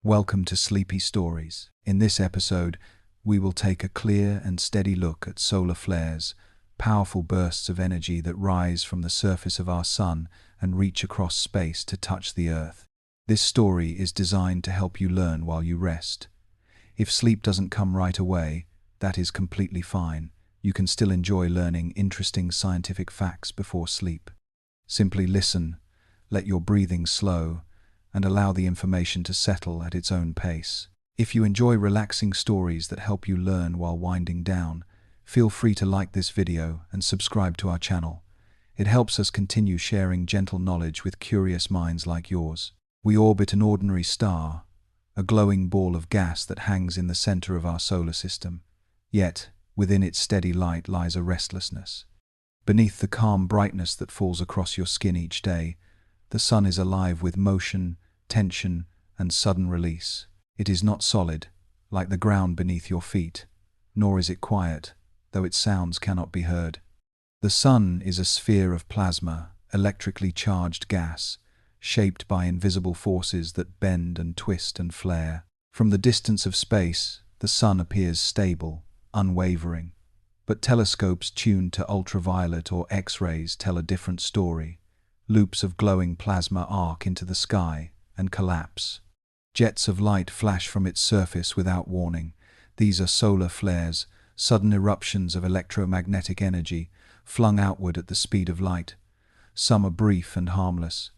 Welcome to Sleepy Stories. In this episode, we will take a clear and steady look at solar flares, powerful bursts of energy that rise from the surface of our sun and reach across space to touch the Earth. This story is designed to help you learn while you rest. If sleep doesn't come right away, that is completely fine. You can still enjoy learning interesting scientific facts before sleep. Simply listen, let your breathing slow, and allow the information to settle at its own pace. If you enjoy relaxing stories that help you learn while winding down, feel free to like this video and subscribe to our channel. It helps us continue sharing gentle knowledge with curious minds like yours. We orbit an ordinary star, a glowing ball of gas that hangs in the center of our solar system. Yet, within its steady light lies a restlessness. Beneath the calm brightness that falls across your skin each day, the sun is alive with motion, tension, and sudden release. It is not solid, like the ground beneath your feet, nor is it quiet, though its sounds cannot be heard. The sun is a sphere of plasma, electrically charged gas, shaped by invisible forces that bend and twist and flare. From the distance of space, the sun appears stable, unwavering. But telescopes tuned to ultraviolet or X-rays tell a different story. Loops of glowing plasma arc into the sky and collapse. Jets of light flash from its surface without warning. These are solar flares, sudden eruptions of electromagnetic energy flung outward at the speed of light. Some are brief and harmless.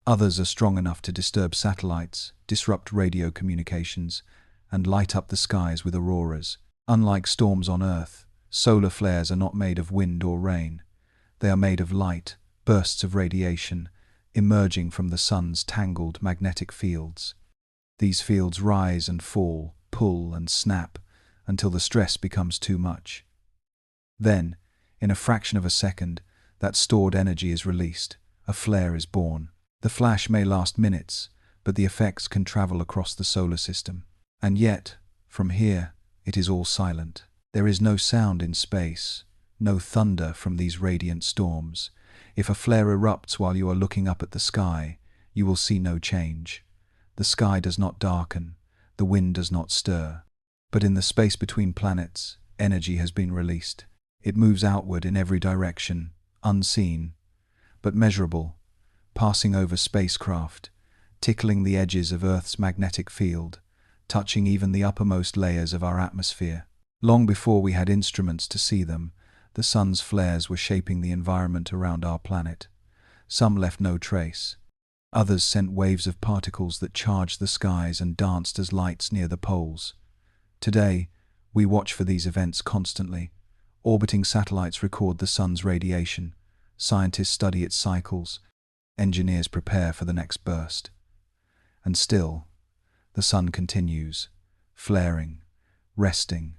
Others are strong enough to disturb satellites, disrupt radio communications, and light up the skies with auroras. Unlike storms on Earth, solar flares are not made of wind or rain. They are made of light, bursts of radiation, emerging from the sun's tangled magnetic fields. These fields rise and fall, pull and snap, until the stress becomes too much. Then, in a fraction of a second, that stored energy is released. A flare is born. The flash may last minutes, but the effects can travel across the solar system. And yet, from here, it is all silent. There is no sound in space, no thunder from these radiant storms. If a flare erupts while you are looking up at the sky, you will see no change. The sky does not darken, the wind does not stir. But in the space between planets, energy has been released. It moves outward in every direction, unseen, but measurable, passing over spacecraft, tickling the edges of Earth's magnetic field, touching even the uppermost layers of our atmosphere. Long before we had instruments to see them, the sun's flares were shaping the environment around our planet. Some left no trace. Others sent waves of particles that charged the skies and danced as lights near the poles. Today, we watch for these events constantly. Orbiting satellites record the sun's radiation. Scientists study its cycles. Engineers prepare for the next burst. And still, the sun continues, flaring, resting,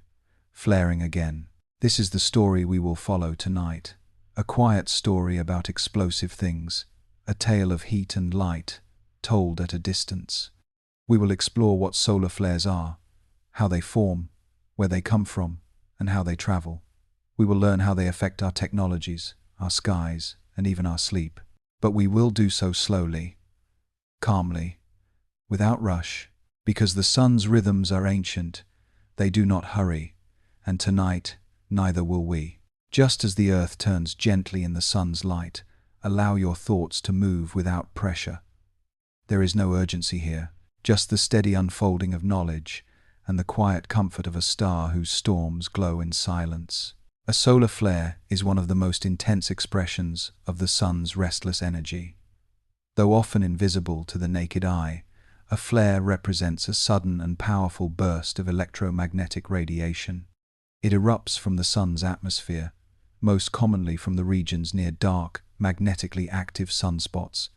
flaring again. This is the story we will follow tonight. A quiet story about explosive things, a tale of heat and light, told at a distance. We will explore what solar flares are, how they form, where they come from, and how they travel. We will learn how they affect our technologies, our skies, and even our sleep. But we will do so slowly, calmly, without rush, because the sun's rhythms are ancient. They do not hurry, and tonight, neither will we. Just as the Earth turns gently in the sun's light, allow your thoughts to move without pressure. There is no urgency here, just the steady unfolding of knowledge and the quiet comfort of a star whose storms glow in silence. A solar flare is one of the most intense expressions of the sun's restless energy. Though often invisible to the naked eye, a flare represents a sudden and powerful burst of electromagnetic radiation. It erupts from the sun's atmosphere, most commonly from the regions near dark, magnetically active sunspots.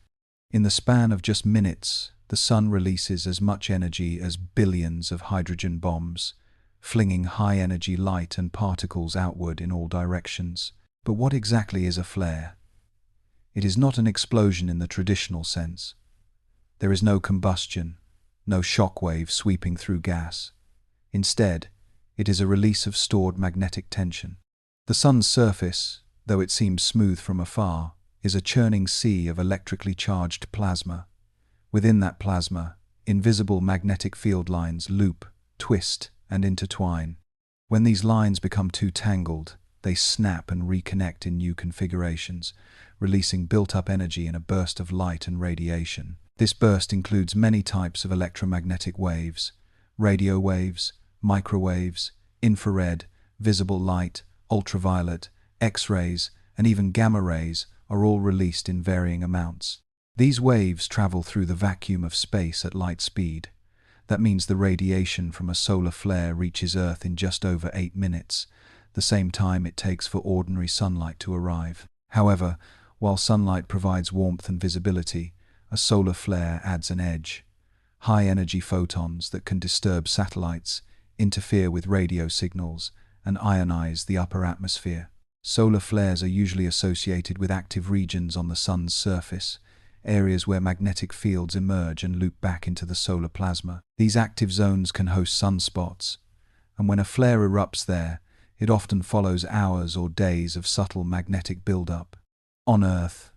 In the span of just minutes, the sun releases as much energy as billions of hydrogen bombs, flinging high-energy light and particles outward in all directions. But what exactly is a flare? It is not an explosion in the traditional sense. There is no combustion, no shock wave sweeping through gas. Instead, it is a release of stored magnetic tension. The sun's surface, though it seems smooth from afar, is a churning sea of electrically charged plasma. Within that plasma, invisible magnetic field lines loop, twist, and intertwine. When these lines become too tangled, they snap and reconnect in new configurations, releasing built-up energy in a burst of light and radiation. This burst includes many types of electromagnetic waves: radio waves, microwaves, infrared, visible light, ultraviolet, X-rays, and even gamma rays are all released in varying amounts. These waves travel through the vacuum of space at light speed. That means the radiation from a solar flare reaches Earth in just over 8 minutes, the same time it takes for ordinary sunlight to arrive. However, while sunlight provides warmth and visibility, a solar flare adds an edge. High-energy photons that can disturb satellites, interfere with radio signals, and ionize the upper atmosphere. Solar flares are usually associated with active regions on the sun's surface, areas where magnetic fields emerge and loop back into the solar plasma. These active zones can host sunspots, and when a flare erupts there, it often follows hours or days of subtle magnetic buildup. On Earth,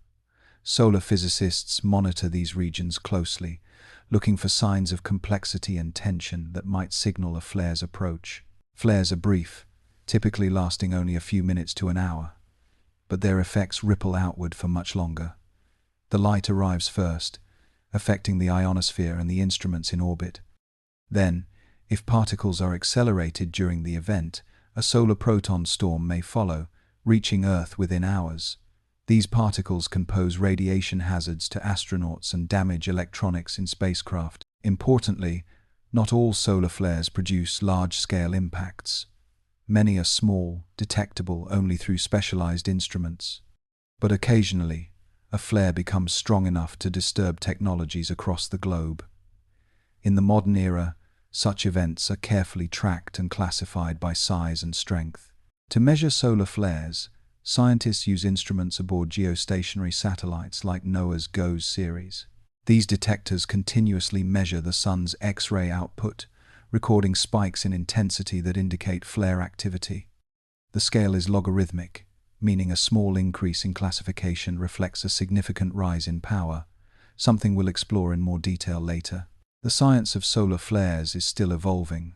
solar physicists monitor these regions closely, looking for signs of complexity and tension that might signal a flare's approach. Flares are brief, typically lasting only a few minutes to an hour, but their effects ripple outward for much longer. The light arrives first, affecting the ionosphere and the instruments in orbit. Then, if particles are accelerated during the event, a solar proton storm may follow, reaching Earth within hours. These particles can pose radiation hazards to astronauts and damage electronics in spacecraft. Importantly, not all solar flares produce large-scale impacts. Many are small, detectable only through specialized instruments. But occasionally, a flare becomes strong enough to disturb technologies across the globe. In the modern era, such events are carefully tracked and classified by size and strength. To measure solar flares, scientists use instruments aboard geostationary satellites like NOAA's GOES series. These detectors continuously measure the sun's X-ray output, recording spikes in intensity that indicate flare activity. The scale is logarithmic, meaning a small increase in classification reflects a significant rise in power, something we'll explore in more detail later. The science of solar flares is still evolving.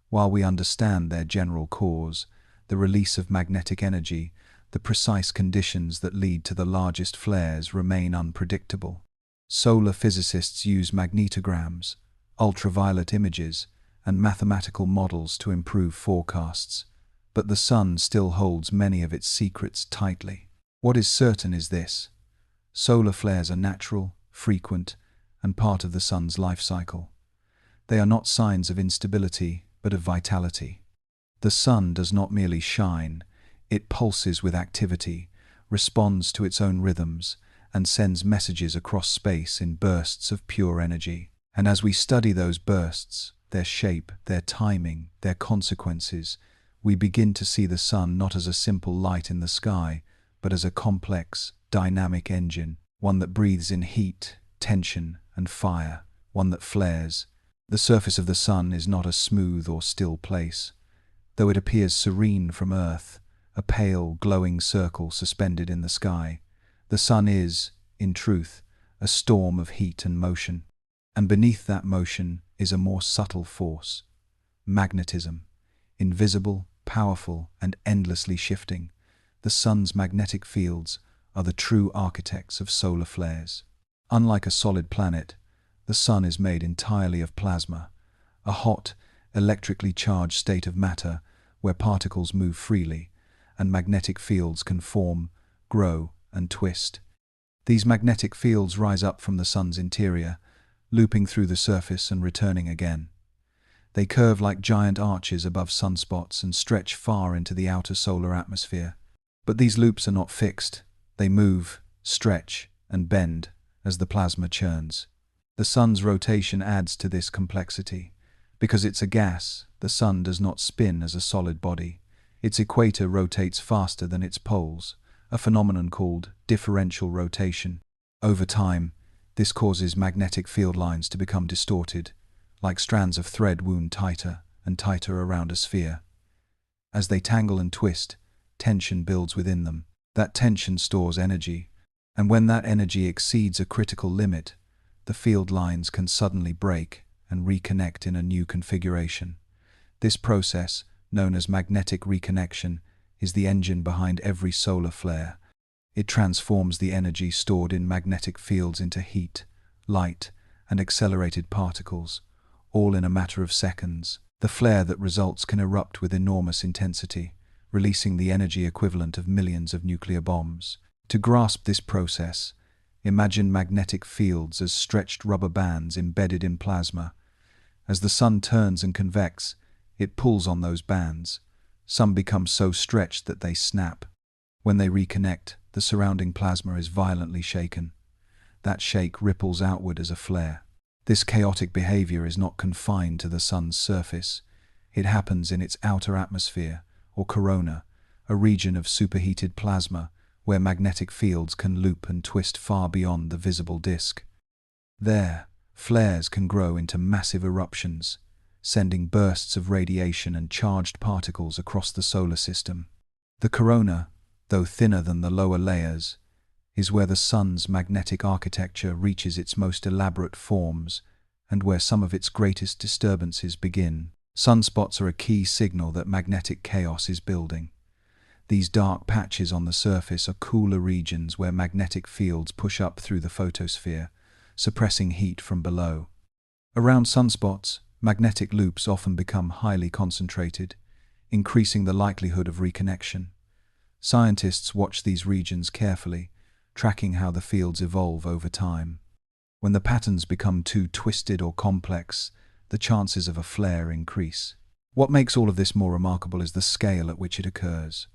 While we understand their general cause, the release of magnetic energy, the precise conditions that lead to the largest flares remain unpredictable. Solar physicists use magnetograms, ultraviolet images, and mathematical models to improve forecasts, but the sun still holds many of its secrets tightly. What is certain is this: solar flares are natural, frequent, and part of the sun's life cycle. They are not signs of instability, but of vitality. The sun does not merely shine, it pulses with activity, responds to its own rhythms, and sends messages across space in bursts of pure energy. And as we study those bursts, their shape, their timing, their consequences, we begin to see the sun not as a simple light in the sky, but as a complex, dynamic engine, one that breathes in heat, tension, and fire, one that flares. The surface of the sun is not a smooth or still place. Though it appears serene from Earth, a pale, glowing circle suspended in the sky, the sun is, in truth, a storm of heat and motion. And beneath that motion is a more subtle force: magnetism. Invisible, powerful, and endlessly shifting, the sun's magnetic fields are the true architects of solar flares. Unlike a solid planet, the sun is made entirely of plasma, a hot, electrically charged state of matter where particles move freely, and magnetic fields can form, grow, and twist. These magnetic fields rise up from the sun's interior, looping through the surface and returning again. They curve like giant arches above sunspots and stretch far into the outer solar atmosphere. But these loops are not fixed. They move, stretch, and bend as the plasma churns. The sun's rotation adds to this complexity. Because it's a gas, the sun does not spin as a solid body. Its equator rotates faster than its poles, a phenomenon called differential rotation. Over time, this causes magnetic field lines to become distorted, like strands of thread wound tighter and tighter around a sphere. As they tangle and twist, tension builds within them. That tension stores energy, and when that energy exceeds a critical limit, the field lines can suddenly break and reconnect in a new configuration. This process, known as magnetic reconnection, is the engine behind every solar flare. It transforms the energy stored in magnetic fields into heat, light, and accelerated particles, all in a matter of seconds. The flare that results can erupt with enormous intensity, releasing the energy equivalent of millions of nuclear bombs. To grasp this process, imagine magnetic fields as stretched rubber bands embedded in plasma. As the sun turns and convects, it pulls on those bands. Some become so stretched that they snap. When they reconnect, the surrounding plasma is violently shaken. That shake ripples outward as a flare. This chaotic behavior is not confined to the sun's surface. It happens in its outer atmosphere, or corona, a region of superheated plasma where magnetic fields can loop and twist far beyond the visible disk. There, flares can grow into massive eruptions, sending bursts of radiation and charged particles across the solar system. The corona, though thinner than the lower layers, is where the sun's magnetic architecture reaches its most elaborate forms and where some of its greatest disturbances begin. Sunspots are a key signal that magnetic chaos is building. These dark patches on the surface are cooler regions where magnetic fields push up through the photosphere, suppressing heat from below. Around sunspots, magnetic loops often become highly concentrated, increasing the likelihood of reconnection. Scientists watch these regions carefully, tracking how the fields evolve over time. When the patterns become too twisted or complex, the chances of a flare increase. What makes all of this more remarkable is the scale at which it occurs.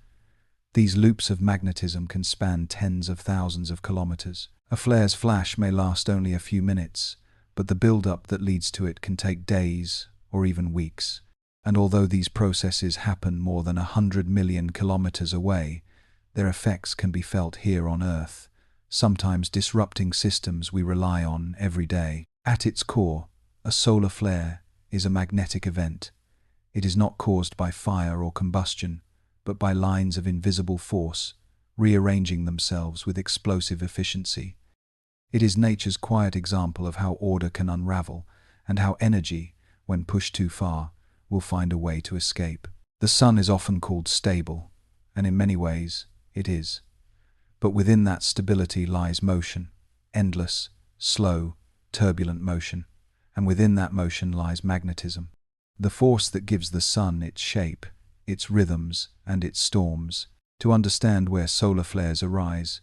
These loops of magnetism can span tens of thousands of kilometers. A flare's flash may last only a few minutes, but the build-up that leads to it can take days or even weeks. And although these processes happen more than 100 million kilometers away, their effects can be felt here on Earth, sometimes disrupting systems we rely on every day. At its core, a solar flare is a magnetic event. It is not caused by fire or combustion, but by lines of invisible force, rearranging themselves with explosive efficiency. It is nature's quiet example of how order can unravel, and how energy, when pushed too far, will find a way to escape. The sun is often called stable, and in many ways, it is. But within that stability lies motion, endless, slow, turbulent motion, and within that motion lies magnetism. The force that gives the sun its shape, its rhythms, and its storms. To understand where solar flares arise,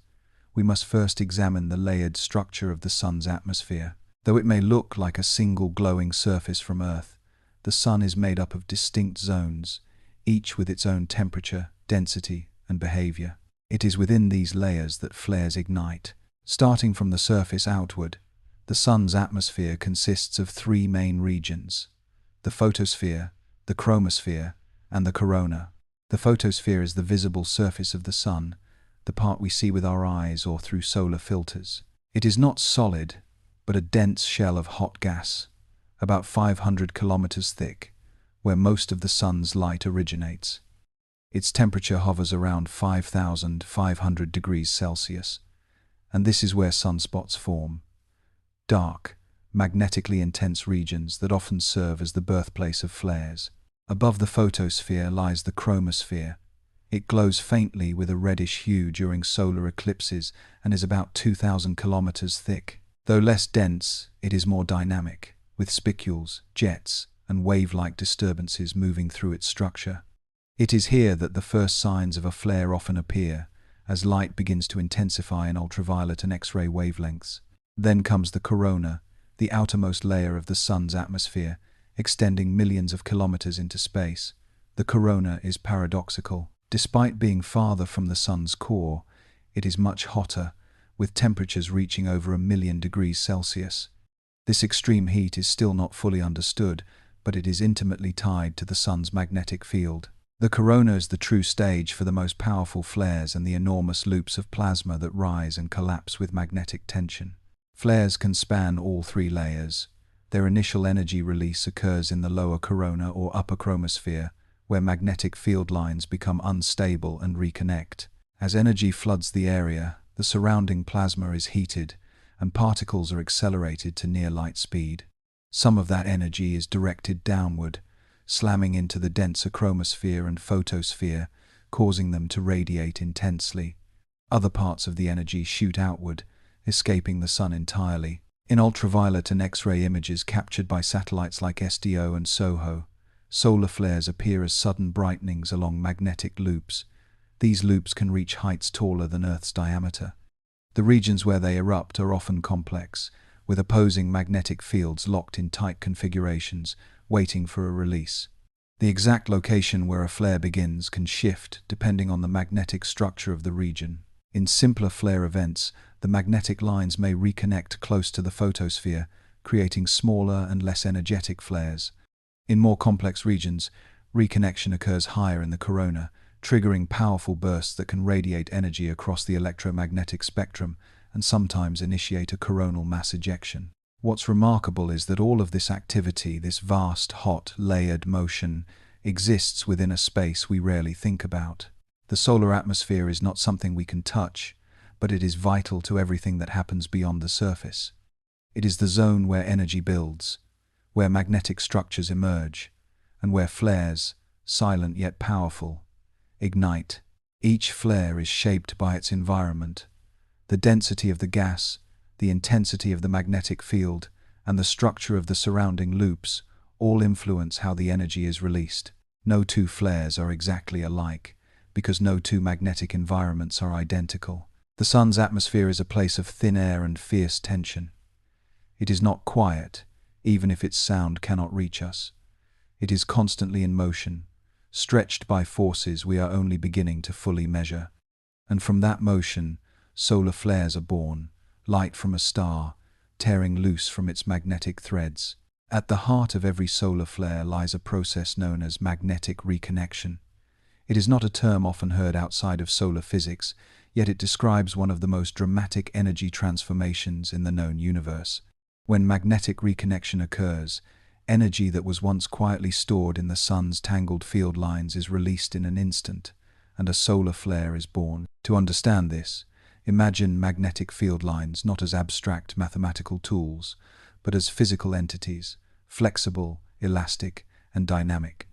we must first examine the layered structure of the sun's atmosphere. Though it may look like a single glowing surface from Earth, the sun is made up of distinct zones, each with its own temperature, density, and behavior. It is within these layers that flares ignite. Starting from the surface outward, the sun's atmosphere consists of three main regions: the photosphere, the chromosphere, and the corona. The photosphere is the visible surface of the sun, the part we see with our eyes or through solar filters. It is not solid, but a dense shell of hot gas, about 500 kilometers thick, where most of the sun's light originates. Its temperature hovers around 5,500 degrees Celsius, and this is where sunspots form. Dark, magnetically intense regions that often serve as the birthplace of flares. Above the photosphere lies the chromosphere. It glows faintly with a reddish hue during solar eclipses and is about 2,000 kilometers thick. Though less dense, it is more dynamic, with spicules, jets, and wave-like disturbances moving through its structure. It is here that the first signs of a flare often appear, as light begins to intensify in ultraviolet and X-ray wavelengths. Then comes the corona, the outermost layer of the sun's atmosphere, extending millions of kilometers into space. The corona is paradoxical. Despite being farther from the sun's core, it is much hotter, with temperatures reaching over 1,000,000 degrees Celsius. This extreme heat is still not fully understood, but it is intimately tied to the sun's magnetic field. The corona is the true stage for the most powerful flares and the enormous loops of plasma that rise and collapse with magnetic tension. Flares can span all three layers. Their initial energy release occurs in the lower corona or upper chromosphere, where magnetic field lines become unstable and reconnect. As energy floods the area, the surrounding plasma is heated, and particles are accelerated to near light speed. Some of that energy is directed downward, slamming into the denser chromosphere and photosphere, causing them to radiate intensely. Other parts of the energy shoot outward, escaping the sun entirely. In ultraviolet and X-ray images captured by satellites like SDO and SOHO, solar flares appear as sudden brightenings along magnetic loops. These loops can reach heights taller than Earth's diameter. The regions where they erupt are often complex, with opposing magnetic fields locked in tight configurations, waiting for a release. The exact location where a flare begins can shift depending on the magnetic structure of the region. In simpler flare events, the magnetic lines may reconnect close to the photosphere, creating smaller and less energetic flares. In more complex regions, reconnection occurs higher in the corona, triggering powerful bursts that can radiate energy across the electromagnetic spectrum and sometimes initiate a coronal mass ejection. What's remarkable is that all of this activity, this vast, hot, layered motion, exists within a space we rarely think about. The solar atmosphere is not something we can touch, but it is vital to everything that happens beyond the surface. It is the zone where energy builds, where magnetic structures emerge, and where flares, silent yet powerful, ignite. Each flare is shaped by its environment. The density of the gas, the intensity of the magnetic field, and the structure of the surrounding loops all influence how the energy is released. No two flares are exactly alike, because no two magnetic environments are identical. The sun's atmosphere is a place of thin air and fierce tension. It is not quiet, even if its sound cannot reach us. It is constantly in motion, stretched by forces we are only beginning to fully measure. And from that motion, solar flares are born, light from a star, tearing loose from its magnetic threads. At the heart of every solar flare lies a process known as magnetic reconnection. It is not a term often heard outside of solar physics, yet it describes one of the most dramatic energy transformations in the known universe. When magnetic reconnection occurs, energy that was once quietly stored in the sun's tangled field lines is released in an instant, and a solar flare is born. To understand this, imagine magnetic field lines not as abstract mathematical tools, but as physical entities, flexible, elastic, and dynamic.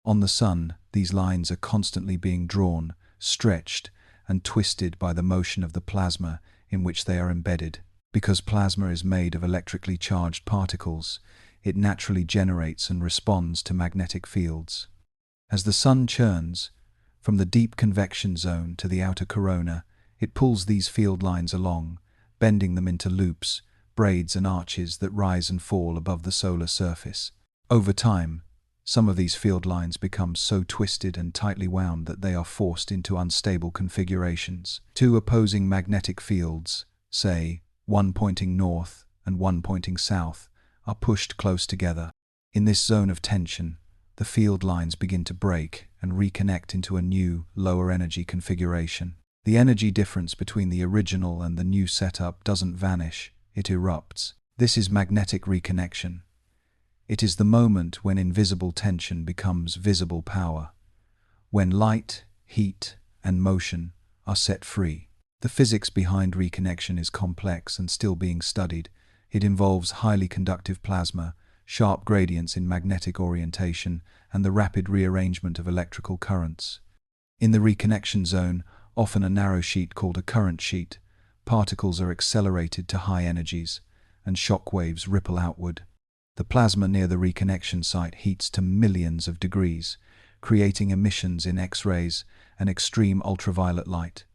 On the sun, these lines are constantly being drawn, stretched, and twisted by the motion of the plasma in which they are embedded. Because plasma is made of electrically charged particles, it naturally generates and responds to magnetic fields. As the sun churns, from the deep convection zone to the outer corona, it pulls these field lines along, bending them into loops, braids and arches that rise and fall above the solar surface. Over time, some of these field lines become so twisted and tightly wound that they are forced into unstable configurations. Two opposing magnetic fields, say, one pointing north and one pointing south, are pushed close together. In this zone of tension, the field lines begin to break and reconnect into a new, lower energy configuration. The energy difference between the original and the new setup doesn't vanish, it erupts. This is magnetic reconnection. It is the moment when invisible tension becomes visible power, when light, heat, and motion are set free. The physics behind reconnection is complex and still being studied. It involves highly conductive plasma, sharp gradients in magnetic orientation, and the rapid rearrangement of electrical currents. In the reconnection zone, often a narrow sheet called a current sheet, particles are accelerated to high energies, and shock waves ripple outward. The plasma near the reconnection site heats to millions of degrees, creating emissions in X-rays and extreme ultraviolet light.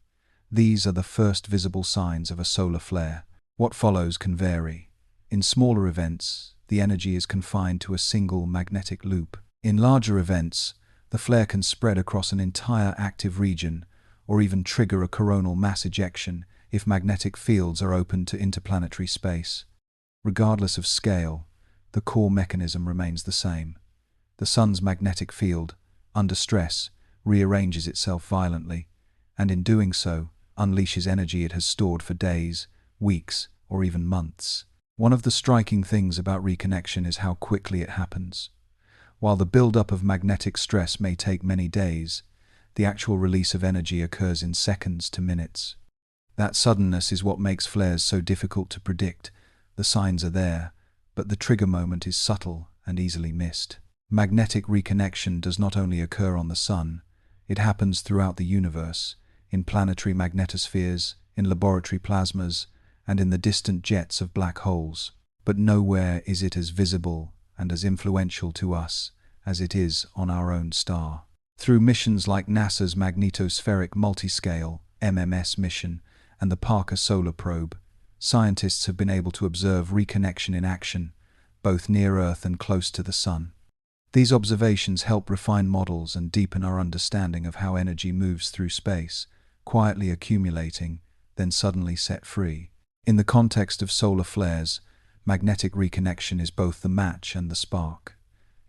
These are the first visible signs of a solar flare. What follows can vary. In smaller events, the energy is confined to a single magnetic loop. In larger events, the flare can spread across an entire active region, or even trigger a coronal mass ejection if magnetic fields are open to interplanetary space. Regardless of scale, the core mechanism remains the same. The sun's magnetic field, under stress, rearranges itself violently, and in doing so, unleashes energy it has stored for days, weeks, or even months. One of the striking things about reconnection is how quickly it happens. While the buildup of magnetic stress may take many days, the actual release of energy occurs in seconds to minutes. That suddenness is what makes flares so difficult to predict. The signs are there, but the trigger moment is subtle and easily missed. Magnetic reconnection does not only occur on the Sun, it happens throughout the universe, in planetary magnetospheres, in laboratory plasmas, and in the distant jets of black holes. But nowhere is it as visible and as influential to us as it is on our own star. Through missions like NASA's Magnetospheric Multiscale (MMS) mission and the Parker Solar Probe, scientists have been able to observe reconnection in action, both near Earth and close to the Sun. These observations help refine models and deepen our understanding of how energy moves through space, quietly accumulating, then suddenly set free. In the context of solar flares, magnetic reconnection is both the match and the spark.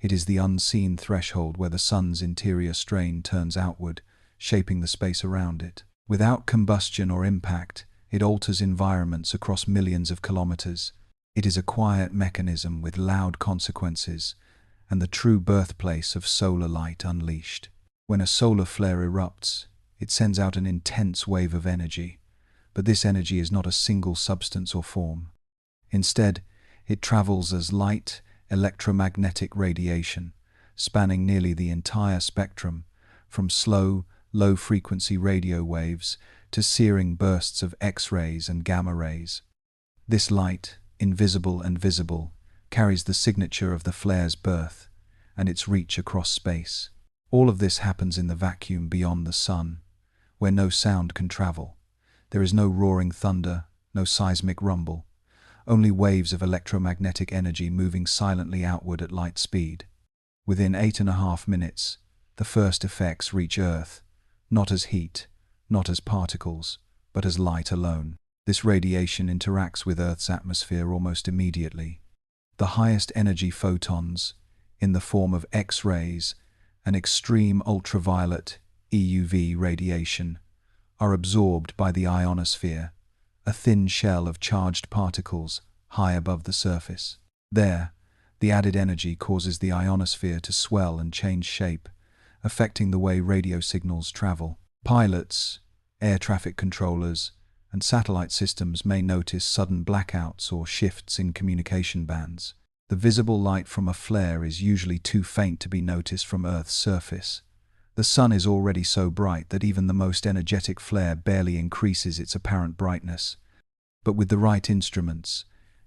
It is the unseen threshold where the Sun's interior strain turns outward, shaping the space around it. Without combustion or impact, it alters environments across millions of kilometers. It is a quiet mechanism with loud consequences, and the true birthplace of solar light unleashed. When a solar flare erupts, it sends out an intense wave of energy, but this energy is not a single substance or form. Instead, it travels as light, electromagnetic radiation, spanning nearly the entire spectrum, from slow, low-frequency radio waves to searing bursts of X-rays and gamma rays. This light, invisible and visible, carries the signature of the flare's birth and its reach across space. All of this happens in the vacuum beyond the Sun, where no sound can travel. There is no roaring thunder, no seismic rumble, only waves of electromagnetic energy moving silently outward at light speed. Within 8.5 minutes, the first effects reach Earth, not as heat, not as particles, but as light alone. This radiation interacts with Earth's atmosphere almost immediately. The highest energy photons, in the form of X-rays and extreme ultraviolet (EUV) radiation, are absorbed by the ionosphere, a thin shell of charged particles high above the surface. There, the added energy causes the ionosphere to swell and change shape, affecting the way radio signals travel. Pilots, air traffic controllers, and satellite systems may notice sudden blackouts or shifts in communication bands. The visible light from a flare is usually too faint to be noticed from Earth's surface. The Sun is already so bright that even the most energetic flare barely increases its apparent brightness. But with the right instruments,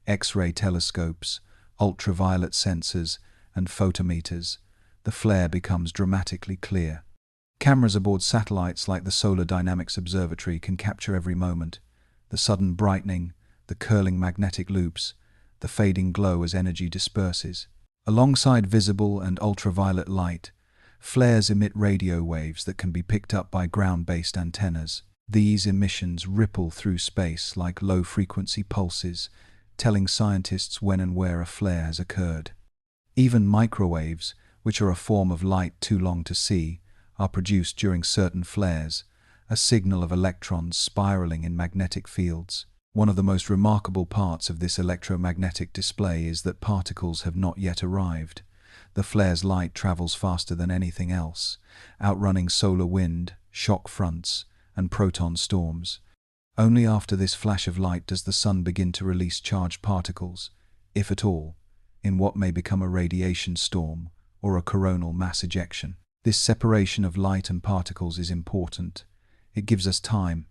X-ray telescopes, ultraviolet sensors, and photometers, the flare becomes dramatically clear. Cameras aboard satellites like the Solar Dynamics Observatory can capture every moment: the sudden brightening, the curling magnetic loops, the fading glow as energy disperses. Alongside visible and ultraviolet light, flares emit radio waves that can be picked up by ground-based antennas. These emissions ripple through space like low-frequency pulses, telling scientists when and where a flare has occurred. Even microwaves, which are a form of light too long to see, are produced during certain flares, a signal of electrons spiraling in magnetic fields. One of the most remarkable parts of this electromagnetic display is that particles have not yet arrived. The flare's light travels faster than anything else, outrunning solar wind, shock fronts, and proton storms. Only after this flash of light does the Sun begin to release charged particles, if at all, in what may become a radiation storm or a coronal mass ejection. This separation of light and particles is important. It gives us time.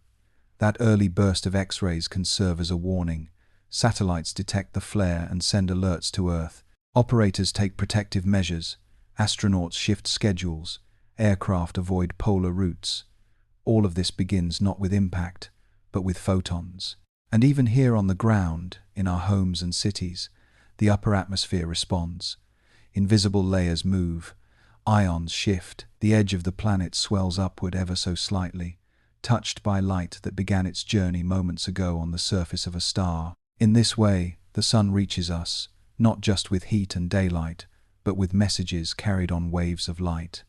That early burst of X-rays can serve as a warning. Satellites detect the flare and send alerts to Earth. Operators take protective measures. Astronauts shift schedules. Aircraft avoid polar routes. All of this begins not with impact, but with photons. And even here on the ground, in our homes and cities, the upper atmosphere responds. Invisible layers move. Ions shift. The edge of the planet swells upward ever so slightly, touched by light that began its journey moments ago on the surface of a star. In this way, the Sun reaches us, not just with heat and daylight, but with messages carried on waves of light.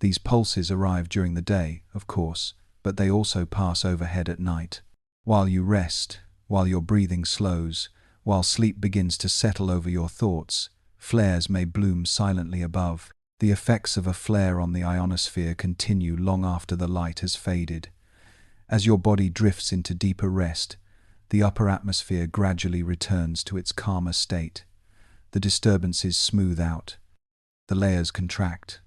These pulses arrive during the day, of course, but they also pass overhead at night. While you rest, while your breathing slows, while sleep begins to settle over your thoughts, flares may bloom silently above. The effects of a flare on the ionosphere continue long after the light has faded. As your body drifts into deeper rest, the upper atmosphere gradually returns to its calmer state. The disturbances smooth out. The layers contract.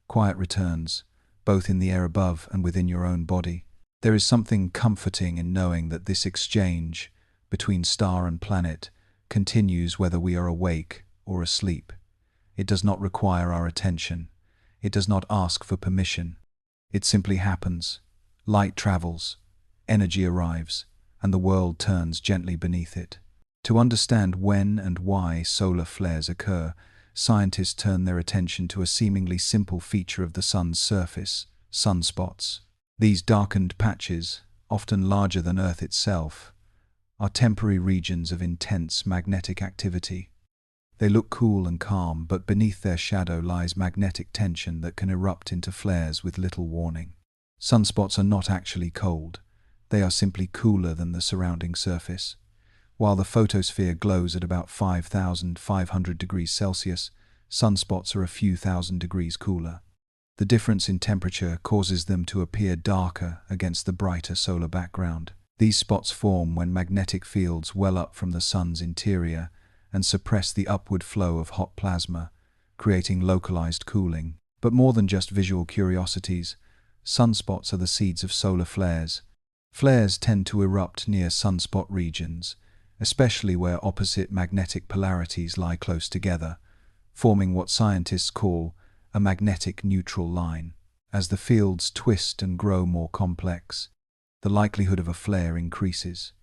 Quiet returns, both in the air above and within your own body. There is something comforting in knowing that this exchange between star and planet continues whether we are awake or asleep. It does not require our attention. It does not ask for permission. It simply happens. Light travels, energy arrives, and the world turns gently beneath it. To understand when and why solar flares occur, scientists turn their attention to a seemingly simple feature of the sun's surface: sunspots. These darkened patches, often larger than Earth itself, are temporary regions of intense magnetic activity. They look cool and calm, but beneath their shadow lies magnetic tension that can erupt into flares with little warning. Sunspots are not actually cold. They are simply cooler than the surrounding surface. While the photosphere glows at about 5,500 degrees Celsius, sunspots are a few thousand degrees cooler. The difference in temperature causes them to appear darker against the brighter solar background. These spots form when magnetic fields well up from the sun's interior and suppress the upward flow of hot plasma, creating localized cooling. But more than just visual curiosities, sunspots are the seeds of solar flares. Flares tend to erupt near sunspot regions, especially where opposite magnetic polarities lie close together, forming what scientists call a magnetic neutral line. As the fields twist and grow more complex, the likelihood of a flare increases.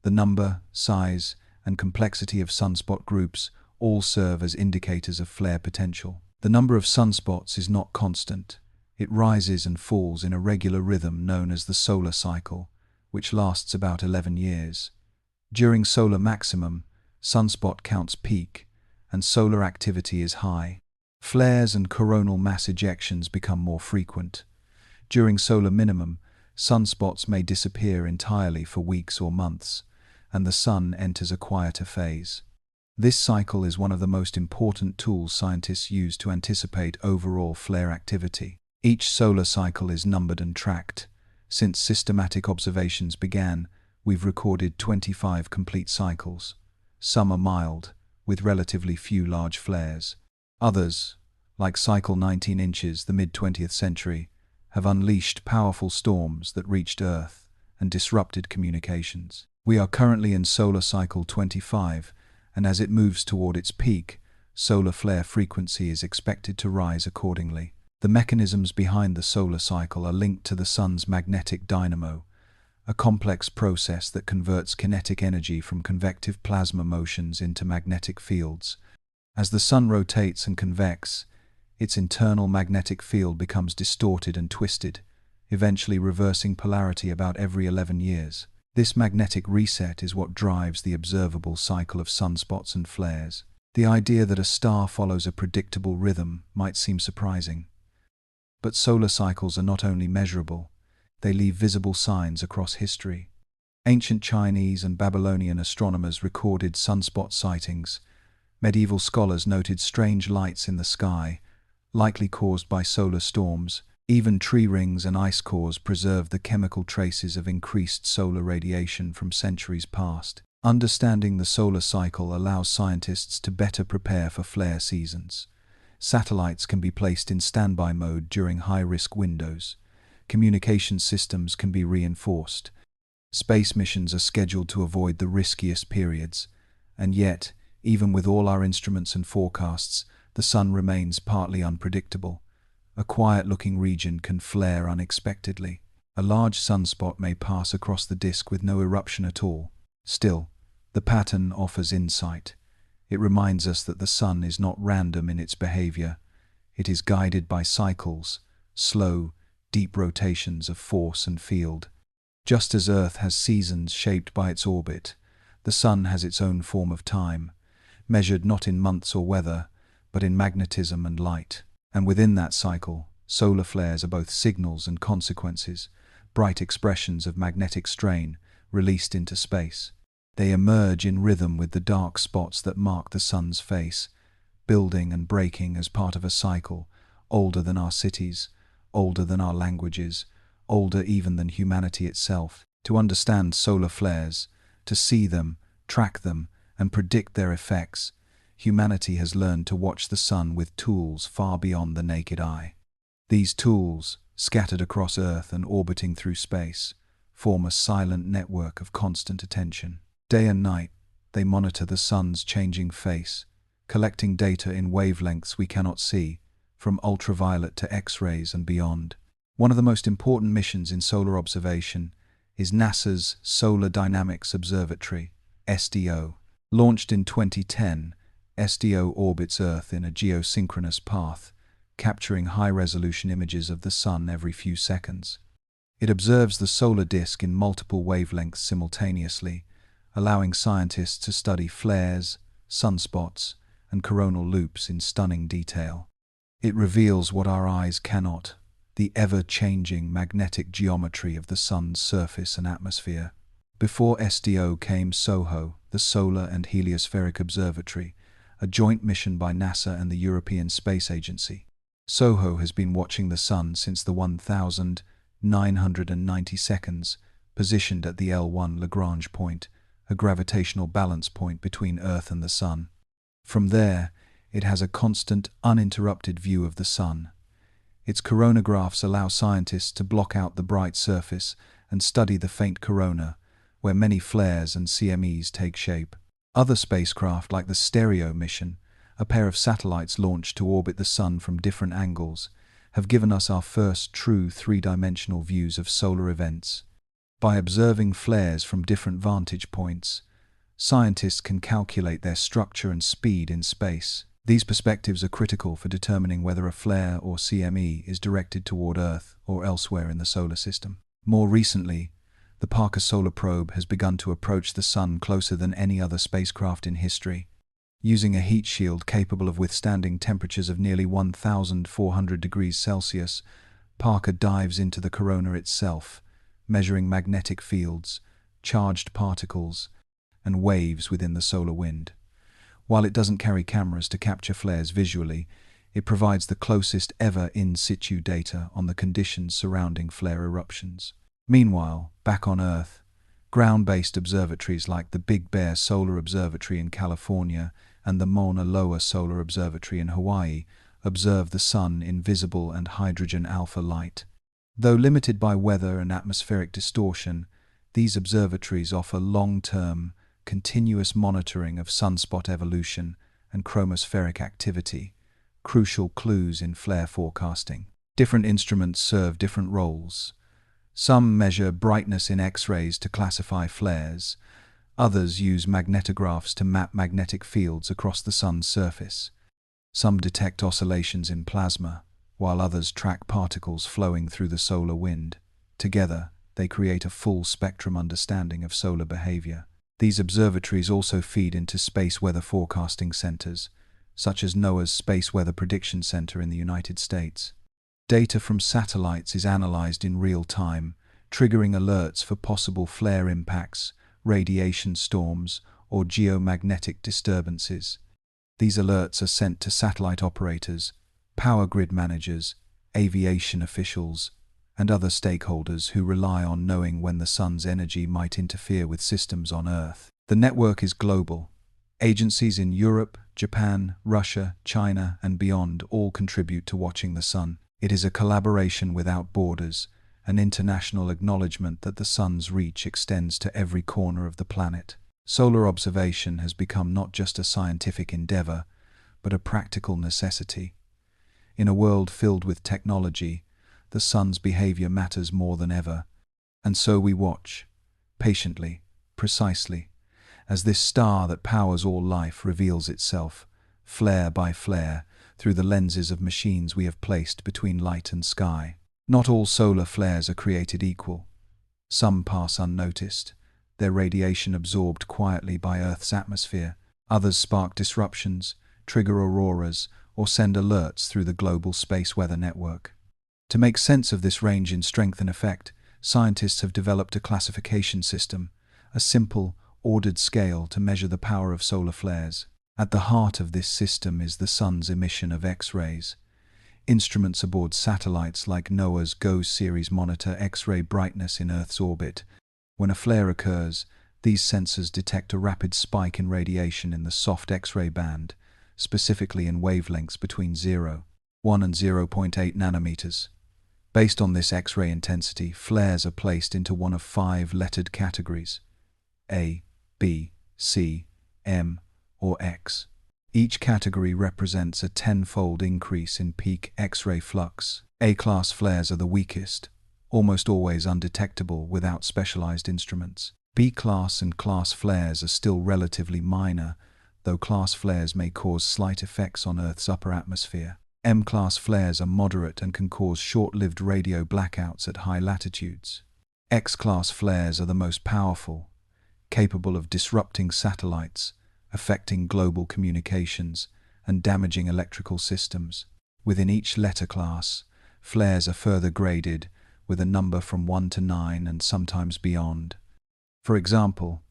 The number, size, and complexity of sunspot groups all serve as indicators of flare potential. The number of sunspots is not constant. It rises and falls in a regular rhythm known as the solar cycle, which lasts about 11 years. During solar maximum, sunspot counts peak, and solar activity is high. Flares and coronal mass ejections become more frequent. During solar minimum, sunspots may disappear entirely for weeks or months, and the sun enters a quieter phase. This cycle is one of the most important tools scientists use to anticipate overall flare activity. Each solar cycle is numbered and tracked. Since systematic observations began, we've recorded 25 complete cycles. Some are mild, with relatively few large flares. Others, like cycle 19 inches, the mid-20th century, have unleashed powerful storms that reached Earth and disrupted communications. We are currently in solar cycle 25, and as it moves toward its peak, solar flare frequency is expected to rise accordingly. The mechanisms behind the solar cycle are linked to the sun's magnetic dynamo, a complex process that converts kinetic energy from convective plasma motions into magnetic fields. As the sun rotates and convects, its internal magnetic field becomes distorted and twisted, eventually reversing polarity about every 11 years. This magnetic reset is what drives the observable cycle of sunspots and flares. The idea that a star follows a predictable rhythm might seem surprising. But solar cycles are not only measurable, they leave visible signs across history. Ancient Chinese and Babylonian astronomers recorded sunspot sightings. Medieval scholars noted strange lights in the sky, likely caused by solar storms. Even tree rings and ice cores preserve the chemical traces of increased solar radiation from centuries past. Understanding the solar cycle allows scientists to better prepare for flare seasons. Satellites can be placed in standby mode during high-risk windows. Communication systems can be reinforced. Space missions are scheduled to avoid the riskiest periods. And yet, even with all our instruments and forecasts, the sun remains partly unpredictable. A quiet-looking region can flare unexpectedly. A large sunspot may pass across the disk with no eruption at all. Still, the pattern offers insight. It reminds us that the sun is not random in its behavior. It is guided by cycles, slow, deep rotations of force and field. Just as Earth has seasons shaped by its orbit, the sun has its own form of time, measured not in months or weather, but in magnetism and light. And within that cycle, solar flares are both signals and consequences, bright expressions of magnetic strain released into space. They emerge in rhythm with the dark spots that mark the sun's face, building and breaking as part of a cycle, older than our cities, older than our languages, older even than humanity itself. To understand solar flares, to see them, track them, and predict their effects, humanity has learned to watch the sun with tools far beyond the naked eye. These tools, scattered across Earth and orbiting through space, form a silent network of constant attention. Day and night, they monitor the sun's changing face, collecting data in wavelengths we cannot see, from ultraviolet to X-rays and beyond. One of the most important missions in solar observation is NASA's Solar Dynamics Observatory, SDO. Launched in 2010, SDO orbits Earth in a geosynchronous path, capturing high-resolution images of the sun every few seconds. It observes the solar disk in multiple wavelengths simultaneously, allowing scientists to study flares, sunspots, and coronal loops in stunning detail. It reveals what our eyes cannot: the ever-changing magnetic geometry of the sun's surface and atmosphere. Before SDO came SOHO, the Solar and Heliospheric Observatory, a joint mission by NASA and the European Space Agency. SOHO has been watching the sun since the 1990 seconds, positioned at the L1 Lagrange point, a gravitational balance point between Earth and the sun. From there, it has a constant, uninterrupted view of the sun. Its coronagraphs allow scientists to block out the bright surface and study the faint corona, where many flares and CMEs take shape. Other spacecraft, like the Stereo mission, a pair of satellites launched to orbit the sun from different angles, have given us our first true three-dimensional views of solar events. By observing flares from different vantage points, scientists can calculate their structure and speed in space. These perspectives are critical for determining whether a flare or CME is directed toward Earth or elsewhere in the solar system. More recently, the Parker Solar Probe has begun to approach the sun closer than any other spacecraft in history. Using a heat shield capable of withstanding temperatures of nearly 1,400 degrees Celsius, Parker dives into the corona itself, measuring magnetic fields, charged particles, and waves within the solar wind. While it doesn't carry cameras to capture flares visually, it provides the closest ever in situ data on the conditions surrounding flare eruptions. Meanwhile, back on Earth, ground-based observatories like the Big Bear Solar Observatory in California and the Mauna Loa Solar Observatory in Hawaii observe the sun in visible and hydrogen alpha light. Though limited by weather and atmospheric distortion, these observatories offer long-term, continuous monitoring of sunspot evolution and chromospheric activity, crucial clues in flare forecasting. Different instruments serve different roles. Some measure brightness in X-rays to classify flares. Others use magnetographs to map magnetic fields across the sun's surface. Some detect oscillations in plasma, while others track particles flowing through the solar wind. Together, they create a full-spectrum understanding of solar behavior. These observatories also feed into space weather forecasting centers, such as NOAA's Space Weather Prediction Center in the United States. Data from satellites is analyzed in real time, triggering alerts for possible flare impacts, radiation storms, or geomagnetic disturbances. These alerts are sent to satellite operators, power grid managers, aviation officials, and other stakeholders who rely on knowing when the sun's energy might interfere with systems on Earth. The network is global. Agencies in Europe, Japan, Russia, China, and beyond all contribute to watching the sun. It is a collaboration without borders, an international acknowledgement that the sun's reach extends to every corner of the planet. Solar observation has become not just a scientific endeavor, but a practical necessity. In a world filled with technology, the sun's behavior matters more than ever, and so we watch, patiently, precisely, as this star that powers all life reveals itself, flare by flare, through the lenses of machines we have placed between light and sky. Not all solar flares are created equal. Some pass unnoticed, their radiation absorbed quietly by Earth's atmosphere. Others spark disruptions, trigger auroras, or send alerts through the global space weather network. To make sense of this range in strength and effect, scientists have developed a classification system, a simple, ordered scale to measure the power of solar flares. At the heart of this system is the sun's emission of X-rays. Instruments aboard satellites like NOAA's GOES series monitor X-ray brightness in Earth's orbit. When a flare occurs, these sensors detect a rapid spike in radiation in the soft X-ray band, specifically in wavelengths between 0.1 and 0.8 nanometers. Based on this X-ray intensity, flares are placed into one of 5 lettered categories: A, B, C, M, or X. Each category represents a 10-fold increase in peak X-ray flux. A-class flares are the weakest, almost always undetectable without specialized instruments. B-class and class flares are still relatively minor, though class flares may cause slight effects on Earth's upper atmosphere. M-class flares are moderate and can cause short-lived radio blackouts at high latitudes. X-class flares are the most powerful, capable of disrupting satellites, affecting global communications, and damaging electrical systems. Within each letter class, flares are further graded, with a number from 1 to 9 and sometimes beyond. For example,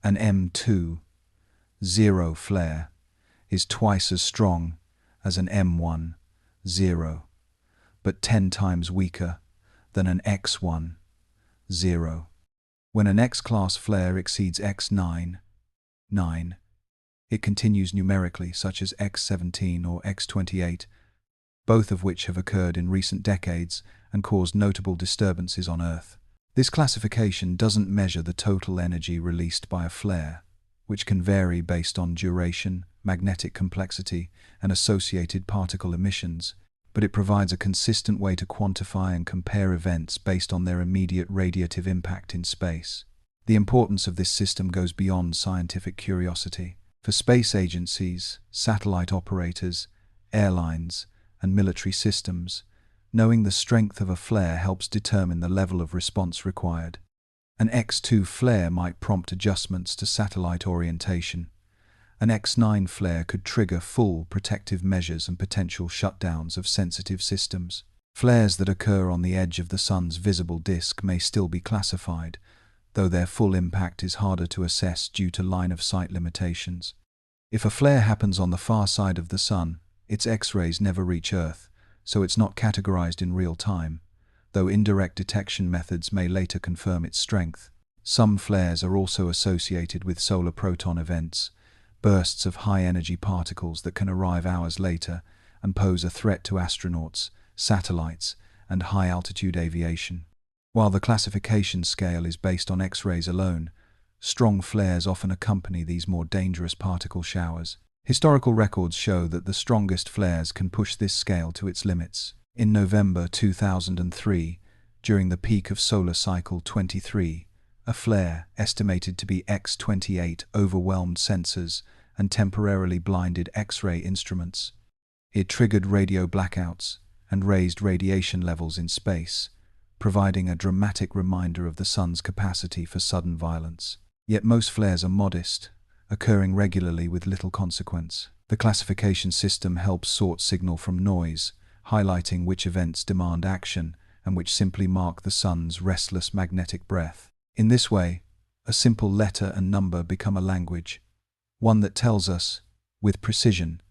an M2.0 flare is twice as strong as an M1.0, but 10 times weaker than an X1.0. When an X-class flare exceeds X9.9, it continues numerically, such as X17 or X28, both of which have occurred in recent decades and caused notable disturbances on Earth. This classification doesn't measure the total energy released by a flare, which can vary based on duration, magnetic complexity, and associated particle emissions, but it provides a consistent way to quantify and compare events based on their immediate radiative impact in space. The importance of this system goes beyond scientific curiosity. For space agencies, satellite operators, airlines, and military systems, knowing the strength of a flare helps determine the level of response required. An X2 flare might prompt adjustments to satellite orientation. An X9 flare could trigger full protective measures and potential shutdowns of sensitive systems. Flares that occur on the edge of the Sun's visible disk may still be classified, though their full impact is harder to assess due to line-of-sight limitations. If a flare happens on the far side of the Sun, its X-rays never reach Earth, so it's not categorized in real time, though indirect detection methods may later confirm its strength. Some flares are also associated with solar proton events, bursts of high-energy particles that can arrive hours later and pose a threat to astronauts, satellites, and high-altitude aviation. While the classification scale is based on X-rays alone, strong flares often accompany these more dangerous particle showers. Historical records show that the strongest flares can push this scale to its limits. In November 2003, during the peak of solar cycle 23, a flare, estimated to be X28, overwhelmed sensors and temporarily blinded X-ray instruments. It triggered radio blackouts and raised radiation levels in space, providing a dramatic reminder of the Sun's capacity for sudden violence. Yet most flares are modest, occurring regularly with little consequence. The classification system helps sort signal from noise, highlighting which events demand action and which simply mark the Sun's restless magnetic breath. In this way, a simple letter and number become a language, one that tells us, with precision,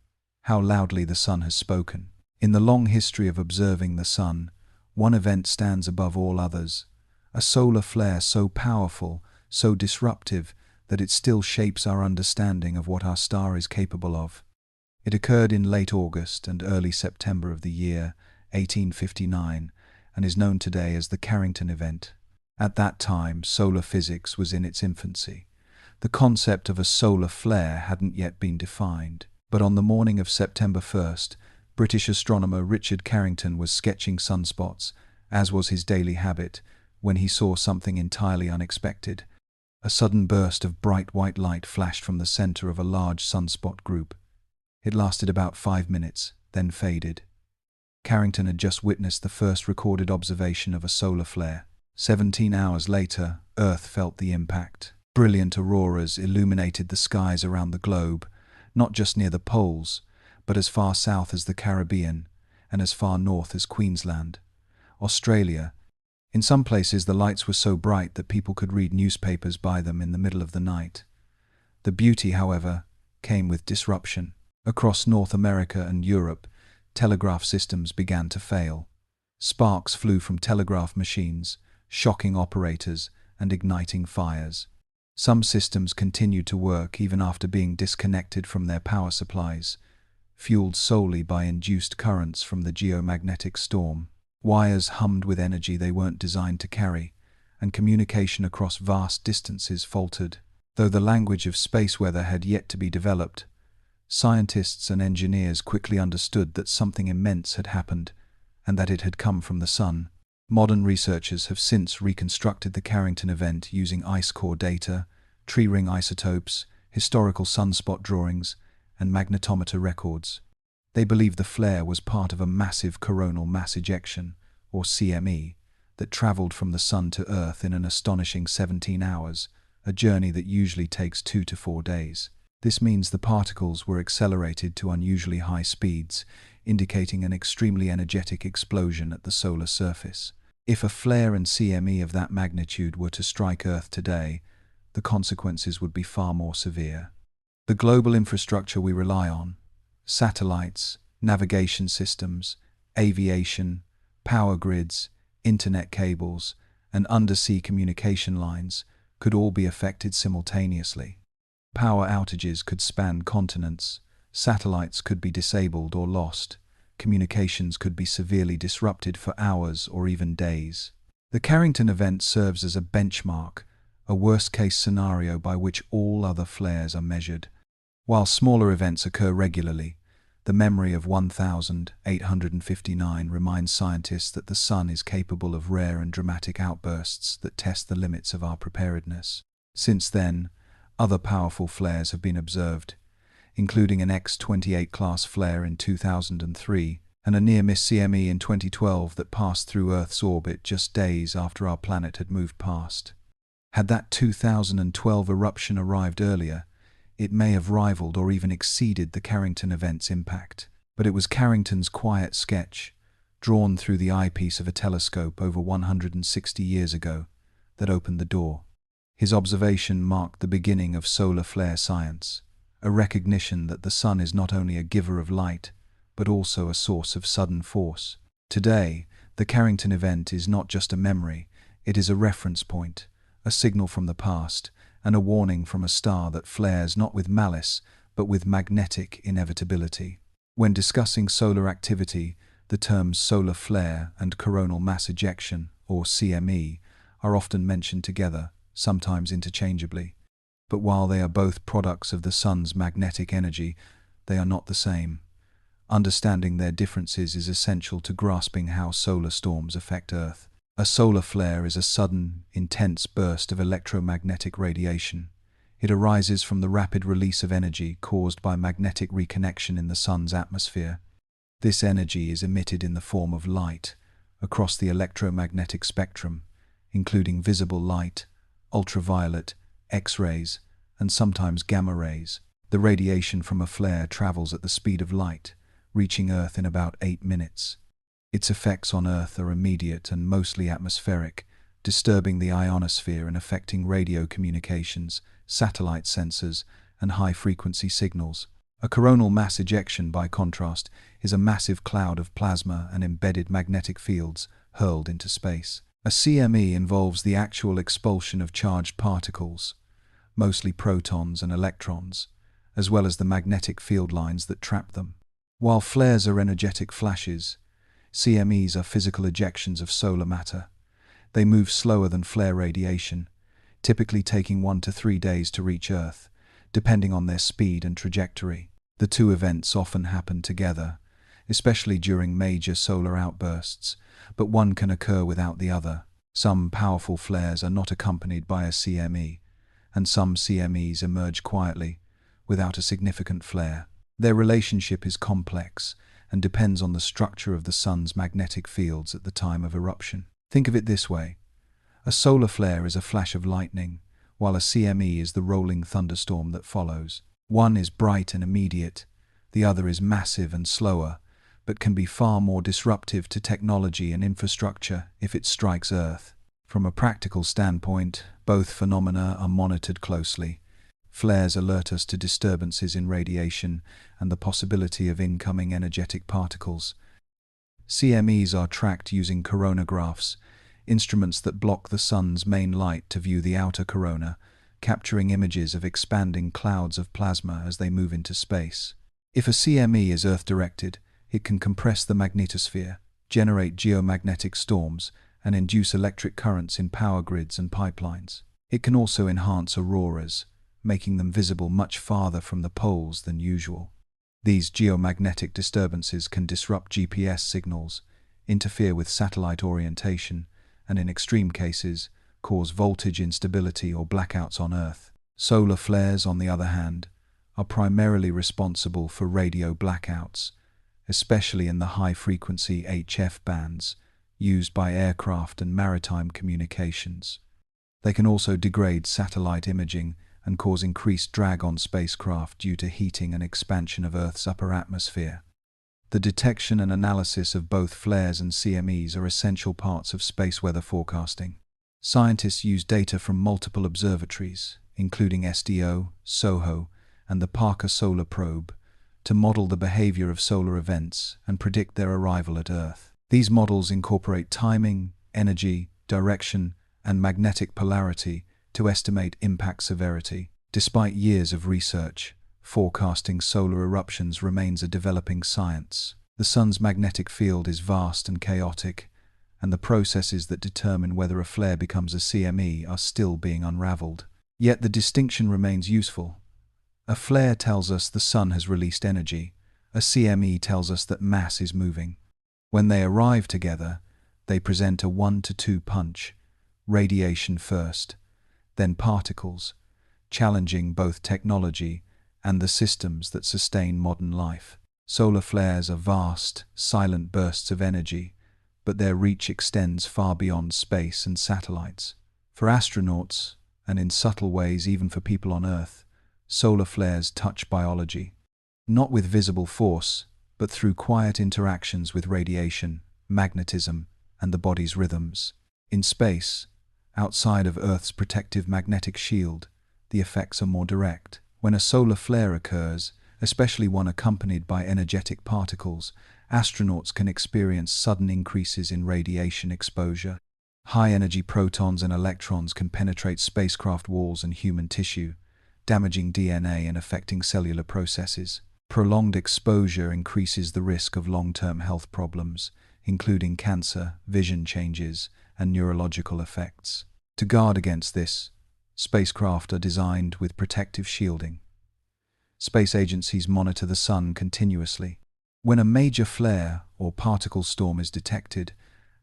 how loudly the Sun has spoken. In the long history of observing the Sun, one event stands above all others, a solar flare so powerful, so disruptive, that it still shapes our understanding of what our star is capable of. It occurred in late August and early September of the year 1859 and is known today as the Carrington event. At that time, solar physics was in its infancy. The concept of a solar flare hadn't yet been defined, but on the morning of September 1st, British astronomer Richard Carrington was sketching sunspots, as was his daily habit, when he saw something entirely unexpected. A sudden burst of bright white light flashed from the center of a large sunspot group. It lasted about 5 minutes, then faded. Carrington had just witnessed the first recorded observation of a solar flare. 17 hours later, Earth felt the impact. Brilliant auroras illuminated the skies around the globe, not just near the poles, but as far south as the Caribbean and as far north as Queensland. Australia. In some places the lights were so bright that people could read newspapers by them in the middle of the night. The beauty, however, came with disruption. Across North America and Europe, telegraph systems began to fail. Sparks flew from telegraph machines, shocking operators and igniting fires. Some systems continued to work even after being disconnected from their power supplies, fueled solely by induced currents from the geomagnetic storm. Wires hummed with energy they weren't designed to carry, and communication across vast distances faltered. Though the language of space weather had yet to be developed, scientists and engineers quickly understood that something immense had happened, and that it had come from the sun. Modern researchers have since reconstructed the Carrington event using ice core data, tree ring isotopes, historical sunspot drawings, and magnetometer records. They believe the flare was part of a massive coronal mass ejection, or CME, that traveled from the sun to Earth in an astonishing 17 hours, a journey that usually takes 2 to 4 days. This means the particles were accelerated to unusually high speeds, indicating an extremely energetic explosion at the solar surface. If a flare and CME of that magnitude were to strike Earth today, the consequences would be far more severe. The global infrastructure we rely on, satellites, navigation systems, aviation, power grids, internet cables, and undersea communication lines, could all be affected simultaneously. Power outages could span continents, satellites could be disabled or lost, communications could be severely disrupted for hours or even days. The Carrington event serves as a benchmark, a worst-case scenario by which all other flares are measured. While smaller events occur regularly, the memory of 1859 reminds scientists that the sun is capable of rare and dramatic outbursts that test the limits of our preparedness. Since then, other powerful flares have been observed, including an X-28 class flare in 2003 and a near-miss CME in 2012 that passed through Earth's orbit just days after our planet had moved past. Had that 2012 eruption arrived earlier, it may have rivaled or even exceeded the Carrington event's impact. But it was Carrington's quiet sketch, drawn through the eyepiece of a telescope over 160 years ago, that opened the door. His observation marked the beginning of solar flare science, a recognition that the sun is not only a giver of light, but also a source of sudden force. Today, the Carrington event is not just a memory, it is a reference point, a signal from the past, and a warning from a star that flares not with malice, but with magnetic inevitability. When discussing solar activity, the terms solar flare and coronal mass ejection, or CME, are often mentioned together, sometimes interchangeably. But while they are both products of the sun's magnetic energy, they are not the same. Understanding their differences is essential to grasping how solar storms affect Earth. A solar flare is a sudden, intense burst of electromagnetic radiation. It arises from the rapid release of energy caused by magnetic reconnection in the sun's atmosphere. This energy is emitted in the form of light across the electromagnetic spectrum, including visible light, ultraviolet, X-rays, and sometimes gamma rays. The radiation from a flare travels at the speed of light, reaching Earth in about 8 minutes. Its effects on Earth are immediate and mostly atmospheric, disturbing the ionosphere and affecting radio communications, satellite sensors, and high-frequency signals. A coronal mass ejection, by contrast, is a massive cloud of plasma and embedded magnetic fields hurled into space. A CME involves the actual expulsion of charged particles, mostly protons and electrons, as well as the magnetic field lines that trap them. While flares are energetic flashes, CMEs are physical ejections of solar matter. They move slower than flare radiation, typically taking 1 to 3 days to reach Earth, depending on their speed and trajectory. The two events often happen together, especially during major solar outbursts, but one can occur without the other. Some powerful flares are not accompanied by a CME, and some CMEs emerge quietly, without a significant flare. Their relationship is complex and depends on the structure of the sun's magnetic fields at the time of eruption. Think of it this way. A solar flare is a flash of lightning, while a CME is the rolling thunderstorm that follows. One is bright and immediate, the other is massive and slower, but can be far more disruptive to technology and infrastructure if it strikes Earth. From a practical standpoint, both phenomena are monitored closely. Flares alert us to disturbances in radiation and the possibility of incoming energetic particles. CMEs are tracked using coronagraphs, instruments that block the sun's main light to view the outer corona, capturing images of expanding clouds of plasma as they move into space. If a CME is Earth-directed, it can compress the magnetosphere, generate geomagnetic storms, and induce electric currents in power grids and pipelines. It can also enhance auroras, making them visible much farther from the poles than usual. These geomagnetic disturbances can disrupt GPS signals, interfere with satellite orientation, and in extreme cases, cause voltage instability or blackouts on Earth. Solar flares, on the other hand, are primarily responsible for radio blackouts, especially in the high-frequency HF bands used by aircraft and maritime communications. They can also degrade satellite imaging and cause increased drag on spacecraft due to heating and expansion of Earth's upper atmosphere. The detection and analysis of both flares and CMEs are essential parts of space weather forecasting. Scientists use data from multiple observatories, including SDO, SOHO, and the Parker Solar Probe, to model the behavior of solar events and predict their arrival at Earth. These models incorporate timing, energy, direction, and magnetic polarity to estimate impact severity. Despite years of research, forecasting solar eruptions remains a developing science. The sun's magnetic field is vast and chaotic, and the processes that determine whether a flare becomes a CME are still being unraveled. Yet the distinction remains useful. A flare tells us the sun has released energy. A CME tells us that mass is moving. When they arrive together, they present a 1-to-2 punch, radiation first, then particles, challenging both technology and the systems that sustain modern life. Solar flares are vast, silent bursts of energy, but their reach extends far beyond space and satellites. For astronauts, and in subtle ways even for people on Earth, solar flares touch biology. Not with visible force, but through quiet interactions with radiation, magnetism, and the body's rhythms. In space, outside of Earth's protective magnetic shield, the effects are more direct. When a solar flare occurs, especially one accompanied by energetic particles, astronauts can experience sudden increases in radiation exposure. High-energy protons and electrons can penetrate spacecraft walls and human tissue, damaging DNA and affecting cellular processes. Prolonged exposure increases the risk of long-term health problems, including cancer, vision changes, and neurological effects. To guard against this, spacecraft are designed with protective shielding. Space agencies monitor the sun continuously. When a major flare or particle storm is detected,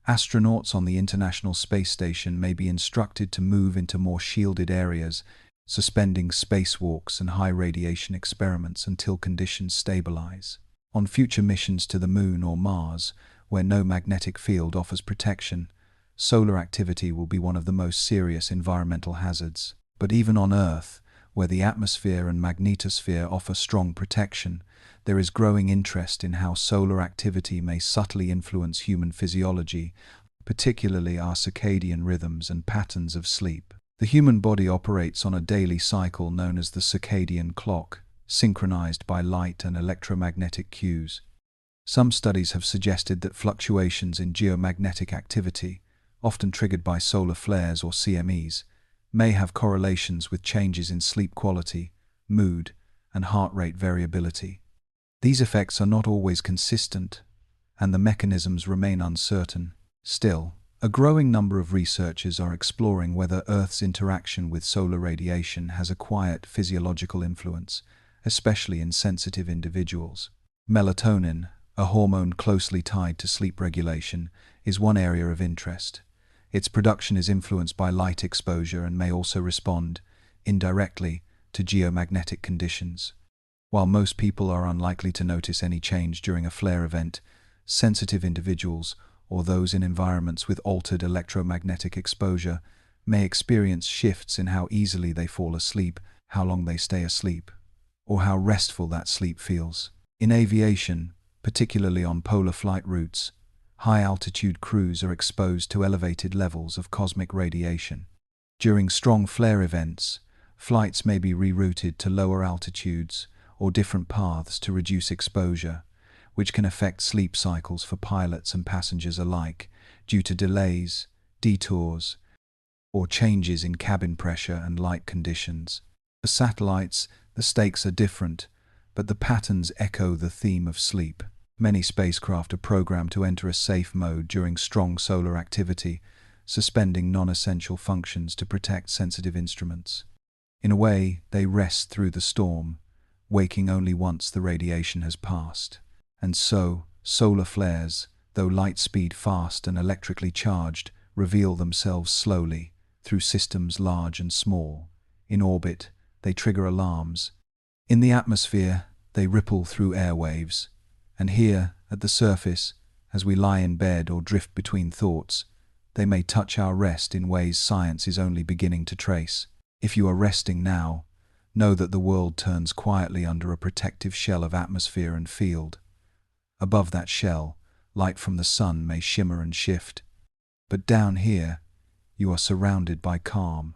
astronauts on the International Space Station may be instructed to move into more shielded areas, suspending spacewalks and high-radiation experiments until conditions stabilize. On future missions to the Moon or Mars, where no magnetic field offers protection, solar activity will be one of the most serious environmental hazards. But even on Earth, where the atmosphere and magnetosphere offer strong protection, there is growing interest in how solar activity may subtly influence human physiology, particularly our circadian rhythms and patterns of sleep. The human body operates on a daily cycle known as the circadian clock, synchronized by light and electromagnetic cues. Some studies have suggested that fluctuations in geomagnetic activity, often triggered by solar flares or CMEs, may have correlations with changes in sleep quality, mood, and heart rate variability. These effects are not always consistent, and the mechanisms remain uncertain. Still, a growing number of researchers are exploring whether Earth's interaction with solar radiation has a quiet physiological influence, especially in sensitive individuals. Melatonin, a hormone closely tied to sleep regulation, is one area of interest. Its production is influenced by light exposure and may also respond, indirectly, to geomagnetic conditions. While most people are unlikely to notice any change during a flare event, sensitive individuals, or those in environments with altered electromagnetic exposure, may experience shifts in how easily they fall asleep, how long they stay asleep, or how restful that sleep feels. In aviation, particularly on polar flight routes, high-altitude crews are exposed to elevated levels of cosmic radiation. During strong flare events, Flights may be rerouted to lower altitudes or different paths to reduce exposure, which can affect sleep cycles for pilots and passengers alike due to delays, detours, or changes in cabin pressure and light conditions. For satellites, the stakes are different, but the patterns echo the theme of sleep. Many spacecraft are programmed to enter a safe mode during strong solar activity, suspending non-essential functions to protect sensitive instruments. In a way, they rest through the storm, waking only once the radiation has passed. And so, solar flares, though light-speed fast and electrically charged, reveal themselves slowly through systems large and small. In orbit, they trigger alarms. In the atmosphere, they ripple through airwaves. And here, at the surface, as we lie in bed or drift between thoughts, they may touch our rest in ways science is only beginning to trace. If you are resting now, know that the world turns quietly under a protective shell of atmosphere and field. Above that shell, light from the sun may shimmer and shift. But down here, you are surrounded by calm.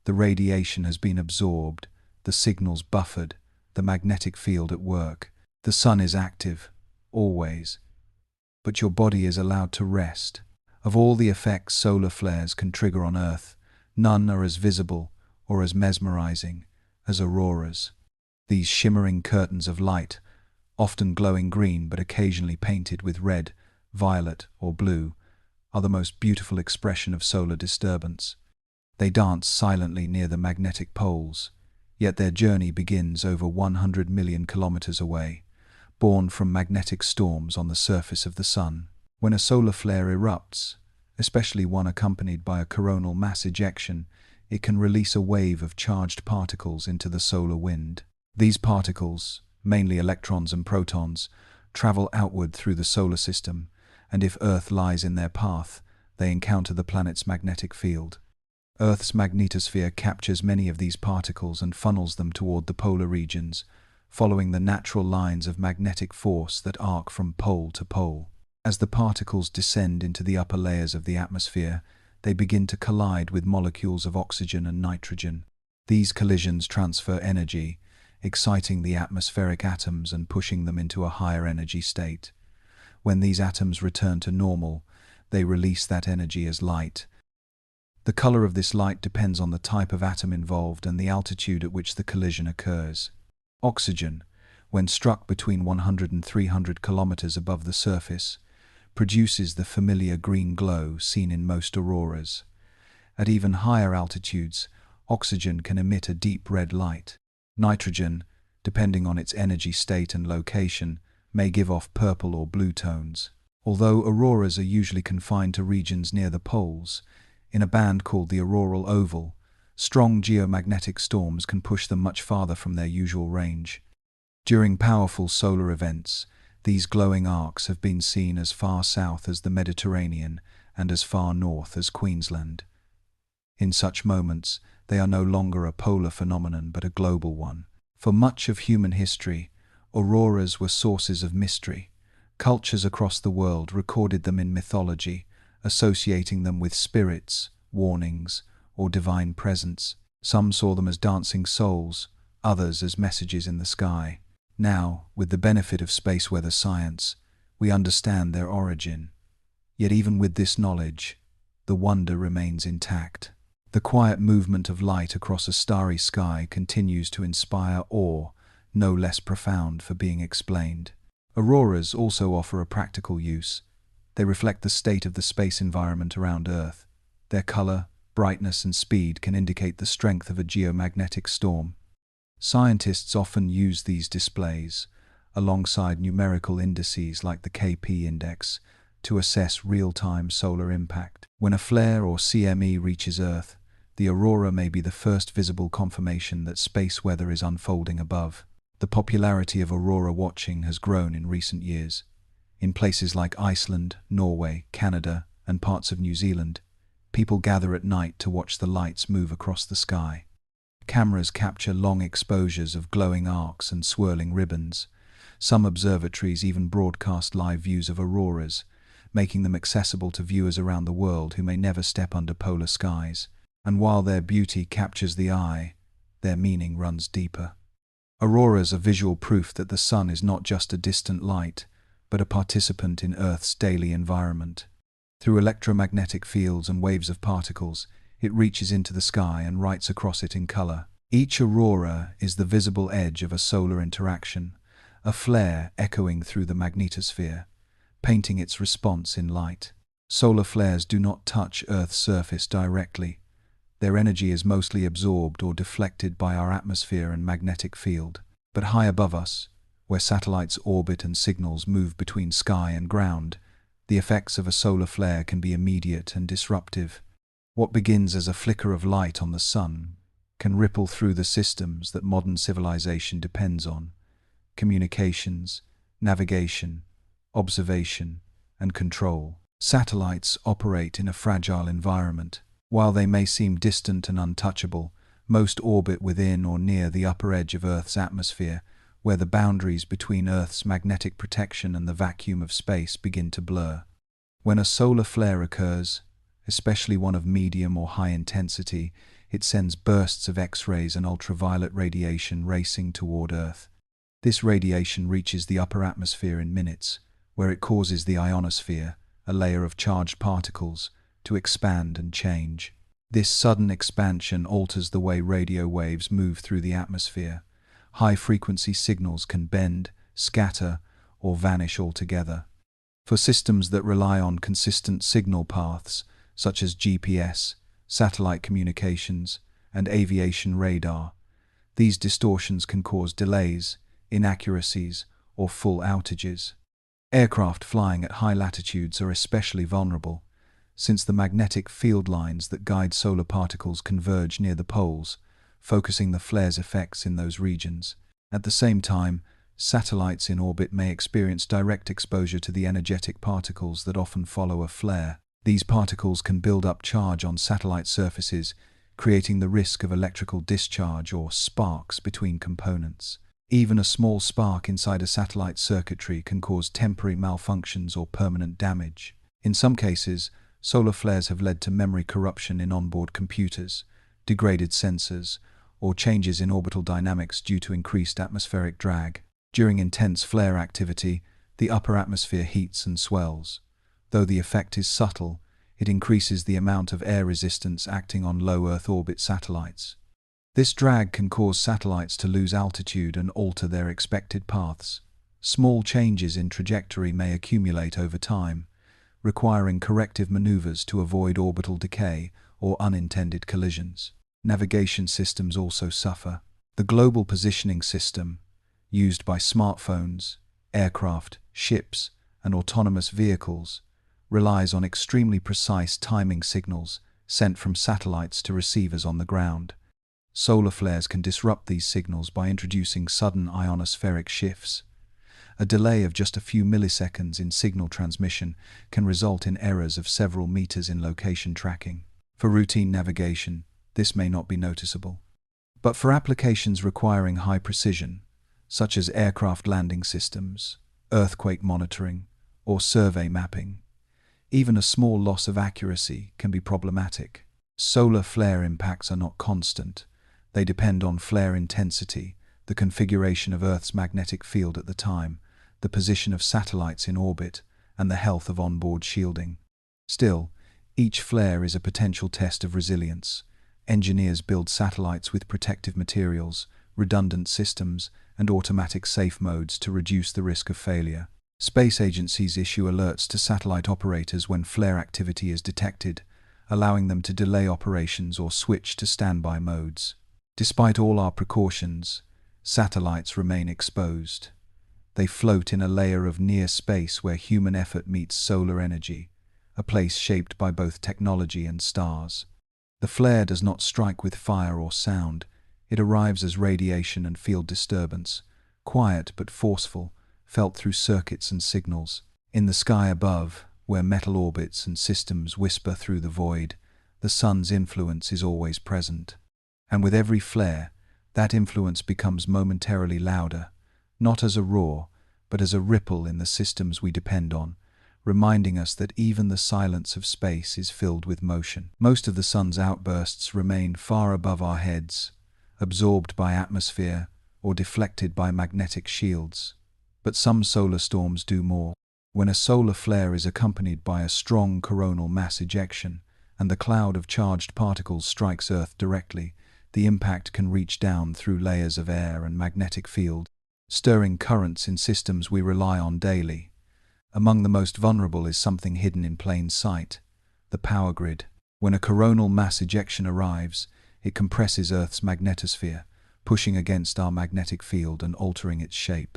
The radiation has been absorbed, the signals buffered, the magnetic field at work. The sun is active, always. But your body is allowed to rest. Of all the effects solar flares can trigger on Earth, none are as visible or as mesmerizing as auroras. These shimmering curtains of light, often glowing green but occasionally painted with red, violet, or blue, are the most beautiful expression of solar disturbance. They dance silently near the magnetic poles, yet their journey begins over 100 million kilometers away, born from magnetic storms on the surface of the sun. When a solar flare erupts, especially one accompanied by a coronal mass ejection, it can release a wave of charged particles into the solar wind. These particles, mainly electrons and protons, travel outward through the solar system, and if Earth lies in their path, they encounter the planet's magnetic field. Earth's magnetosphere captures many of these particles and funnels them toward the polar regions, following the natural lines of magnetic force that arc from pole to pole. As the particles descend into the upper layers of the atmosphere, they begin to collide with molecules of oxygen and nitrogen. These collisions transfer energy, exciting the atmospheric atoms and pushing them into a higher energy state. When these atoms return to normal, they release that energy as light. The color of this light depends on the type of atom involved and the altitude at which the collision occurs. Oxygen, when struck between 100 and 300 kilometers above the surface, produces the familiar green glow seen in most auroras. At even higher altitudes, oxygen can emit a deep red light. Nitrogen, depending on its energy state and location, may give off purple or blue tones. Although auroras are usually confined to regions near the poles, in a band called the auroral oval, strong geomagnetic storms can push them much farther from their usual range. During powerful solar events, these glowing arcs have been seen as far south as the Mediterranean and as far north as Queensland. In such moments, they are no longer a polar phenomenon but a global one. For much of human history, auroras were sources of mystery. Cultures across the world recorded them in mythology, associating them with spirits, warnings, or divine presence. Some saw them as dancing souls, others as messages in the sky. Now, with the benefit of space weather science, we understand their origin. Yet even with this knowledge, the wonder remains intact. The quiet movement of light across a starry sky continues to inspire awe, no less profound for being explained. Auroras also offer a practical use. They reflect the state of the space environment around Earth. Their color, brightness, and speed can indicate the strength of a geomagnetic storm. Scientists often use these displays, alongside numerical indices like the KP index, to assess real-time solar impact. When a flare or CME reaches Earth, the aurora may be the first visible confirmation that space weather is unfolding above. The popularity of aurora watching has grown in recent years. In places like Iceland, Norway, Canada, and parts of New Zealand, people gather at night to watch the lights move across the sky. Cameras capture long exposures of glowing arcs and swirling ribbons. Some observatories even broadcast live views of auroras, making them accessible to viewers around the world who may never step under polar skies. And while their beauty captures the eye, their meaning runs deeper. Auroras are visual proof that the sun is not just a distant light, but a participant in Earth's daily environment. Through electromagnetic fields and waves of particles, it reaches into the sky and writes across it in color. Each aurora is the visible edge of a solar interaction, a flare echoing through the magnetosphere, painting its response in light. Solar flares do not touch Earth's surface directly. Their energy is mostly absorbed or deflected by our atmosphere and magnetic field. But high above us, where satellites orbit and signals move between sky and ground, the effects of a solar flare can be immediate and disruptive. What begins as a flicker of light on the sun can ripple through the systems that modern civilization depends on: communications, navigation, observation, and control. Satellites operate in a fragile environment. While they may seem distant and untouchable, most orbit within or near the upper edge of Earth's atmosphere, where the boundaries between Earth's magnetic protection and the vacuum of space begin to blur. When a solar flare occurs, especially one of medium or high intensity, it sends bursts of X-rays and ultraviolet radiation racing toward Earth. This radiation reaches the upper atmosphere in minutes, where it causes the ionosphere, a layer of charged particles, to expand and change. This sudden expansion alters the way radio waves move through the atmosphere. High-frequency signals can bend, scatter, or vanish altogether. For systems that rely on consistent signal paths, such as GPS, satellite communications, and aviation radar, these distortions can cause delays, inaccuracies, or full outages. Aircraft flying at high latitudes are especially vulnerable, since the magnetic field lines that guide solar particles converge near the poles, focusing the flare's effects in those regions. At the same time, satellites in orbit may experience direct exposure to the energetic particles that often follow a flare. These particles can build up charge on satellite surfaces, creating the risk of electrical discharge or sparks between components. Even a small spark inside a satellite circuitry can cause temporary malfunctions or permanent damage. In some cases, solar flares have led to memory corruption in onboard computers, degraded sensors, or changes in orbital dynamics due to increased atmospheric drag. During intense flare activity, the upper atmosphere heats and swells. Though the effect is subtle, it increases the amount of air resistance acting on low Earth orbit satellites. This drag can cause satellites to lose altitude and alter their expected paths. Small changes in trajectory may accumulate over time, requiring corrective maneuvers to avoid orbital decay or unintended collisions. Navigation systems also suffer. The global positioning system, used by smartphones, aircraft, ships, and autonomous vehicles, relies on extremely precise timing signals sent from satellites to receivers on the ground. Solar flares can disrupt these signals by introducing sudden ionospheric shifts. A delay of just a few milliseconds in signal transmission can result in errors of several meters in location tracking. For routine navigation, this may not be noticeable. But for applications requiring high precision, such as aircraft landing systems, earthquake monitoring, or survey mapping, even a small loss of accuracy can be problematic. Solar flare impacts are not constant. They depend on flare intensity, the configuration of Earth's magnetic field at the time, the position of satellites in orbit, and the health of onboard shielding. Still, each flare is a potential test of resilience. Engineers build satellites with protective materials, redundant systems, and automatic safe modes to reduce the risk of failure. Space agencies issue alerts to satellite operators when flare activity is detected, allowing them to delay operations or switch to standby modes. Despite all our precautions, satellites remain exposed. They float in a layer of near space where human effort meets solar energy, a place shaped by both technology and stars. The flare does not strike with fire or sound. It arrives as radiation and field disturbance, quiet but forceful, felt through circuits and signals. In the sky above, where metal orbits and systems whisper through the void, the sun's influence is always present. And with every flare, that influence becomes momentarily louder, not as a roar, but as a ripple in the systems we depend on, reminding us that even the silence of space is filled with motion. Most of the sun's outbursts remain far above our heads, absorbed by atmosphere, or deflected by magnetic shields. But some solar storms do more. When a solar flare is accompanied by a strong coronal mass ejection, and the cloud of charged particles strikes Earth directly, the impact can reach down through layers of air and magnetic field, stirring currents in systems we rely on daily. Among the most vulnerable is something hidden in plain sight: the power grid. When a coronal mass ejection arrives, it compresses Earth's magnetosphere, pushing against our magnetic field and altering its shape.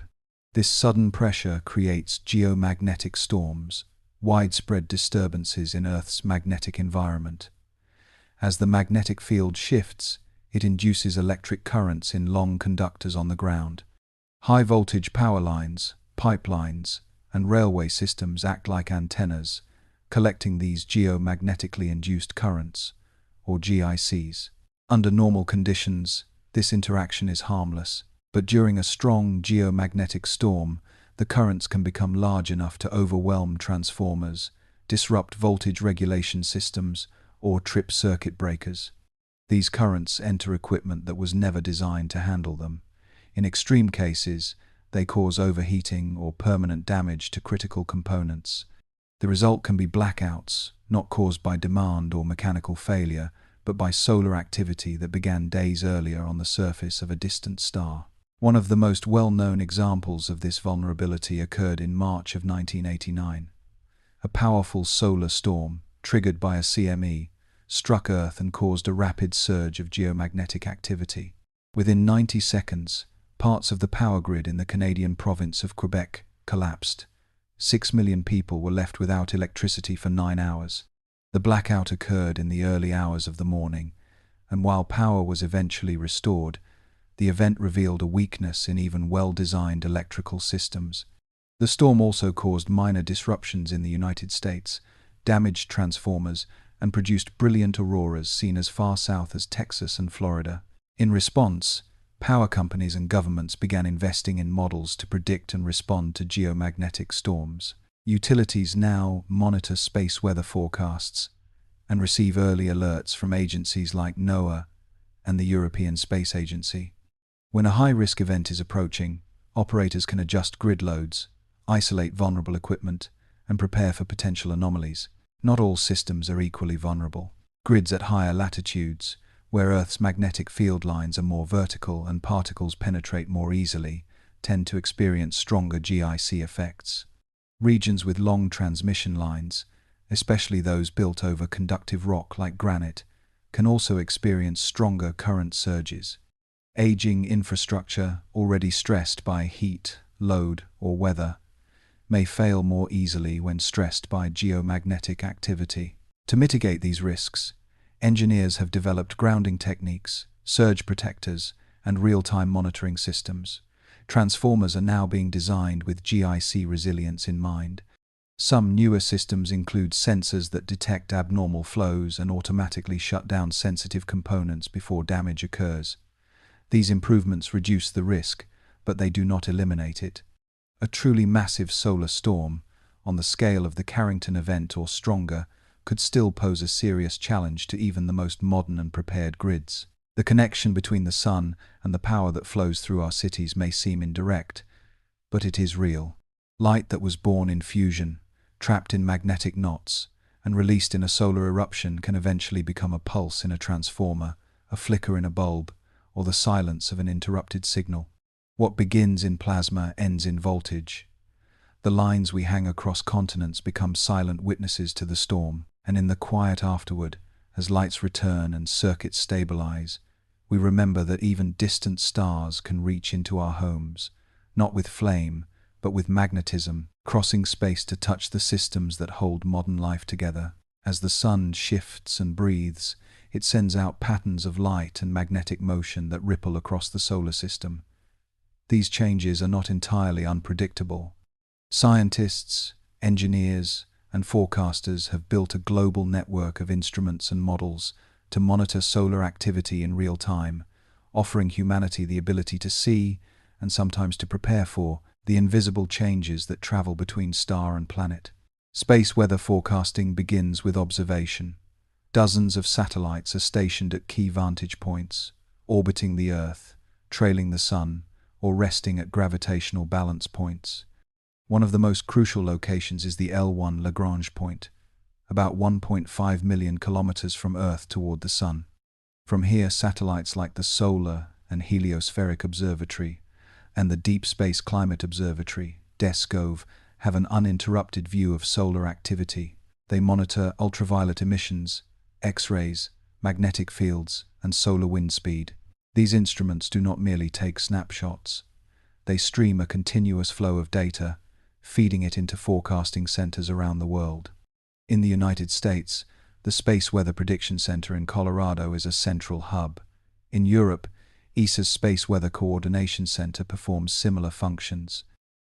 This sudden pressure creates geomagnetic storms, widespread disturbances in Earth's magnetic environment. As the magnetic field shifts, it induces electric currents in long conductors on the ground. High-voltage power lines, pipelines, and railway systems act like antennas, collecting these geomagnetically induced currents, or GICs. Under normal conditions, this interaction is harmless, but during a strong geomagnetic storm, the currents can become large enough to overwhelm transformers, disrupt voltage regulation systems, or trip circuit breakers. These currents enter equipment that was never designed to handle them. In extreme cases, they cause overheating or permanent damage to critical components. The result can be blackouts, not caused by demand or mechanical failure, but by solar activity that began days earlier on the surface of a distant star. One of the most well-known examples of this vulnerability occurred in March of 1989. A powerful solar storm, triggered by a CME, struck Earth and caused a rapid surge of geomagnetic activity. Within 90 seconds, parts of the power grid in the Canadian province of Quebec collapsed. 6 million people were left without electricity for 9 hours. The blackout occurred in the early hours of the morning, and while power was eventually restored, the event revealed a weakness in even well-designed electrical systems. The storm also caused minor disruptions in the United States, damaged transformers, and produced brilliant auroras seen as far south as Texas and Florida. In response, power companies and governments began investing in models to predict and respond to geomagnetic storms. Utilities now monitor space weather forecasts and receive early alerts from agencies like NOAA and the European Space Agency. When a high-risk event is approaching, operators can adjust grid loads, isolate vulnerable equipment, and prepare for potential anomalies. Not all systems are equally vulnerable. Grids at higher latitudes, where Earth's magnetic field lines are more vertical and particles penetrate more easily, tend to experience stronger GIC effects. Regions with long transmission lines, especially those built over conductive rock like granite, can also experience stronger current surges. Aging infrastructure, already stressed by heat, load, or weather, may fail more easily when stressed by geomagnetic activity. To mitigate these risks, engineers have developed grounding techniques, surge protectors, and real-time monitoring systems. Transformers are now being designed with GIC resilience in mind. Some newer systems include sensors that detect abnormal flows and automatically shut down sensitive components before damage occurs. These improvements reduce the risk, but they do not eliminate it. A truly massive solar storm, on the scale of the Carrington event or stronger, could still pose a serious challenge to even the most modern and prepared grids. The connection between the sun and the power that flows through our cities may seem indirect, but it is real. Light that was born in fusion, trapped in magnetic knots, and released in a solar eruption can eventually become a pulse in a transformer, a flicker in a bulb, or the silence of an interrupted signal. What begins in plasma ends in voltage. The lines we hang across continents become silent witnesses to the storm, and in the quiet afterward, as lights return and circuits stabilize, we remember that even distant stars can reach into our homes, not with flame, but with magnetism, crossing space to touch the systems that hold modern life together. As the sun shifts and breathes, it sends out patterns of light and magnetic motion that ripple across the solar system. These changes are not entirely unpredictable. Scientists, engineers, and forecasters have built a global network of instruments and models to monitor solar activity in real time, offering humanity the ability to see, and sometimes to prepare for, the invisible changes that travel between star and planet. Space weather forecasting begins with observation. Dozens of satellites are stationed at key vantage points, orbiting the Earth, trailing the Sun, or resting at gravitational balance points. One of the most crucial locations is the L1 Lagrange point, about 1.5 million kilometers from Earth toward the Sun. From here, satellites like the Solar and Heliospheric Observatory and the Deep Space Climate Observatory, DESCOV, have an uninterrupted view of solar activity. They monitor ultraviolet emissions, X-rays, magnetic fields, and solar wind speed. These instruments do not merely take snapshots. They stream a continuous flow of data, feeding it into forecasting centers around the world. In the United States, the Space Weather Prediction Center in Colorado is a central hub. In Europe, ESA's Space Weather Coordination Center performs similar functions.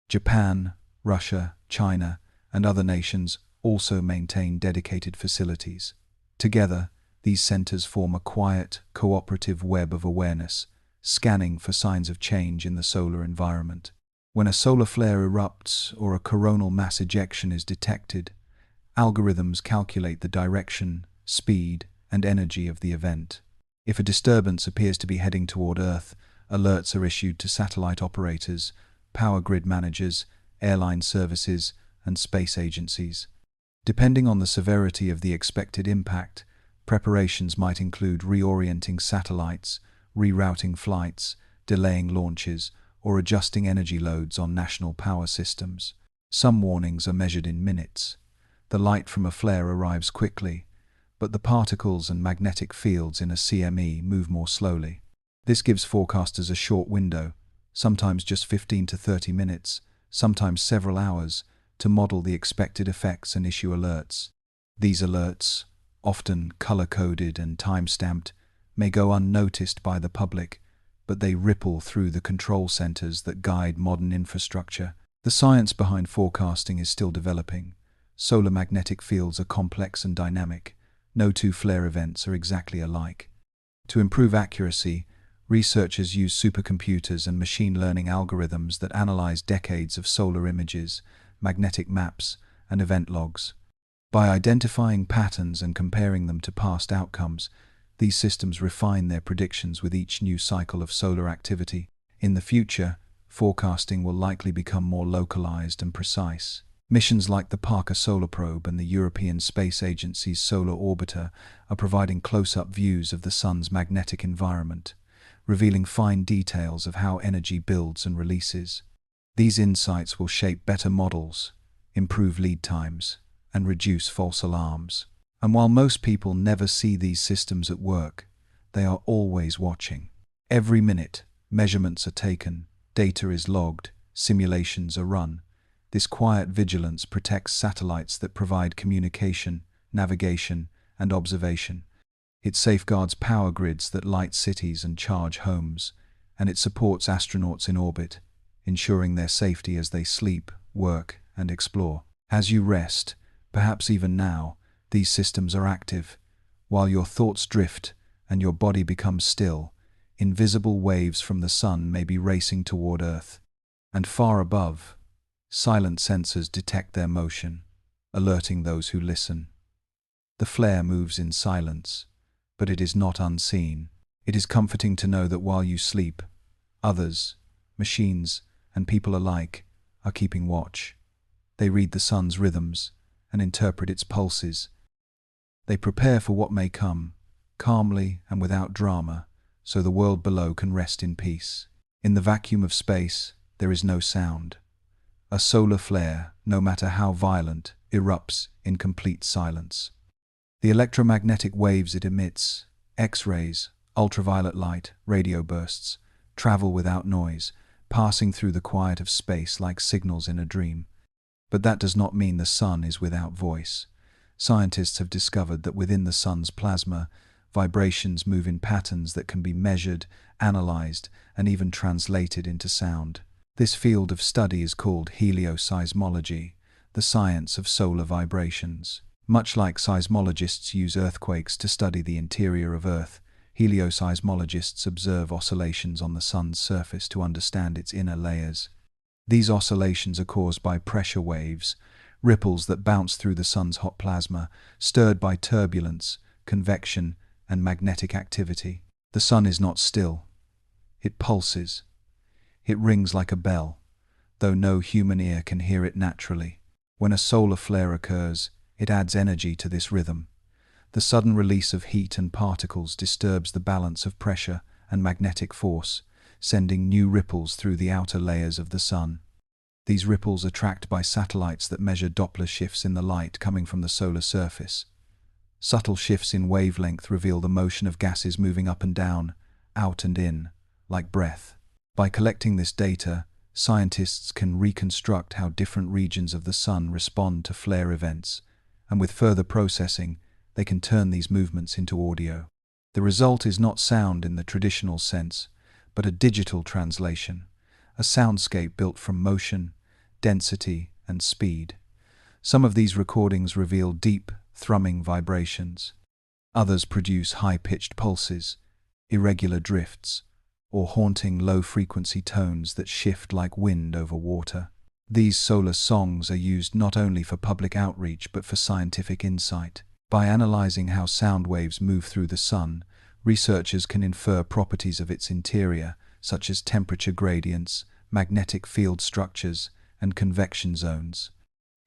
Japan, Russia, China, and other nations also maintain dedicated facilities. Together, these centers form a quiet, cooperative web of awareness, scanning for signs of change in the solar environment. When a solar flare erupts or a coronal mass ejection is detected, algorithms calculate the direction, speed, and energy of the event. If a disturbance appears to be heading toward Earth, alerts are issued to satellite operators, power grid managers, airline services, and space agencies. Depending on the severity of the expected impact, preparations might include reorienting satellites, rerouting flights, delaying launches, or adjusting energy loads on national power systems. Some warnings are measured in minutes. The light from a flare arrives quickly, but the particles and magnetic fields in a CME move more slowly. This gives forecasters a short window, sometimes just 15 to 30 minutes, sometimes several hours, to model the expected effects and issue alerts. These alerts, often color-coded and time-stamped, may go unnoticed by the public, but they ripple through the control centers that guide modern infrastructure. The science behind forecasting is still developing. Solar magnetic fields are complex and dynamic. No two flare events are exactly alike. To improve accuracy, researchers use supercomputers and machine learning algorithms that analyze decades of solar images, magnetic maps, and event logs. By identifying patterns and comparing them to past outcomes, these systems refine their predictions with each new cycle of solar activity. In the future, forecasting will likely become more localized and precise. Missions like the Parker Solar Probe and the European Space Agency's Solar Orbiter are providing close-up views of the Sun's magnetic environment, revealing fine details of how energy builds and releases. These insights will shape better models, improve lead times, and reduce false alarms. And while most people never see these systems at work, they are always watching. Every minute, measurements are taken, data is logged, simulations are run. This quiet vigilance protects satellites that provide communication, navigation, and observation. It safeguards power grids that light cities and charge homes, and it supports astronauts in orbit, ensuring their safety as they sleep, work, and explore. As you rest, perhaps even now, these systems are active. While your thoughts drift and your body becomes still, invisible waves from the Sun may be racing toward Earth. And far above, silent sensors detect their motion, alerting those who listen. The flare moves in silence, but it is not unseen. It is comforting to know that while you sleep, others, machines, and people alike, are keeping watch. They read the Sun's rhythms and interpret its pulses. They prepare for what may come, calmly and without drama, so the world below can rest in peace. In the vacuum of space, there is no sound. A solar flare, no matter how violent, erupts in complete silence. The electromagnetic waves it emits, X-rays, ultraviolet light, radio bursts, travel without noise, passing through the quiet of space like signals in a dream. But that does not mean the Sun is without voice. Scientists have discovered that within the Sun's plasma, vibrations move in patterns that can be measured, analyzed, and even translated into sound. This field of study is called helioseismology, the science of solar vibrations. Much like seismologists use earthquakes to study the interior of Earth, helioseismologists observe oscillations on the Sun's surface to understand its inner layers. These oscillations are caused by pressure waves, ripples that bounce through the Sun's hot plasma, stirred by turbulence, convection, and magnetic activity. The sun is not still. It pulses. It rings like a bell, though no human ear can hear it naturally. When a solar flare occurs, it adds energy to this rhythm. The sudden release of heat and particles disturbs the balance of pressure and magnetic force, sending new ripples through the outer layers of the sun. These ripples are tracked by satellites that measure Doppler shifts in the light coming from the solar surface. Subtle shifts in wavelength reveal the motion of gases moving up and down, out and in, like breath. By collecting this data, scientists can reconstruct how different regions of the sun respond to flare events, and with further processing, they can turn these movements into audio. The result is not sound in the traditional sense, but a digital translation, a soundscape built from motion, density, and speed. Some of these recordings reveal deep, thrumming vibrations. Others produce high-pitched pulses, irregular drifts, or haunting low-frequency tones that shift like wind over water. These solar songs are used not only for public outreach but for scientific insight. By analyzing how sound waves move through the sun, researchers can infer properties of its interior, such as temperature gradients, magnetic field structures, and convection zones.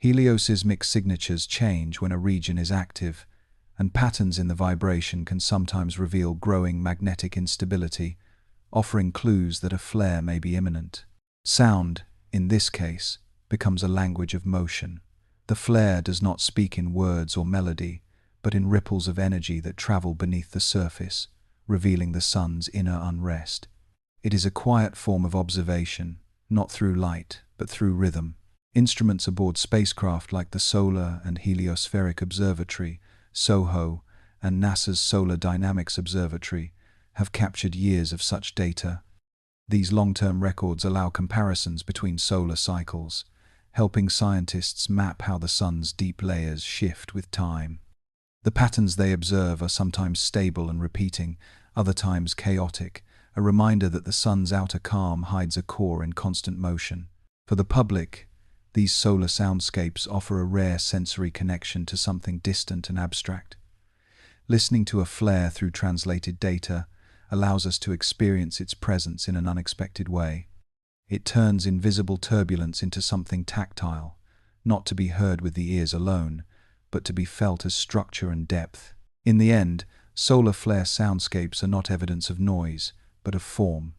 Helioseismic signatures change when a region is active, and patterns in the vibration can sometimes reveal growing magnetic instability, offering clues that a flare may be imminent. Sound, in this case, becomes a language of motion. The flare does not speak in words or melody, but in ripples of energy that travel beneath the surface, revealing the sun's inner unrest. It is a quiet form of observation, not through light, but through rhythm. Instruments aboard spacecraft like the Solar and Heliospheric Observatory, SOHO, and NASA's Solar Dynamics Observatory have captured years of such data. These long-term records allow comparisons between solar cycles, helping scientists map how the sun's deep layers shift with time. The patterns they observe are sometimes stable and repeating, other times chaotic, a reminder that the sun's outer calm hides a core in constant motion. For the public, these solar soundscapes offer a rare sensory connection to something distant and abstract. Listening to a flare through translated data allows us to experience its presence in an unexpected way. It turns invisible turbulence into something tactile, not to be heard with the ears alone, but to be felt as structure and depth. In the end, solar flare soundscapes are not evidence of noise, but of form.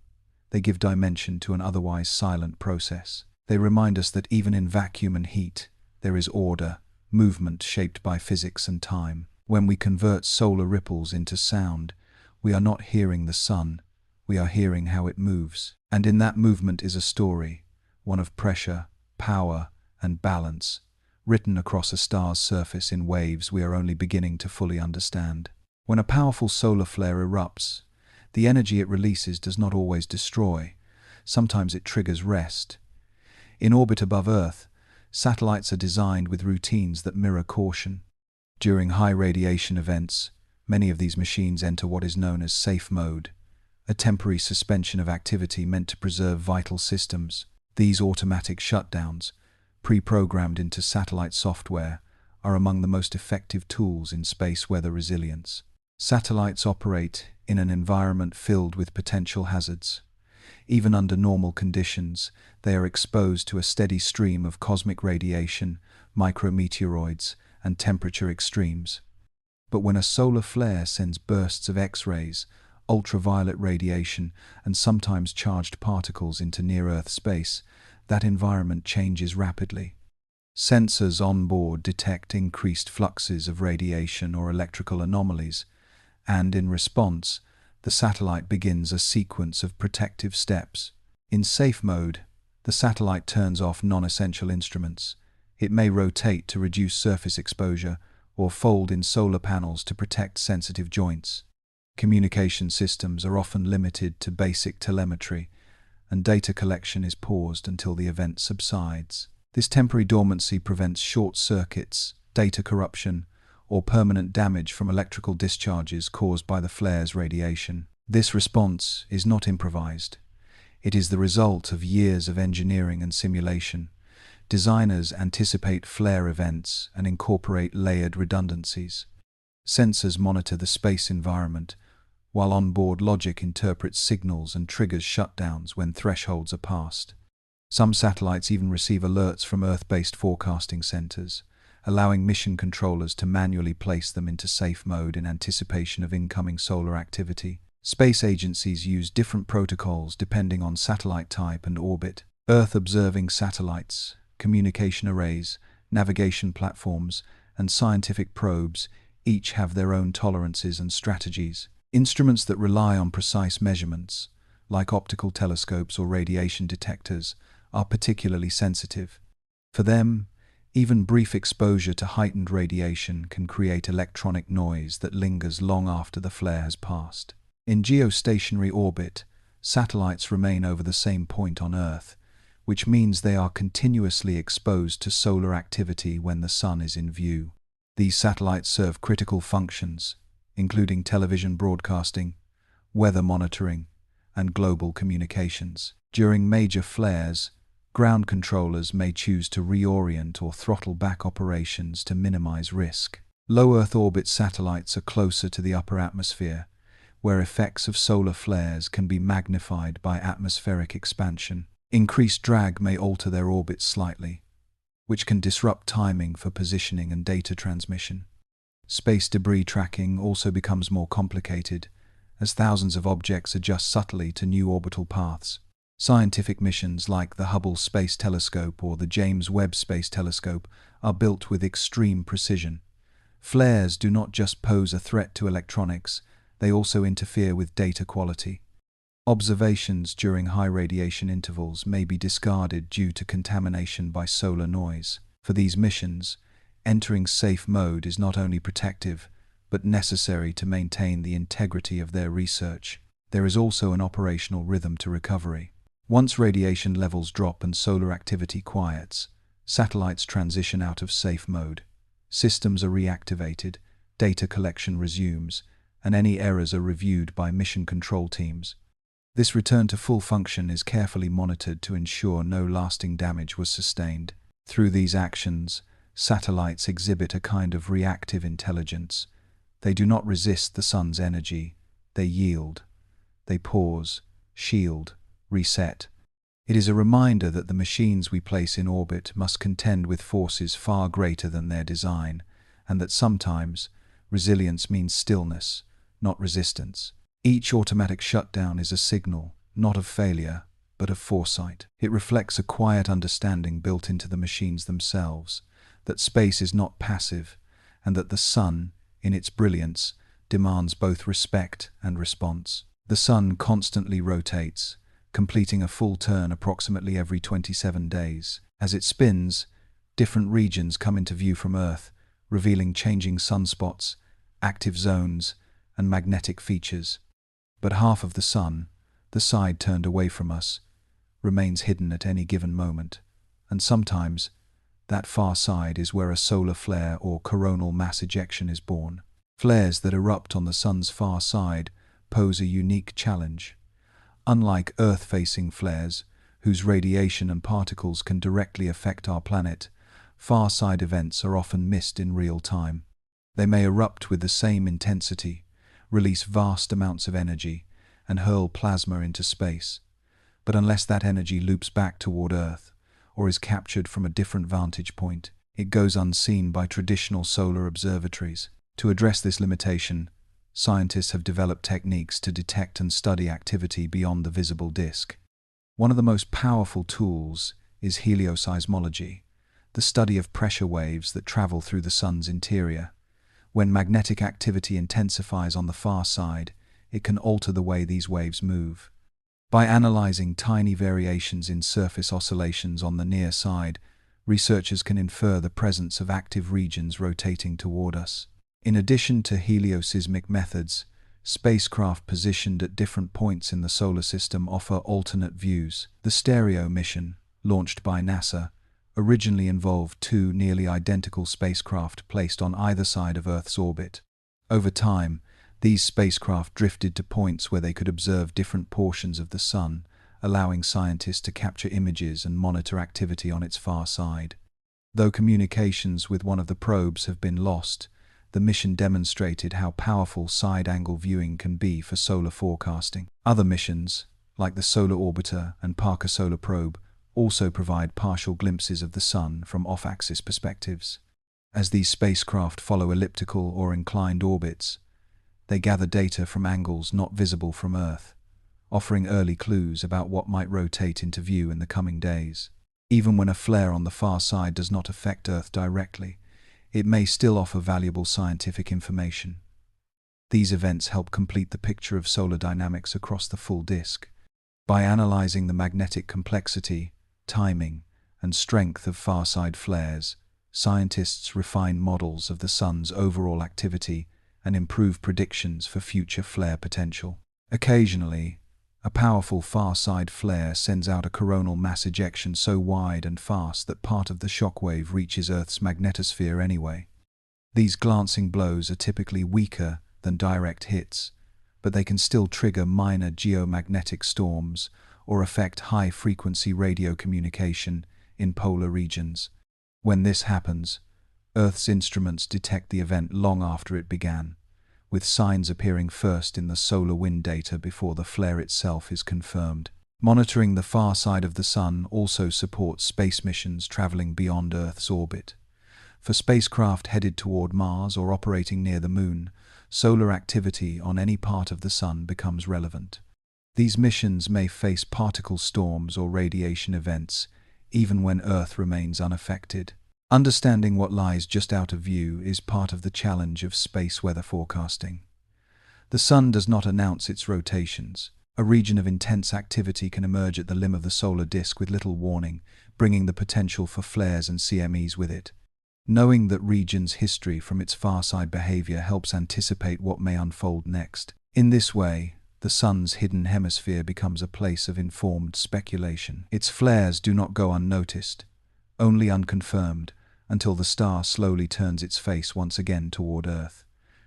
They give dimension to an otherwise silent process. They remind us that even in vacuum and heat, there is order, movement shaped by physics and time. When we convert solar ripples into sound, we are not hearing the sun, we are hearing how it moves. And in that movement is a story, one of pressure, power, and balance, written across a star's surface in waves we are only beginning to fully understand. When a powerful solar flare erupts, the energy it releases does not always destroy. Sometimes it triggers rest. In orbit above Earth, satellites are designed with routines that mirror caution. During high radiation events, many of these machines enter what is known as safe mode, a temporary suspension of activity meant to preserve vital systems. These automatic shutdowns, pre-programmed into satellite software, are among the most effective tools in space weather resilience. Satellites operate in an environment filled with potential hazards. Even under normal conditions, they are exposed to a steady stream of cosmic radiation, micrometeoroids, and temperature extremes. But when a solar flare sends bursts of X-rays, ultraviolet radiation, and sometimes charged particles into near-Earth space, that environment changes rapidly. Sensors on board detect increased fluxes of radiation or electrical anomalies, and in response, the satellite begins a sequence of protective steps. In safe mode, the satellite turns off non-essential instruments. It may rotate to reduce surface exposure or fold in solar panels to protect sensitive joints. Communication systems are often limited to basic telemetry, and data collection is paused until the event subsides. This temporary dormancy prevents short circuits, data corruption, or permanent damage from electrical discharges caused by the flare's radiation. This response is not improvised. It is the result of years of engineering and simulation. Designers anticipate flare events and incorporate layered redundancies. Sensors monitor the space environment, while onboard logic interprets signals and triggers shutdowns when thresholds are passed. Some satellites even receive alerts from Earth-based forecasting centers, allowing mission controllers to manually place them into safe mode in anticipation of incoming solar activity. Space agencies use different protocols depending on satellite type and orbit. Earth-observing satellites, communication arrays, navigation platforms, and scientific probes each have their own tolerances and strategies. Instruments that rely on precise measurements, like optical telescopes or radiation detectors, are particularly sensitive. For them, even brief exposure to heightened radiation can create electronic noise that lingers long after the flare has passed. In geostationary orbit, satellites remain over the same point on Earth, which means they are continuously exposed to solar activity when the sun is in view. These satellites serve critical functions, including television broadcasting, weather monitoring, and global communications. During major flares, ground controllers may choose to reorient or throttle back operations to minimize risk. Low Earth orbit satellites are closer to the upper atmosphere, where effects of solar flares can be magnified by atmospheric expansion. Increased drag may alter their orbits slightly, which can disrupt timing for positioning and data transmission. Space debris tracking also becomes more complicated, as thousands of objects adjust subtly to new orbital paths. Scientific missions like the Hubble Space Telescope or the James Webb Space Telescope are built with extreme precision. Flares do not just pose a threat to electronics, they also interfere with data quality. Observations during high radiation intervals may be discarded due to contamination by solar noise. For these missions, entering safe mode is not only protective, but necessary to maintain the integrity of their research. There is also an operational rhythm to recovery. Once radiation levels drop and solar activity quiets, satellites transition out of safe mode. Systems are reactivated, data collection resumes, and any errors are reviewed by mission control teams. This return to full function is carefully monitored to ensure no lasting damage was sustained. Through these actions, satellites exhibit a kind of reactive intelligence. They do not resist the sun's energy, they yield. They pause, shield, reset. It is a reminder that the machines we place in orbit must contend with forces far greater than their design, and that sometimes resilience means stillness, not resistance. Each automatic shutdown is a signal, not of failure, but of foresight. It reflects a quiet understanding built into the machines themselves, that space is not passive, and that the sun, in its brilliance, demands both respect and response. The sun constantly rotates, completing a full turn approximately every 27 days. As it spins, different regions come into view from Earth, revealing changing sunspots, active zones, and magnetic features. But half of the sun, the side turned away from us, remains hidden at any given moment, and sometimes that far side is where a solar flare or coronal mass ejection is born. Flares that erupt on the sun's far side pose a unique challenge. Unlike Earth-facing flares, whose radiation and particles can directly affect our planet, far-side events are often missed in real time. They may erupt with the same intensity, release vast amounts of energy, and hurl plasma into space. But unless that energy loops back toward Earth, or is captured from a different vantage point, it goes unseen by traditional solar observatories. To address this limitation, scientists have developed techniques to detect and study activity beyond the visible disk. One of the most powerful tools is helioseismology, the study of pressure waves that travel through the sun's interior. When magnetic activity intensifies on the far side, it can alter the way these waves move. By analyzing tiny variations in surface oscillations on the near side, researchers can infer the presence of active regions rotating toward us. In addition to helioseismic methods, spacecraft positioned at different points in the solar system offer alternate views. The STEREO mission, launched by NASA, originally involved two nearly identical spacecraft placed on either side of Earth's orbit. Over time, these spacecraft drifted to points where they could observe different portions of the sun, allowing scientists to capture images and monitor activity on its far side. Though communications with one of the probes have been lost, the mission demonstrated how powerful side-angle viewing can be for solar forecasting. Other missions, like the Solar Orbiter and Parker Solar Probe, also provide partial glimpses of the Sun from off-axis perspectives. As these spacecraft follow elliptical or inclined orbits, they gather data from angles not visible from Earth, offering early clues about what might rotate into view in the coming days. Even when a flare on the far side does not affect Earth directly, it may still offer valuable scientific information. These events help complete the picture of solar dynamics across the full disk. By analyzing the magnetic complexity, timing, and strength of far-side flares, scientists refine models of the Sun's overall activity and improve predictions for future flare potential. Occasionally, a powerful far-side flare sends out a coronal mass ejection so wide and fast that part of the shockwave reaches Earth's magnetosphere anyway. These glancing blows are typically weaker than direct hits, but they can still trigger minor geomagnetic storms or affect high-frequency radio communication in polar regions. When this happens, Earth's instruments detect the event long after it began, with signs appearing first in the solar wind data before the flare itself is confirmed. Monitoring the far side of the Sun also supports space missions traveling beyond Earth's orbit. For spacecraft headed toward Mars or operating near the Moon, solar activity on any part of the Sun becomes relevant. These missions may face particle storms or radiation events, even when Earth remains unaffected. Understanding what lies just out of view is part of the challenge of space weather forecasting. The Sun does not announce its rotations. A region of intense activity can emerge at the limb of the solar disk with little warning, bringing the potential for flares and CMEs with it. Knowing that region's history from its far-side behavior helps anticipate what may unfold next. In this way, the Sun's hidden hemisphere becomes a place of informed speculation. Its flares do not go unnoticed, only unconfirmed, until the star slowly turns its face once again toward Earth,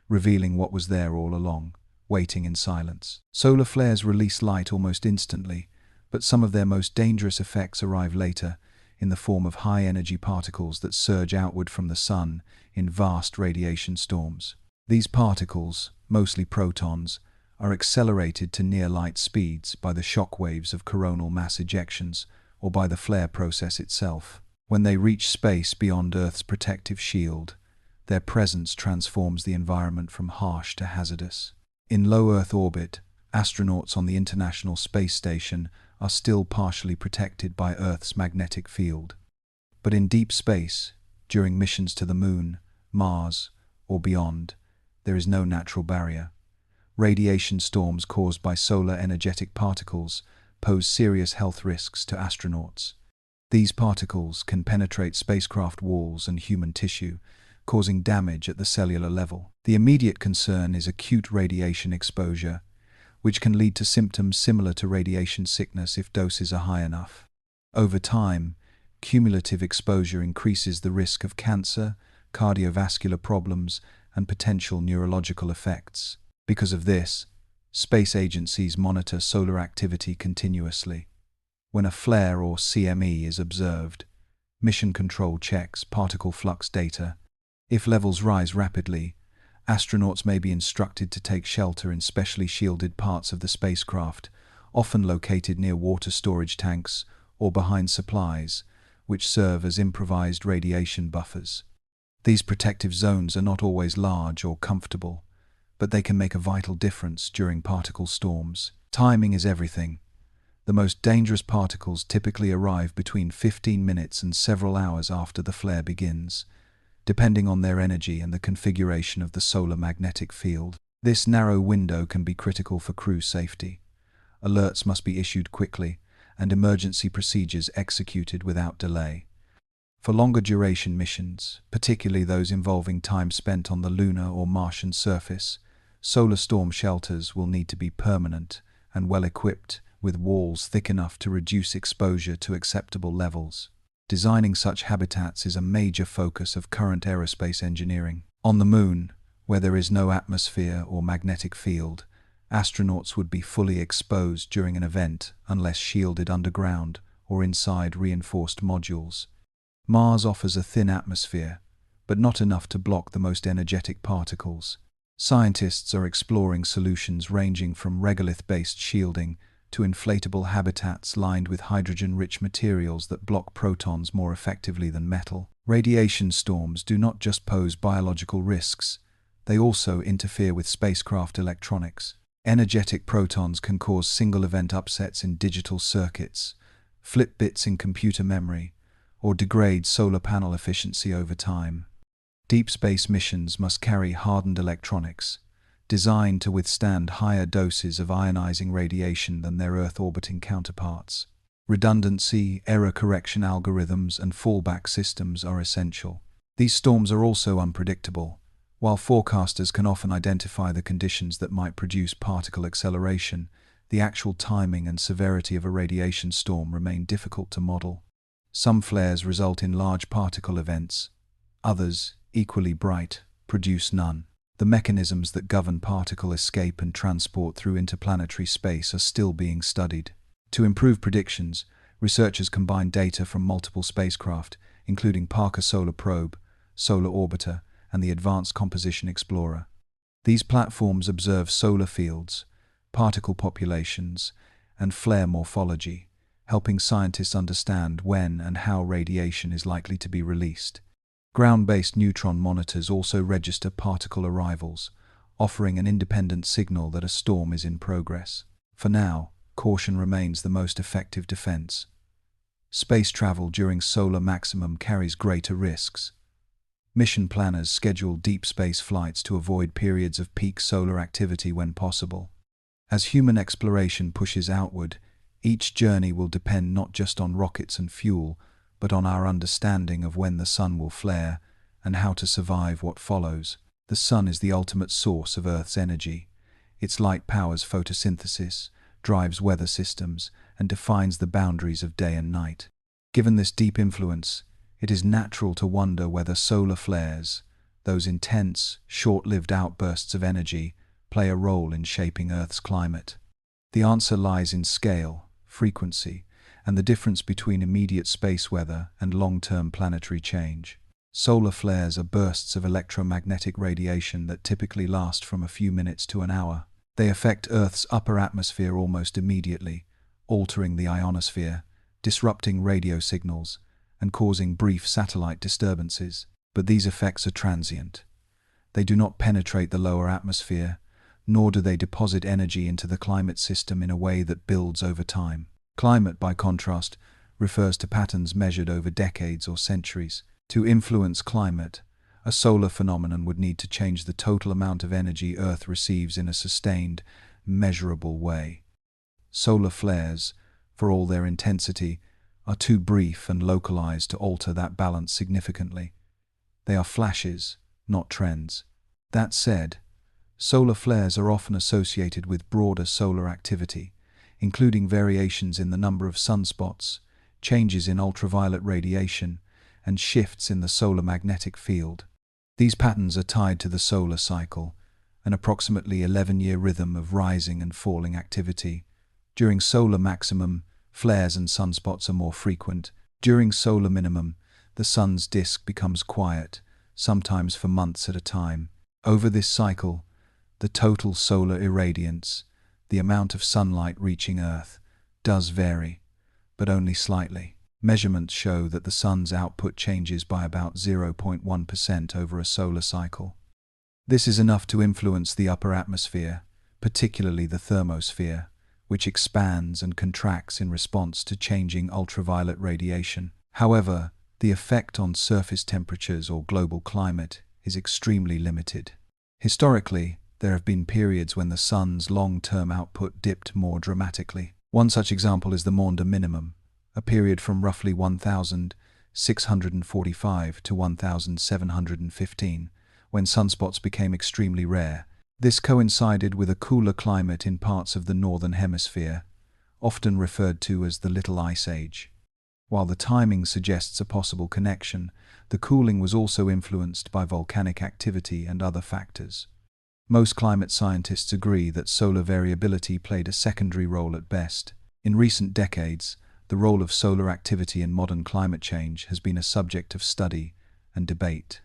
revealing what was there all along, waiting in silence. Solar flares release light almost instantly, but some of their most dangerous effects arrive later, in the form of high-energy particles that surge outward from the Sun in vast radiation storms. These particles, mostly protons, are accelerated to near-light speeds by the shock waves of coronal mass ejections or by the flare process itself. When they reach space beyond Earth's protective shield, their presence transforms the environment from harsh to hazardous. In low Earth orbit, astronauts on the International Space Station are still partially protected by Earth's magnetic field. But in deep space, during missions to the Moon, Mars, or beyond, there is no natural barrier. Radiation storms caused by solar energetic particles pose serious health risks to astronauts. These particles can penetrate spacecraft walls and human tissue, causing damage at the cellular level. The immediate concern is acute radiation exposure, which can lead to symptoms similar to radiation sickness if doses are high enough. Over time, cumulative exposure increases the risk of cancer, cardiovascular problems, and potential neurological effects. Because of this, space agencies monitor solar activity continuously. When a flare or CME is observed, mission control checks particle flux data. If levels rise rapidly, astronauts may be instructed to take shelter in specially shielded parts of the spacecraft, often located near water storage tanks or behind supplies, which serve as improvised radiation buffers. These protective zones are not always large or comfortable, but they can make a vital difference during particle storms. Timing is everything. The most dangerous particles typically arrive between 15 minutes and several hours after the flare begins, depending on their energy and the configuration of the solar magnetic field. This narrow window can be critical for crew safety. Alerts must be issued quickly, and emergency procedures executed without delay. For longer duration missions, particularly those involving time spent on the lunar or Martian surface, solar storm shelters will need to be permanent and well equipped, with walls thick enough to reduce exposure to acceptable levels. Designing such habitats is a major focus of current aerospace engineering. On the Moon, where there is no atmosphere or magnetic field, astronauts would be fully exposed during an event unless shielded underground or inside reinforced modules. Mars offers a thin atmosphere, but not enough to block the most energetic particles. Scientists are exploring solutions ranging from regolith-based shielding to inflatable habitats lined with hydrogen-rich materials that block protons more effectively than metal. Radiation storms do not just pose biological risks, they also interfere with spacecraft electronics. Energetic protons can cause single-event upsets in digital circuits, flip bits in computer memory, or degrade solar panel efficiency over time. Deep space missions must carry hardened electronics, designed to withstand higher doses of ionizing radiation than their Earth-orbiting counterparts. Redundancy, error correction algorithms, and fallback systems are essential. These storms are also unpredictable. While forecasters can often identify the conditions that might produce particle acceleration, the actual timing and severity of a radiation storm remain difficult to model. Some flares result in large particle events. Others, equally bright, produce none. The mechanisms that govern particle escape and transport through interplanetary space are still being studied. To improve predictions, researchers combine data from multiple spacecraft, including Parker Solar Probe, Solar Orbiter, and the Advanced Composition Explorer. These platforms observe solar fields, particle populations, and flare morphology, helping scientists understand when and how radiation is likely to be released. Ground-based neutron monitors also register particle arrivals, offering an independent signal that a storm is in progress. For now, caution remains the most effective defense. Space travel during solar maximum carries greater risks. Mission planners schedule deep space flights to avoid periods of peak solar activity when possible. As human exploration pushes outward, each journey will depend not just on rockets and fuel, but on our understanding of when the sun will flare and how to survive what follows. The sun is the ultimate source of Earth's energy. Its light powers photosynthesis, drives weather systems, and defines the boundaries of day and night. Given this deep influence, it is natural to wonder whether solar flares, those intense, short-lived outbursts of energy, play a role in shaping Earth's climate. The answer lies in scale, frequency, and the difference between immediate space weather and long-term planetary change. Solar flares are bursts of electromagnetic radiation that typically last from a few minutes to an hour. They affect Earth's upper atmosphere almost immediately, altering the ionosphere, disrupting radio signals, and causing brief satellite disturbances. But these effects are transient. They do not penetrate the lower atmosphere, nor do they deposit energy into the climate system in a way that builds over time. Climate, by contrast, refers to patterns measured over decades or centuries. To influence climate, a solar phenomenon would need to change the total amount of energy Earth receives in a sustained, measurable way. Solar flares, for all their intensity, are too brief and localized to alter that balance significantly. They are flashes, not trends. That said, solar flares are often associated with broader solar activity, including variations in the number of sunspots, changes in ultraviolet radiation, and shifts in the solar magnetic field. These patterns are tied to the solar cycle, an approximately 11-year rhythm of rising and falling activity. During solar maximum, flares and sunspots are more frequent. During solar minimum, the sun's disk becomes quiet, sometimes for months at a time. Over this cycle, the total solar irradiance, the amount of sunlight reaching Earth, does vary, but only slightly. Measurements show that the sun's output changes by about 0.1% over a solar cycle. This is enough to influence the upper atmosphere, particularly the thermosphere, which expands and contracts in response to changing ultraviolet radiation. However, the effect on surface temperatures or global climate is extremely limited. Historically, there have been periods when the sun's long-term output dipped more dramatically. One such example is the Maunder minimum, a period from roughly 1645 to 1715, when sunspots became extremely rare. This coincided with a cooler climate in parts of the northern hemisphere, often referred to as the Little Ice Age. While the timing suggests a possible connection, the cooling was also influenced by volcanic activity and other factors. Most climate scientists agree that solar variability played a secondary role at best. In recent decades, the role of solar activity in modern climate change has been a subject of study and debate.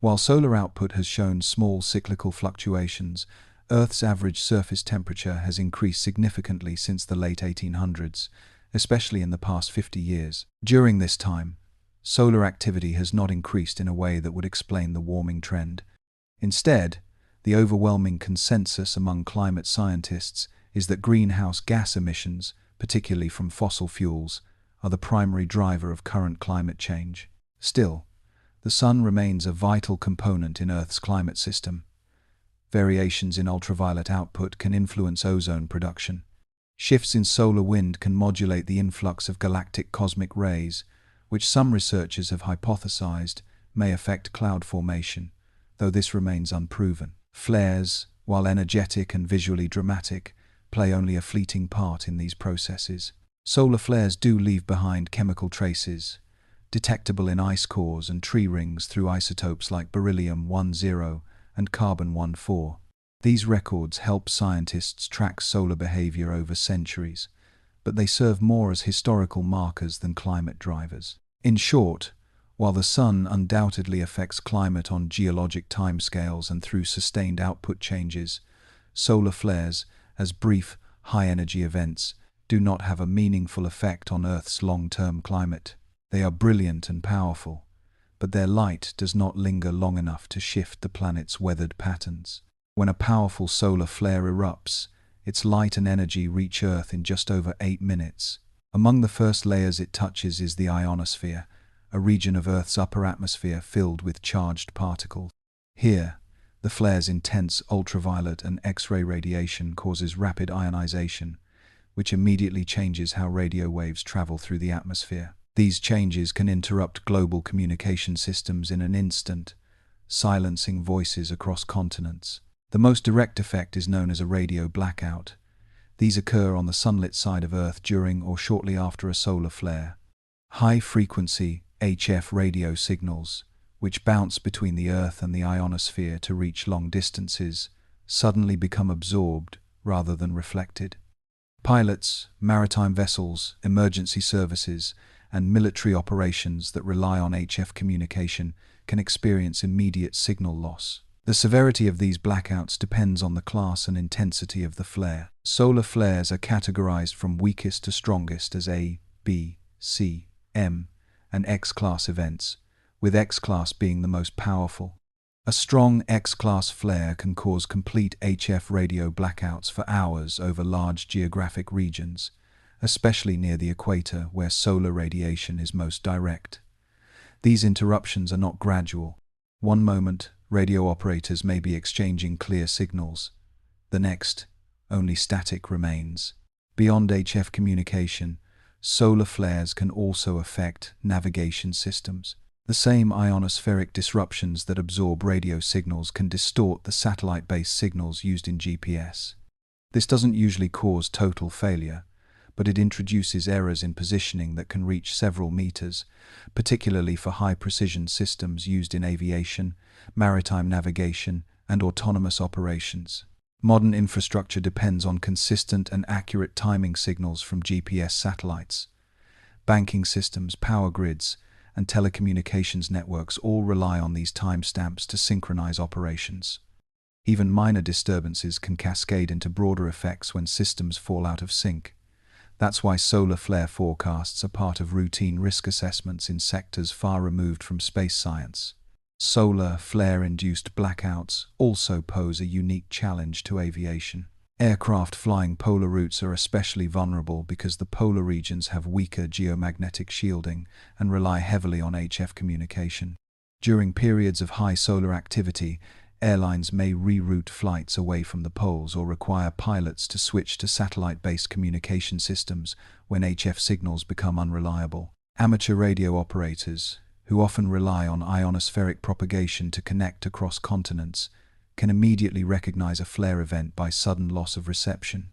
While solar output has shown small cyclical fluctuations, Earth's average surface temperature has increased significantly since the late 1800s, especially in the past 50 years. During this time, solar activity has not increased in a way that would explain the warming trend. Instead, the overwhelming consensus among climate scientists is that greenhouse gas emissions, particularly from fossil fuels, are the primary driver of current climate change. Still, the sun remains a vital component in Earth's climate system. Variations in ultraviolet output can influence ozone production. Shifts in solar wind can modulate the influx of galactic cosmic rays, which some researchers have hypothesized may affect cloud formation, though this remains unproven. Flares, while energetic and visually dramatic, play only a fleeting part in these processes. Solar flares do leave behind chemical traces, detectable in ice cores and tree rings through isotopes like beryllium-10 and carbon-14. These records help scientists track solar behavior over centuries, but they serve more as historical markers than climate drivers. In short, while the sun undoubtedly affects climate on geologic timescales and through sustained output changes, solar flares, as brief, high-energy events, do not have a meaningful effect on Earth's long-term climate. They are brilliant and powerful, but their light does not linger long enough to shift the planet's weathered patterns. When a powerful solar flare erupts, its light and energy reach Earth in just over 8 minutes. Among the first layers it touches is the ionosphere, a region of Earth's upper atmosphere filled with charged particles. Here, the flare's intense ultraviolet and X-ray radiation causes rapid ionization, which immediately changes how radio waves travel through the atmosphere. These changes can interrupt global communication systems in an instant, silencing voices across continents. The most direct effect is known as a radio blackout. These occur on the sunlit side of Earth during or shortly after a solar flare. High-frequency HF radio signals, which bounce between the Earth and the ionosphere to reach long distances, suddenly become absorbed rather than reflected. Pilots, maritime vessels, emergency services, and military operations that rely on HF communication can experience immediate signal loss. The severity of these blackouts depends on the class and intensity of the flare. Solar flares are categorized from weakest to strongest as A, B, C, M, and X-class events, with X-class being the most powerful. A strong X-class flare can cause complete HF radio blackouts for hours over large geographic regions, especially near the equator where solar radiation is most direct. These interruptions are not gradual. One moment, radio operators may be exchanging clear signals. The next, only static remains. Beyond HF communication, solar flares can also affect navigation systems. The same ionospheric disruptions that absorb radio signals can distort the satellite-based signals used in GPS. This doesn't usually cause total failure, but it introduces errors in positioning that can reach several meters, particularly for high-precision systems used in aviation, maritime navigation, and autonomous operations. Modern infrastructure depends on consistent and accurate timing signals from GPS satellites. Banking systems, power grids, and telecommunications networks all rely on these timestamps to synchronize operations. Even minor disturbances can cascade into broader effects when systems fall out of sync. That's why solar flare forecasts are part of routine risk assessments in sectors far removed from space science. Solar flare-induced blackouts also pose a unique challenge to aviation. Aircraft flying polar routes are especially vulnerable because the polar regions have weaker geomagnetic shielding and rely heavily on HF communication. During periods of high solar activity, airlines may reroute flights away from the poles or require pilots to switch to satellite-based communication systems when HF signals become unreliable. Amateur radio operators, who often rely on ionospheric propagation to connect across continents, can immediately recognize a flare event by sudden loss of reception.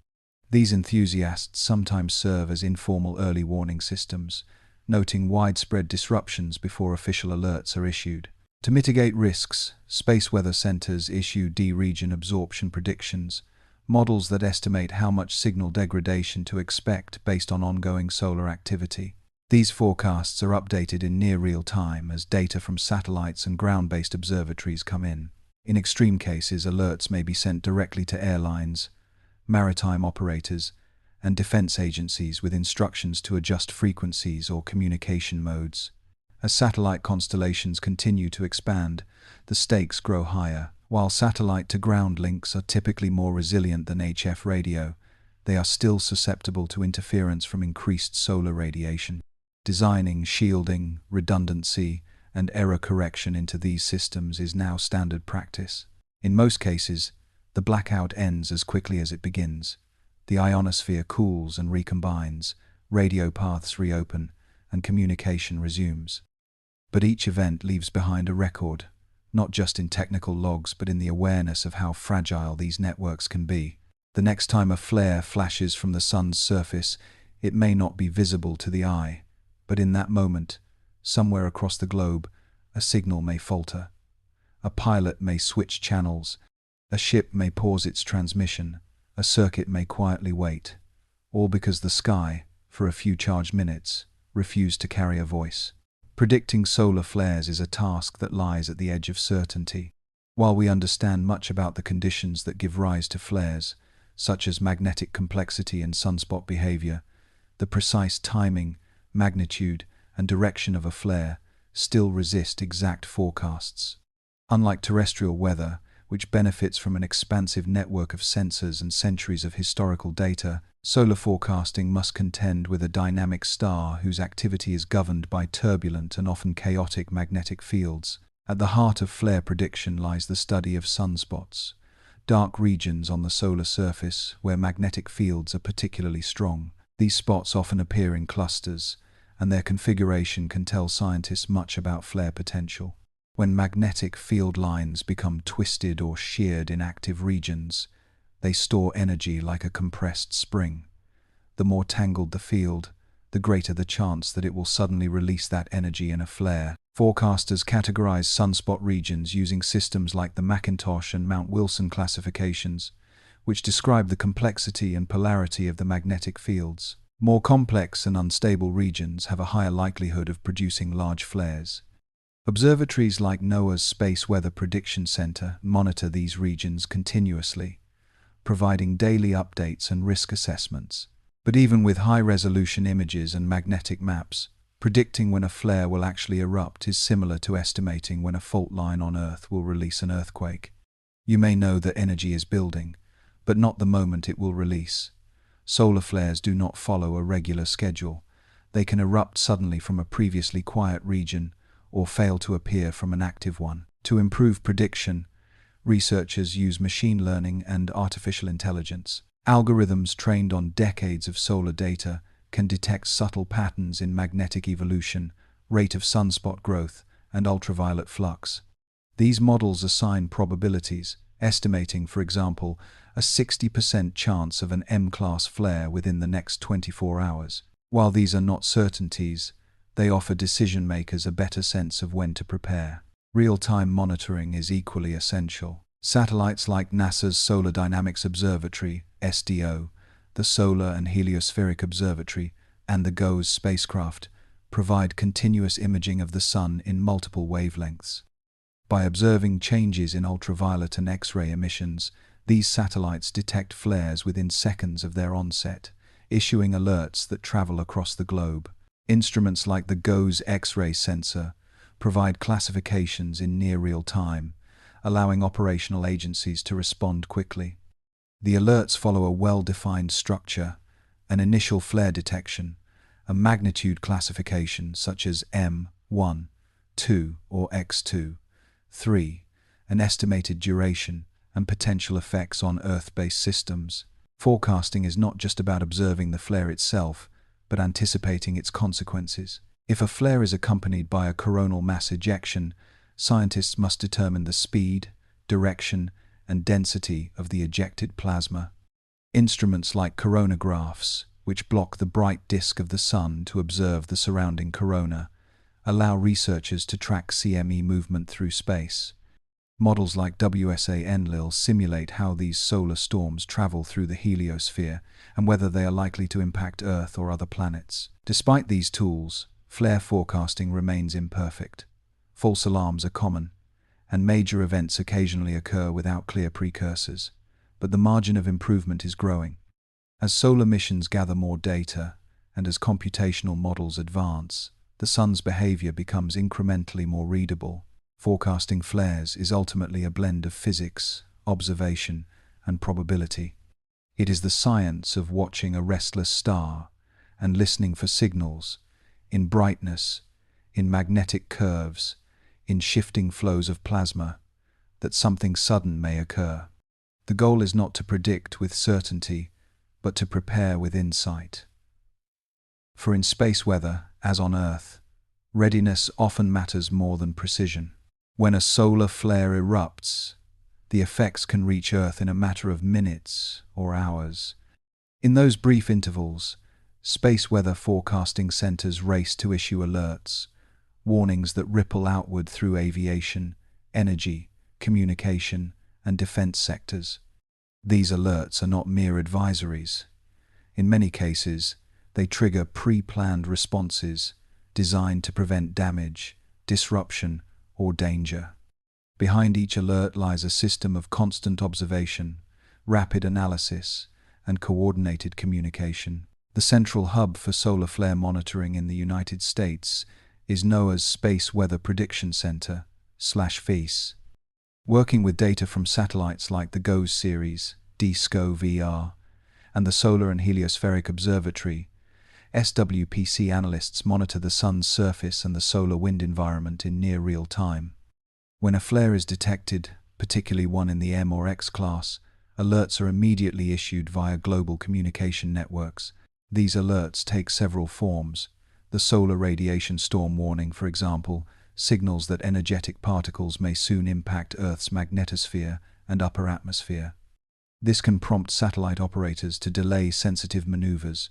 These enthusiasts sometimes serve as informal early warning systems, noting widespread disruptions before official alerts are issued. To mitigate risks, space weather centers issue D-region absorption predictions, models that estimate how much signal degradation to expect based on ongoing solar activity. These forecasts are updated in near real time as data from satellites and ground-based observatories come in. In extreme cases, alerts may be sent directly to airlines, maritime operators, and defense agencies with instructions to adjust frequencies or communication modes. As satellite constellations continue to expand, the stakes grow higher. While satellite-to-ground links are typically more resilient than HF radio, they are still susceptible to interference from increased solar radiation. Designing, shielding, redundancy, and error correction into these systems is now standard practice. In most cases, the blackout ends as quickly as it begins. The ionosphere cools and recombines, radio paths reopen, and communication resumes. But each event leaves behind a record, not just in technical logs but in the awareness of how fragile these networks can be. The next time a flare flashes from the sun's surface, it may not be visible to the eye, but in that moment, somewhere across the globe, a signal may falter. A pilot may switch channels, a ship may pause its transmission, a circuit may quietly wait, all because the sky, for a few charged minutes, refused to carry a voice. Predicting solar flares is a task that lies at the edge of certainty. While we understand much about the conditions that give rise to flares, such as magnetic complexity and sunspot behavior, the precise timing, magnitude, and direction of a flare still resist exact forecasts. Unlike terrestrial weather, which benefits from an expansive network of sensors and centuries of historical data, solar forecasting must contend with a dynamic star whose activity is governed by turbulent and often chaotic magnetic fields. At the heart of flare prediction lies the study of sunspots, dark regions on the solar surface where magnetic fields are particularly strong. These spots often appear in clusters, and their configuration can tell scientists much about flare potential. When magnetic field lines become twisted or sheared in active regions, they store energy like a compressed spring. The more tangled the field, the greater the chance that it will suddenly release that energy in a flare. Forecasters categorize sunspot regions using systems like the Macintosh and Mount Wilson classifications, which describe the complexity and polarity of the magnetic fields. More complex and unstable regions have a higher likelihood of producing large flares. Observatories like NOAA's Space Weather Prediction Center monitor these regions continuously, providing daily updates and risk assessments. But even with high-resolution images and magnetic maps, predicting when a flare will actually erupt is similar to estimating when a fault line on Earth will release an earthquake. You may know that energy is building, but not the moment it will release. Solar flares do not follow a regular schedule. They can erupt suddenly from a previously quiet region or fail to appear from an active one. To improve prediction, researchers use machine learning and artificial intelligence. Algorithms trained on decades of solar data can detect subtle patterns in magnetic evolution, rate of sunspot growth, and ultraviolet flux. These models assign probabilities, estimating, for example, a 60% chance of an M-class flare within the next 24 hours. While these are not certainties, they offer decision-makers a better sense of when to prepare. Real-time monitoring is equally essential. Satellites like NASA's Solar Dynamics Observatory, SDO, the Solar and Heliospheric Observatory, and the GOES spacecraft provide continuous imaging of the Sun in multiple wavelengths. By observing changes in ultraviolet and X-ray emissions, these satellites detect flares within seconds of their onset, issuing alerts that travel across the globe. Instruments like the GOES X-ray sensor provide classifications in near real time, allowing operational agencies to respond quickly. The alerts follow a well-defined structure: an initial flare detection, a magnitude classification such as M1, 2, or X2, 3, an estimated duration, and potential effects on Earth-based systems. Forecasting is not just about observing the flare itself, but anticipating its consequences. If a flare is accompanied by a coronal mass ejection, scientists must determine the speed, direction, and density of the ejected plasma. Instruments like coronagraphs, which block the bright disk of the Sun to observe the surrounding corona, allow researchers to track CME movement through space. Models like WSA-Enlil simulate how these solar storms travel through the heliosphere and whether they are likely to impact Earth or other planets. Despite these tools, flare forecasting remains imperfect. False alarms are common, and major events occasionally occur without clear precursors, but the margin of improvement is growing. As solar missions gather more data, and as computational models advance, the sun's behavior becomes incrementally more readable. Forecasting flares is ultimately a blend of physics, observation, and probability. It is the science of watching a restless star and listening for signals in brightness, in magnetic curves, in shifting flows of plasma, that something sudden may occur. The goal is not to predict with certainty, but to prepare with insight. For in space weather, as on Earth, readiness often matters more than precision. When a solar flare erupts, the effects can reach Earth in a matter of minutes or hours. In those brief intervals, space weather forecasting centers race to issue alerts, warnings that ripple outward through aviation, energy, communication, and defense sectors. These alerts are not mere advisories. In many cases, they trigger pre-planned responses designed to prevent damage, disruption, or danger. Behind each alert lies a system of constant observation, rapid analysis, and coordinated communication. The central hub for solar flare monitoring in the United States is NOAA's Space Weather Prediction Center, /FEIS. Working with data from satellites like the GOES series, DSCO-VR, and the Solar and Heliospheric Observatory, SWPC analysts monitor the sun's surface and the solar wind environment in near real time. When a flare is detected, particularly one in the M or X class, alerts are immediately issued via global communication networks. These alerts take several forms. The solar radiation storm warning, for example, signals that energetic particles may soon impact Earth's magnetosphere and upper atmosphere. This can prompt satellite operators to delay sensitive maneuvers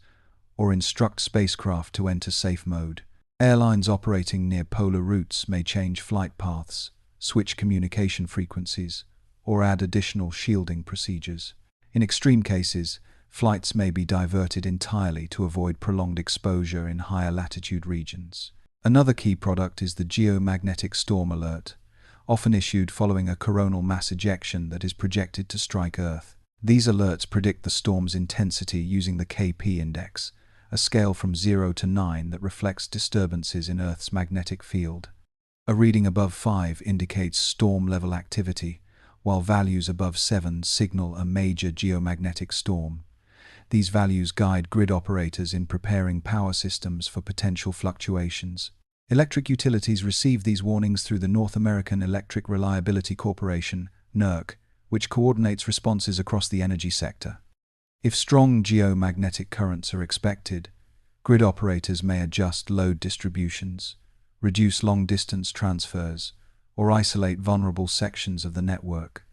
or instruct spacecraft to enter safe mode. Airlines operating near polar routes may change flight paths, switch communication frequencies, or add additional shielding procedures. In extreme cases, flights may be diverted entirely to avoid prolonged exposure in higher latitude regions. Another key product is the geomagnetic storm alert, often issued following a coronal mass ejection that is projected to strike Earth. These alerts predict the storm's intensity using the KP index, a scale from 0 to 9 that reflects disturbances in Earth's magnetic field. A reading above 5 indicates storm-level activity, while values above 7 signal a major geomagnetic storm. These values guide grid operators in preparing power systems for potential fluctuations. Electric utilities receive these warnings through the North American Electric Reliability Corporation, NERC, which coordinates responses across the energy sector. If strong geomagnetic currents are expected, grid operators may adjust load distributions, reduce long-distance transfers, or isolate vulnerable sections of the network.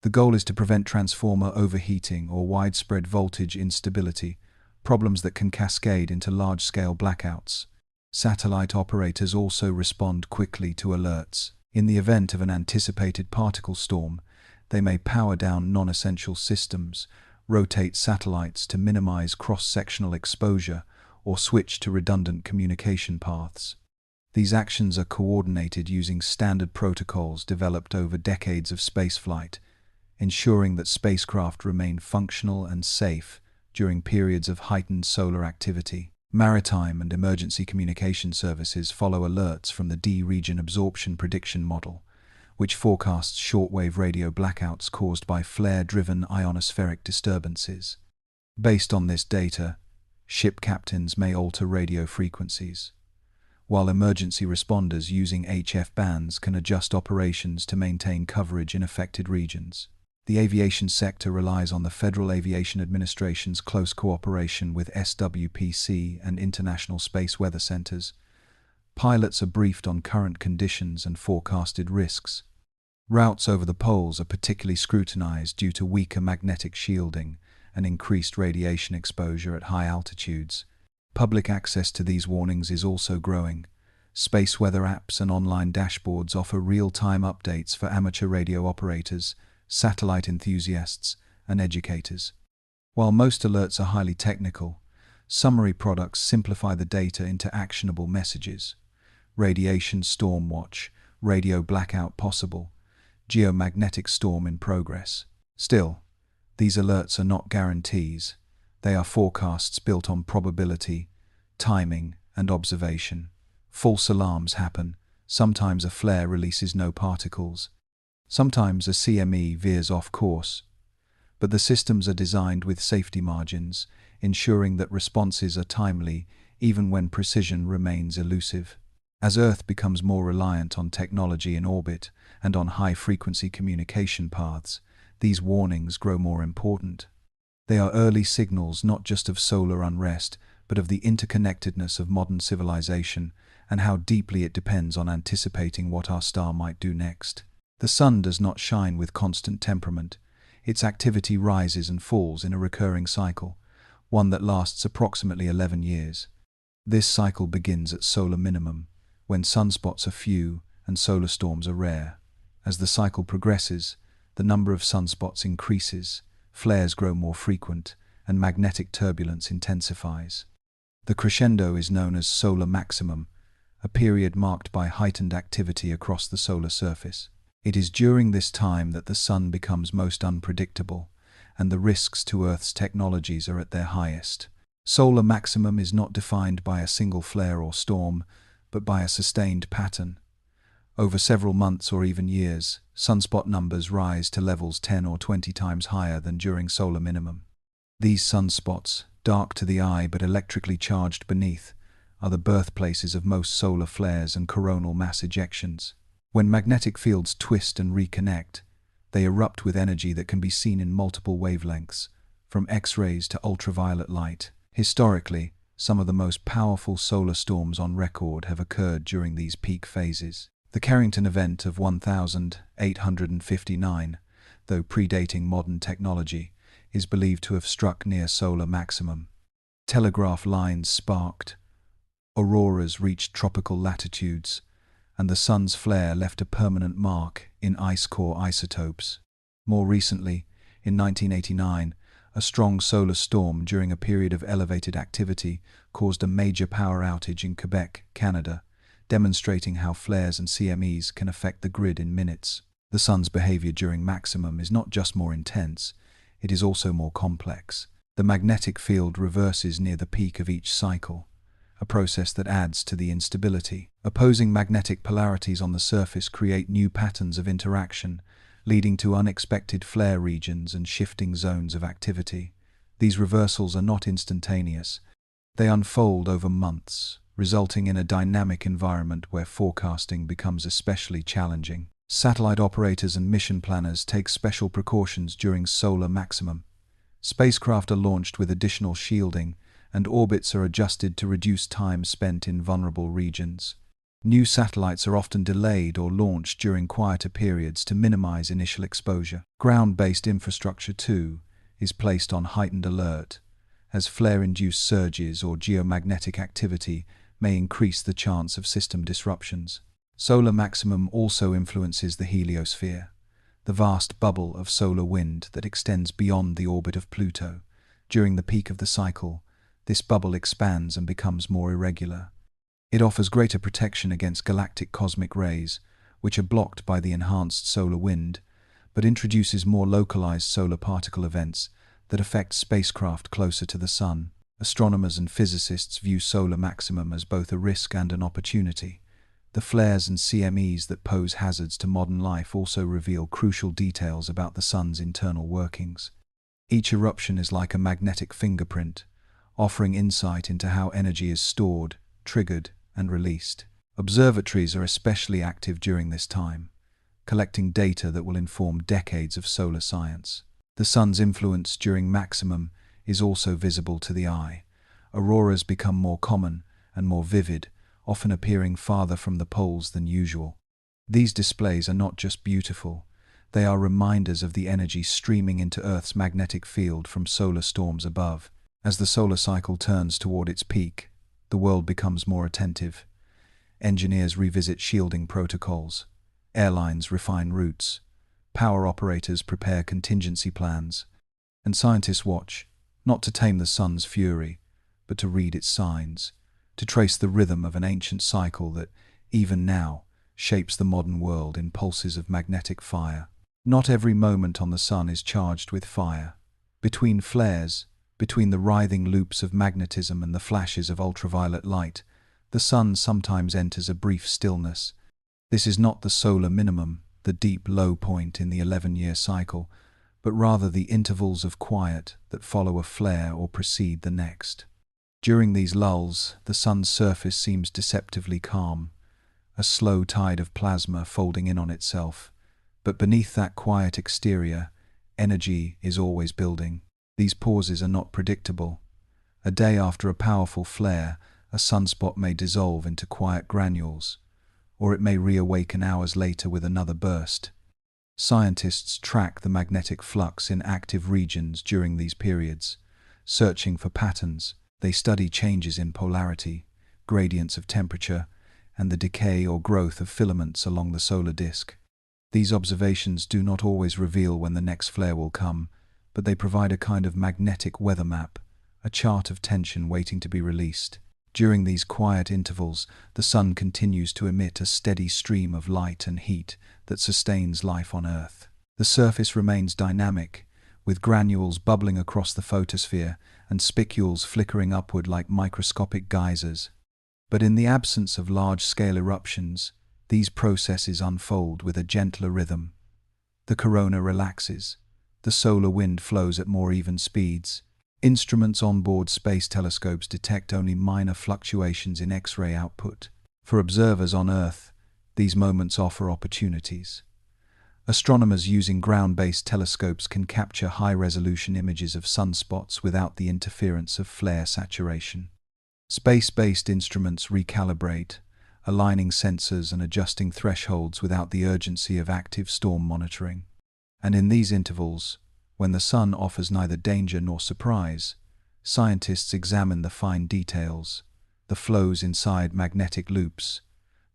The goal is to prevent transformer overheating or widespread voltage instability, problems that can cascade into large-scale blackouts. Satellite operators also respond quickly to alerts. In the event of an anticipated particle storm, they may power down non-essential systems, rotate satellites to minimize cross-sectional exposure, or switch to redundant communication paths. These actions are coordinated using standard protocols developed over decades of spaceflight, ensuring that spacecraft remain functional and safe during periods of heightened solar activity. Maritime and emergency communication services follow alerts from the D-region absorption prediction model, which forecasts shortwave radio blackouts caused by flare-driven ionospheric disturbances. Based on this data, ship captains may alter radio frequencies, while emergency responders using HF bands can adjust operations to maintain coverage in affected regions. The aviation sector relies on the Federal Aviation Administration's close cooperation with SWPC and International Space Weather Centers. Pilots are briefed on current conditions and forecasted risks. Routes over the poles are particularly scrutinized due to weaker magnetic shielding and increased radiation exposure at high altitudes. Public access to these warnings is also growing, Space weather apps and online dashboards offer real-time updates for amateur radio operators, satellite enthusiasts, and educators. While most alerts are highly technical, summary products simplify the data into actionable messages. Radiation storm watch, radio blackout possible, geomagnetic storm in progress. Still, these alerts are not guarantees. They are forecasts built on probability, timing, and observation. False alarms happen. Sometimes a flare releases no particles. Sometimes a CME veers off course. But the systems are designed with safety margins, ensuring that responses are timely even when precision remains elusive. As Earth becomes more reliant on technology in orbit and on high-frequency communication paths, these warnings grow more important. They are early signals not just of solar unrest, but of the interconnectedness of modern civilization and how deeply it depends on anticipating what our star might do next. The sun does not shine with constant temperament. Its activity rises and falls in a recurring cycle, one that lasts approximately 11 years. This cycle begins at solar minimum, when sunspots are few and solar storms are rare. As the cycle progresses, the number of sunspots increases, flares grow more frequent, and magnetic turbulence intensifies. The crescendo is known as solar maximum, a period marked by heightened activity across the solar surface. It is during this time that the sun becomes most unpredictable, and the risks to Earth's technologies are at their highest. Solar maximum is not defined by a single flare or storm, but by a sustained pattern. Over several months or even years, sunspot numbers rise to levels 10 or 20 times higher than during solar minimum. These sunspots, dark to the eye but electrically charged beneath, are the birthplaces of most solar flares and coronal mass ejections. When magnetic fields twist and reconnect, they erupt with energy that can be seen in multiple wavelengths, from X-rays to ultraviolet light. Historically, some of the most powerful solar storms on record have occurred during these peak phases. The Carrington event of 1859, though predating modern technology, is believed to have struck near solar maximum. Telegraph lines sparked, auroras reached tropical latitudes, and the sun's flare left a permanent mark in ice core isotopes. More recently, in 1989, a strong solar storm during a period of elevated activity caused a major power outage in Quebec, Canada, demonstrating how flares and CMEs can affect the grid in minutes. The sun's behavior during maximum is not just more intense, it is also more complex. The magnetic field reverses near the peak of each cycle, a process that adds to the instability. Opposing magnetic polarities on the surface create new patterns of interaction, leading to unexpected flare regions and shifting zones of activity. These reversals are not instantaneous. They unfold over months, resulting in a dynamic environment where forecasting becomes especially challenging. Satellite operators and mission planners take special precautions during solar maximum. Spacecraft are launched with additional shielding, and orbits are adjusted to reduce time spent in vulnerable regions. New satellites are often delayed or launched during quieter periods to minimize initial exposure. Ground-based infrastructure, too, is placed on heightened alert, as flare-induced surges or geomagnetic activity may increase the chance of system disruptions. Solar maximum also influences the heliosphere, the vast bubble of solar wind that extends beyond the orbit of Pluto. During the peak of the cycle, this bubble expands and becomes more irregular. It offers greater protection against galactic cosmic rays, which are blocked by the enhanced solar wind, but introduces more localized solar particle events that affect spacecraft closer to the sun. Astronomers and physicists view solar maximum as both a risk and an opportunity. The flares and CMEs that pose hazards to modern life also reveal crucial details about the sun's internal workings. Each eruption is like a magnetic fingerprint, offering insight into how energy is stored, triggered, and released. Observatories are especially active during this time, collecting data that will inform decades of solar science. The sun's influence during maximum is also visible to the eye. Auroras become more common and more vivid, often appearing farther from the poles than usual. These displays are not just beautiful, they are reminders of the energy streaming into Earth's magnetic field from solar storms above. As the solar cycle turns toward its peak, the world becomes more attentive. Engineers revisit shielding protocols. Airlines refine routes. Power operators prepare contingency plans. And scientists watch, not to tame the sun's fury, but to read its signs, to trace the rhythm of an ancient cycle that, even now, shapes the modern world in pulses of magnetic fire. Not every moment on the sun is charged with fire. Between flares, between the writhing loops of magnetism and the flashes of ultraviolet light, the sun sometimes enters a brief stillness. This is not the solar minimum, the deep low point in the 11-year cycle, but rather the intervals of quiet that follow a flare or precede the next. During these lulls, the sun's surface seems deceptively calm, a slow tide of plasma folding in on itself. But beneath that quiet exterior, energy is always building. These pauses are not predictable. A day after a powerful flare, a sunspot may dissolve into quiet granules, or it may reawaken hours later with another burst. Scientists track the magnetic flux in active regions during these periods. Searching for patterns, they study changes in polarity, gradients of temperature, and the decay or growth of filaments along the solar disk. These observations do not always reveal when the next flare will come, but they provide a kind of magnetic weather map, a chart of tension waiting to be released. During these quiet intervals, the sun continues to emit a steady stream of light and heat that sustains life on Earth. The surface remains dynamic, with granules bubbling across the photosphere and spicules flickering upward like microscopic geysers. But in the absence of large-scale eruptions, these processes unfold with a gentler rhythm. The corona relaxes. The solar wind flows at more even speeds. Instruments on board space telescopes detect only minor fluctuations in X-ray output. For observers on Earth, these moments offer opportunities. Astronomers using ground-based telescopes can capture high-resolution images of sunspots without the interference of flare saturation. Space-based instruments recalibrate, aligning sensors and adjusting thresholds without the urgency of active storm monitoring. And in these intervals, when the sun offers neither danger nor surprise, scientists examine the fine details, the flows inside magnetic loops,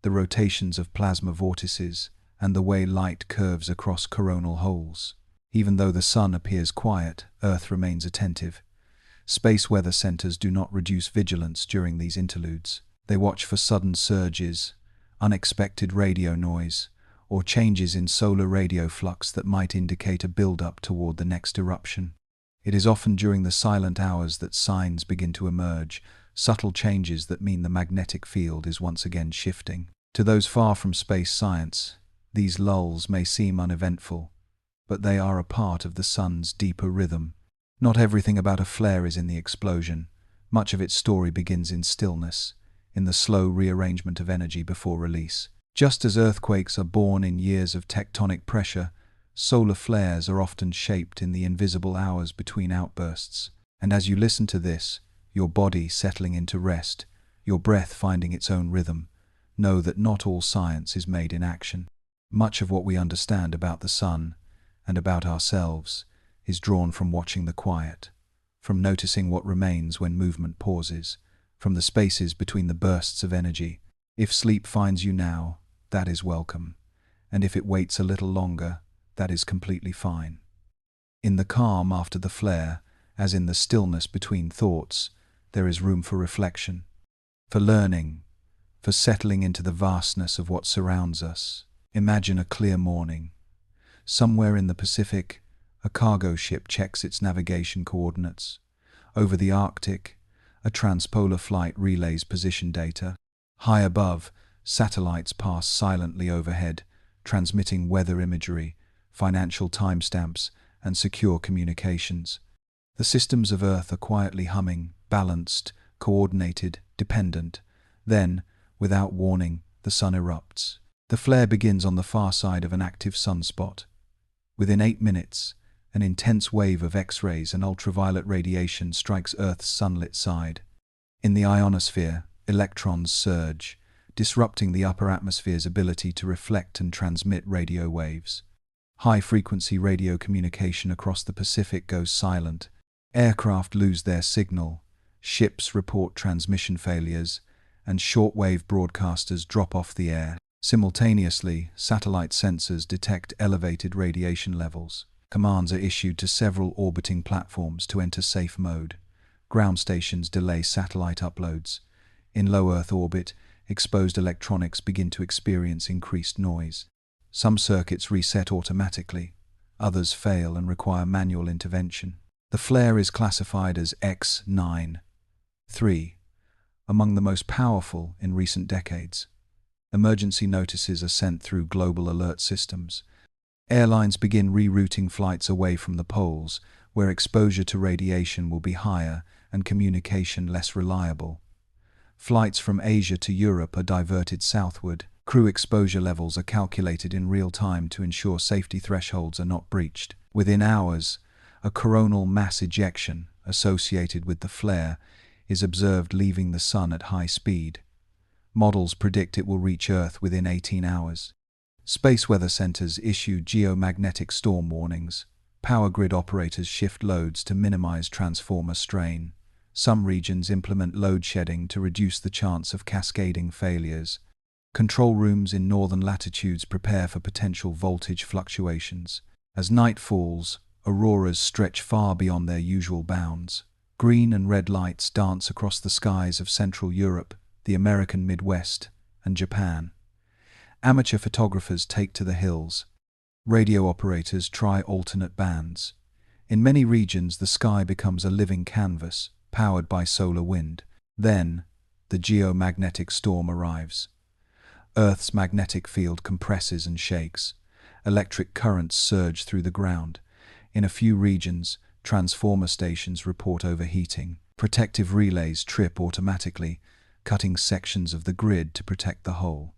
the rotations of plasma vortices, and the way light curves across coronal holes. Even though the sun appears quiet, Earth remains attentive. Space weather centers do not reduce vigilance during these interludes. They watch for sudden surges, unexpected radio noise, or changes in solar radio flux that might indicate a build-up toward the next eruption. It is often during the silent hours that signs begin to emerge, subtle changes that mean the magnetic field is once again shifting. To those far from space science, these lulls may seem uneventful, but they are a part of the sun's deeper rhythm. Not everything about a flare is in the explosion. Much of its story begins in stillness, in the slow rearrangement of energy before release. Just as earthquakes are born in years of tectonic pressure, solar flares are often shaped in the invisible hours between outbursts. And as you listen to this, your body settling into rest, your breath finding its own rhythm, know that not all science is made in action. Much of what we understand about the sun and about ourselves is drawn from watching the quiet, from noticing what remains when movement pauses, from the spaces between the bursts of energy. If sleep finds you now, that is welcome, and if it waits a little longer, that is completely fine. In the calm after the flare, as in the stillness between thoughts, there is room for reflection, for learning, for settling into the vastness of what surrounds us. Imagine a clear morning. Somewhere in the Pacific, a cargo ship checks its navigation coordinates. Over the Arctic, a transpolar flight relays position data. High above, satellites pass silently overhead, transmitting weather imagery, financial timestamps, and secure communications. The systems of Earth are quietly humming, balanced, coordinated, dependent. Then, without warning, the sun erupts. The flare begins on the far side of an active sunspot. Within 8 minutes, an intense wave of X-rays and ultraviolet radiation strikes Earth's sunlit side. In the ionosphere, electrons surge, disrupting the upper atmosphere's ability to reflect and transmit radio waves. High-frequency radio communication across the Pacific goes silent. Aircraft lose their signal, ships report transmission failures, and shortwave broadcasters drop off the air. Simultaneously, satellite sensors detect elevated radiation levels. Commands are issued to several orbiting platforms to enter safe mode. Ground stations delay satellite uploads. In low Earth orbit, exposed electronics begin to experience increased noise. Some circuits reset automatically, others fail and require manual intervention. The flare is classified as X9.3, among the most powerful in recent decades. Emergency notices are sent through global alert systems. Airlines begin rerouting flights away from the poles, where exposure to radiation will be higher and communication less reliable. Flights from Asia to Europe are diverted southward. Crew exposure levels are calculated in real time to ensure safety thresholds are not breached. Within hours, a coronal mass ejection associated with the flare is observed leaving the Sun at high speed. Models predict it will reach Earth within 18 hours. Space weather centers issue geomagnetic storm warnings. Power grid operators shift loads to minimize transformer strain. Some regions implement load shedding to reduce the chance of cascading failures. Control rooms in northern latitudes prepare for potential voltage fluctuations. As night falls, auroras stretch far beyond their usual bounds. Green and red lights dance across the skies of Central Europe, the American Midwest, and Japan. Amateur photographers take to the hills. Radio operators try alternate bands. In many regions, the sky becomes a living canvas, powered by solar wind. Then, the geomagnetic storm arrives. Earth's magnetic field compresses and shakes. Electric currents surge through the ground. In a few regions, transformer stations report overheating. Protective relays trip automatically, cutting sections of the grid to protect the whole.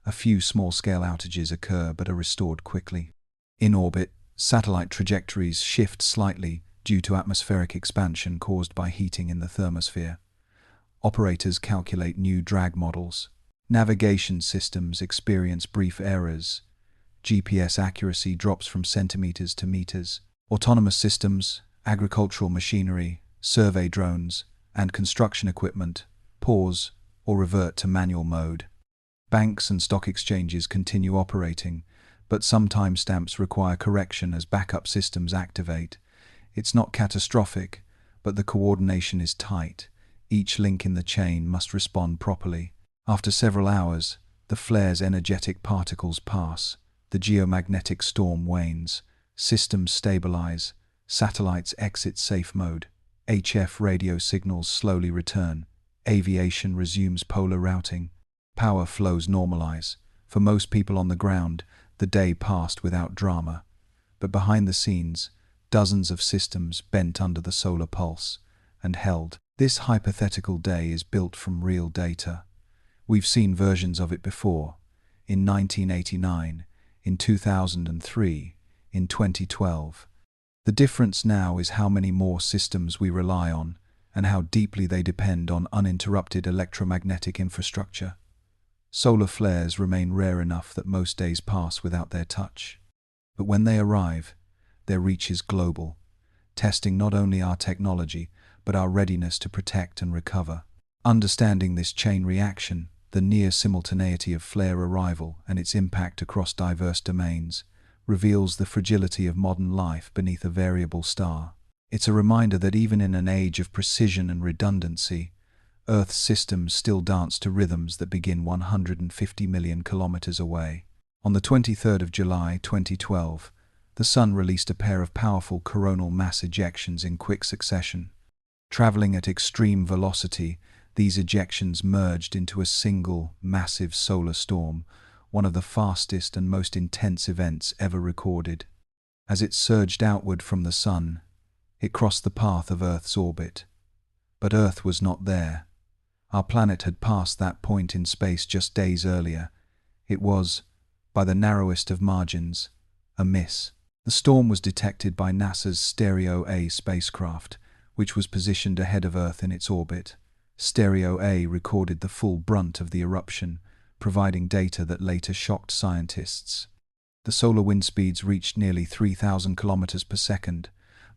A few small-scale outages occur but are restored quickly. In orbit, satellite trajectories shift slightly due to atmospheric expansion caused by heating in the thermosphere. Operators calculate new drag models. Navigation systems experience brief errors. GPS accuracy drops from centimeters to meters. Autonomous systems, agricultural machinery, survey drones, and construction equipment pause or revert to manual mode. Banks and stock exchanges continue operating, but some timestamps require correction as backup systems activate. It's not catastrophic, but the coordination is tight. Each link in the chain must respond properly. After several hours, the flare's energetic particles pass. The geomagnetic storm wanes. Systems stabilize. Satellites exit safe mode. HF radio signals slowly return. Aviation resumes polar routing. Power flows normalize. For most people on the ground, the day passed without drama. But behind the scenes, dozens of systems bent under the solar pulse and held. This hypothetical day is built from real data. We've seen versions of it before, in 1989, in 2003, in 2012. The difference now is how many more systems we rely on and how deeply they depend on uninterrupted electromagnetic infrastructure. Solar flares remain rare enough that most days pass without their touch. But when they arrive, their reach is global, testing not only our technology, but our readiness to protect and recover. Understanding this chain reaction, the near simultaneity of flare arrival and its impact across diverse domains, reveals the fragility of modern life beneath a variable star. It's a reminder that even in an age of precision and redundancy, Earth's systems still dance to rhythms that begin 150 million kilometers away. On the 23rd of July 2012, the Sun released a pair of powerful coronal mass ejections in quick succession. Traveling at extreme velocity, these ejections merged into a single, massive solar storm, one of the fastest and most intense events ever recorded. As it surged outward from the Sun, it crossed the path of Earth's orbit. But Earth was not there. Our planet had passed that point in space just days earlier. It was, by the narrowest of margins, a miss. The storm was detected by NASA's Stereo-A spacecraft, which was positioned ahead of Earth in its orbit. Stereo-A recorded the full brunt of the eruption, providing data that later shocked scientists. The solar wind speeds reached nearly 3,000 kilometers per second,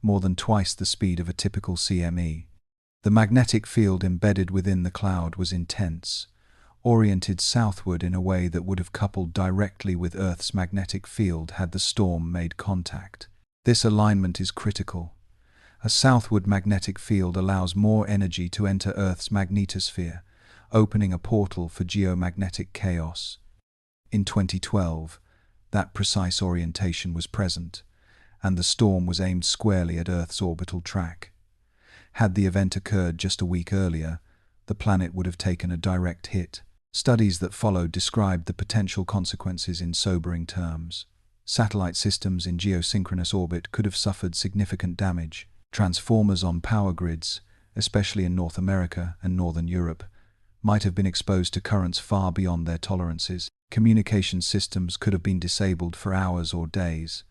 more than twice the speed of a typical CME. The magnetic field embedded within the cloud was intense, oriented southward in a way that would have coupled directly with Earth's magnetic field had the storm made contact. This alignment is critical. A southward magnetic field allows more energy to enter Earth's magnetosphere, opening a portal for geomagnetic chaos. In 2012, that precise orientation was present, and the storm was aimed squarely at Earth's orbital track. Had the event occurred just a week earlier, the planet would have taken a direct hit. Studies that followed described the potential consequences in sobering terms. Satellite systems in geosynchronous orbit could have suffered significant damage. Transformers on power grids, especially in North America and Northern Europe, might have been exposed to currents far beyond their tolerances. Communication systems could have been disabled for hours or days.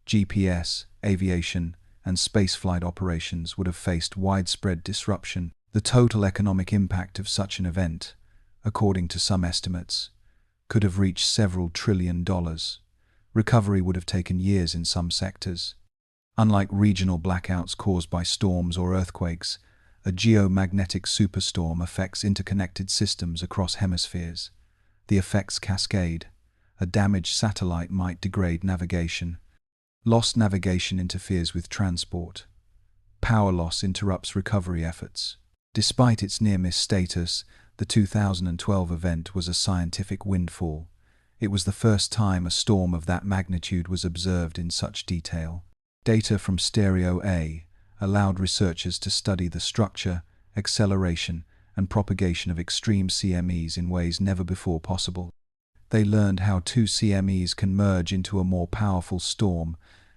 GPS, aviation, and spaceflight operations would have faced widespread disruption. The total economic impact of such an event, according to some estimates, could have reached several $1 trillion. Recovery would have taken years in some sectors. Unlike regional blackouts caused by storms or earthquakes, a geomagnetic superstorm affects interconnected systems across hemispheres. The effects cascade. A damaged satellite might degrade navigation. Lost navigation interferes with transport. Power loss interrupts recovery efforts. Despite its near-miss status, the 2012 event was a scientific windfall. It was the first time a storm of that magnitude was observed in such detail. Data from Stereo A allowed researchers to study the structure, acceleration, and propagation of extreme CMEs in ways never before possible. They learned how two CMEs can merge into a more powerful storm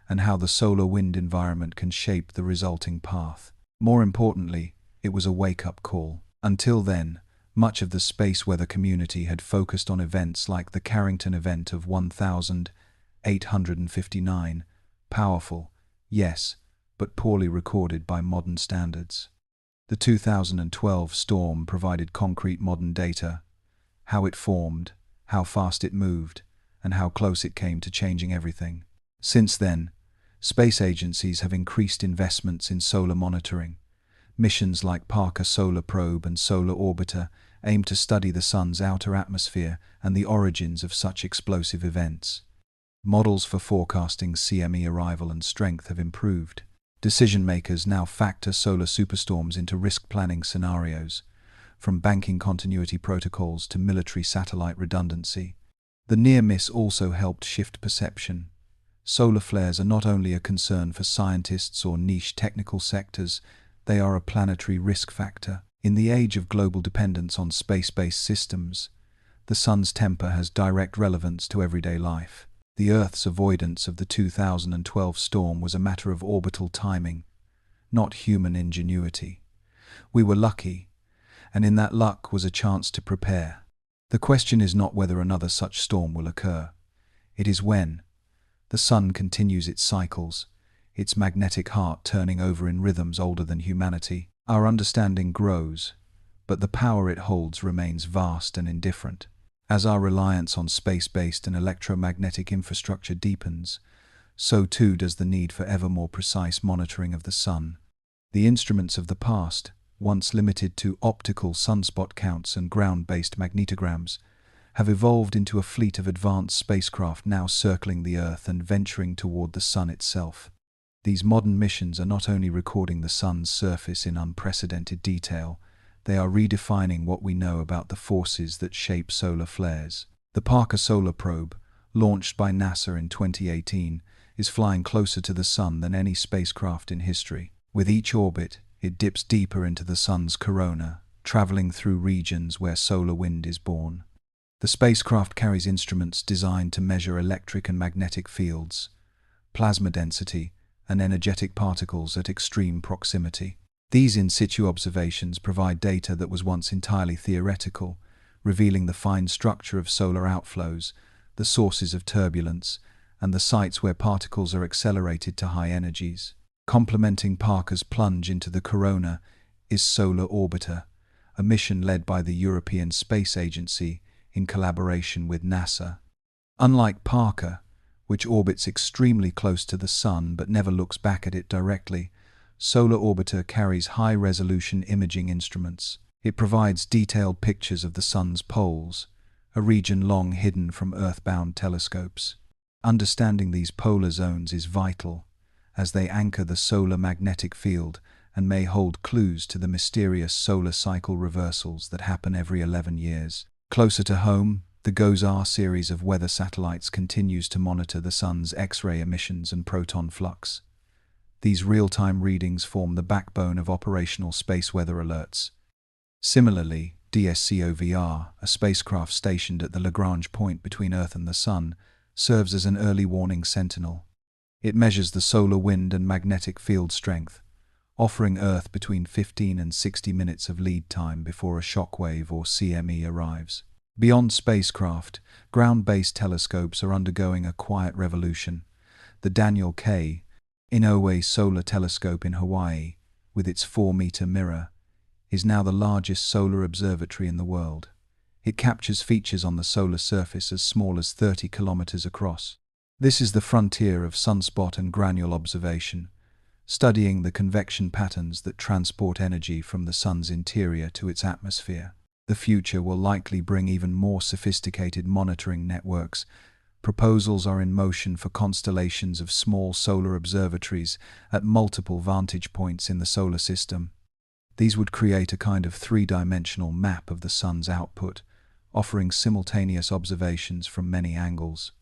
and how the solar wind environment can shape the resulting path. More importantly, it was a wake-up call. Until then, much of the space weather community had focused on events like the Carrington event of 1859, powerful, yes, but poorly recorded by modern standards. The 2012 storm provided concrete modern data, how it formed, how fast it moved, and how close it came to changing everything. Since then, space agencies have increased investments in solar monitoring. Missions like Parker Solar Probe and Solar Orbiter aim to study the Sun's outer atmosphere and the origins of such explosive events. Models for forecasting CME arrival and strength have improved. Decision-makers now factor solar superstorms into risk planning scenarios, from banking continuity protocols to military satellite redundancy. The near miss also helped shift perception. Solar flares are not only a concern for scientists or niche technical sectors, they are a planetary risk factor. In the age of global dependence on space-based systems, the Sun's temper has direct relevance to everyday life. The Earth's avoidance of the 2012 storm was a matter of orbital timing, not human ingenuity. We were lucky, and in that luck was a chance to prepare. The question is not whether another such storm will occur. It is when. The Sun continues its cycles, its magnetic heart turning over in rhythms older than humanity. Our understanding grows, but the power it holds remains vast and indifferent. As our reliance on space-based and electromagnetic infrastructure deepens, so too does the need for ever more precise monitoring of the Sun. The instruments of the past, once limited to optical sunspot counts and ground-based magnetograms, have evolved into a fleet of advanced spacecraft now circling the Earth and venturing toward the Sun itself. These modern missions are not only recording the Sun's surface in unprecedented detail, they are redefining what we know about the forces that shape solar flares. The Parker Solar Probe, launched by NASA in 2018, is flying closer to the Sun than any spacecraft in history. With each orbit, it dips deeper into the Sun's corona, traveling through regions where solar wind is born. The spacecraft carries instruments designed to measure electric and magnetic fields, plasma density, and energetic particles at extreme proximity. These in situ observations provide data that was once entirely theoretical, revealing the fine structure of solar outflows, the sources of turbulence, and the sites where particles are accelerated to high energies. Complementing Parker's plunge into the corona is Solar Orbiter, a mission led by the European Space Agency in collaboration with NASA. Unlike Parker, which orbits extremely close to the Sun but never looks back at it directly, Solar Orbiter carries high-resolution imaging instruments. It provides detailed pictures of the sun's poles, a region long hidden from earthbound telescopes. Understanding these polar zones is vital, as they anchor the solar magnetic field and may hold clues to the mysterious solar cycle reversals that happen every 11 years. Closer to home, the GOES-R series of weather satellites continues to monitor the sun's X-ray emissions and proton flux. These real-time readings form the backbone of operational space weather alerts. Similarly, DSCOVR, a spacecraft stationed at the Lagrange point between Earth and the Sun, serves as an early warning sentinel. It measures the solar wind and magnetic field strength, offering Earth between 15 and 60 minutes of lead time before a shockwave or CME arrives. Beyond spacecraft, ground-based telescopes are undergoing a quiet revolution. The Daniel K. Inouye Solar Telescope in Hawaii, with its 4-meter mirror, is now the largest solar observatory in the world. It captures features on the solar surface as small as 30 kilometers across. This is the frontier of sunspot and granule observation, studying the convection patterns that transport energy from the sun's interior to its atmosphere. The future will likely bring even more sophisticated monitoring networks. Proposals are in motion for constellations of small solar observatories at multiple vantage points in the solar system. These would create a kind of three-dimensional map of the sun's output, offering simultaneous observations from many angles.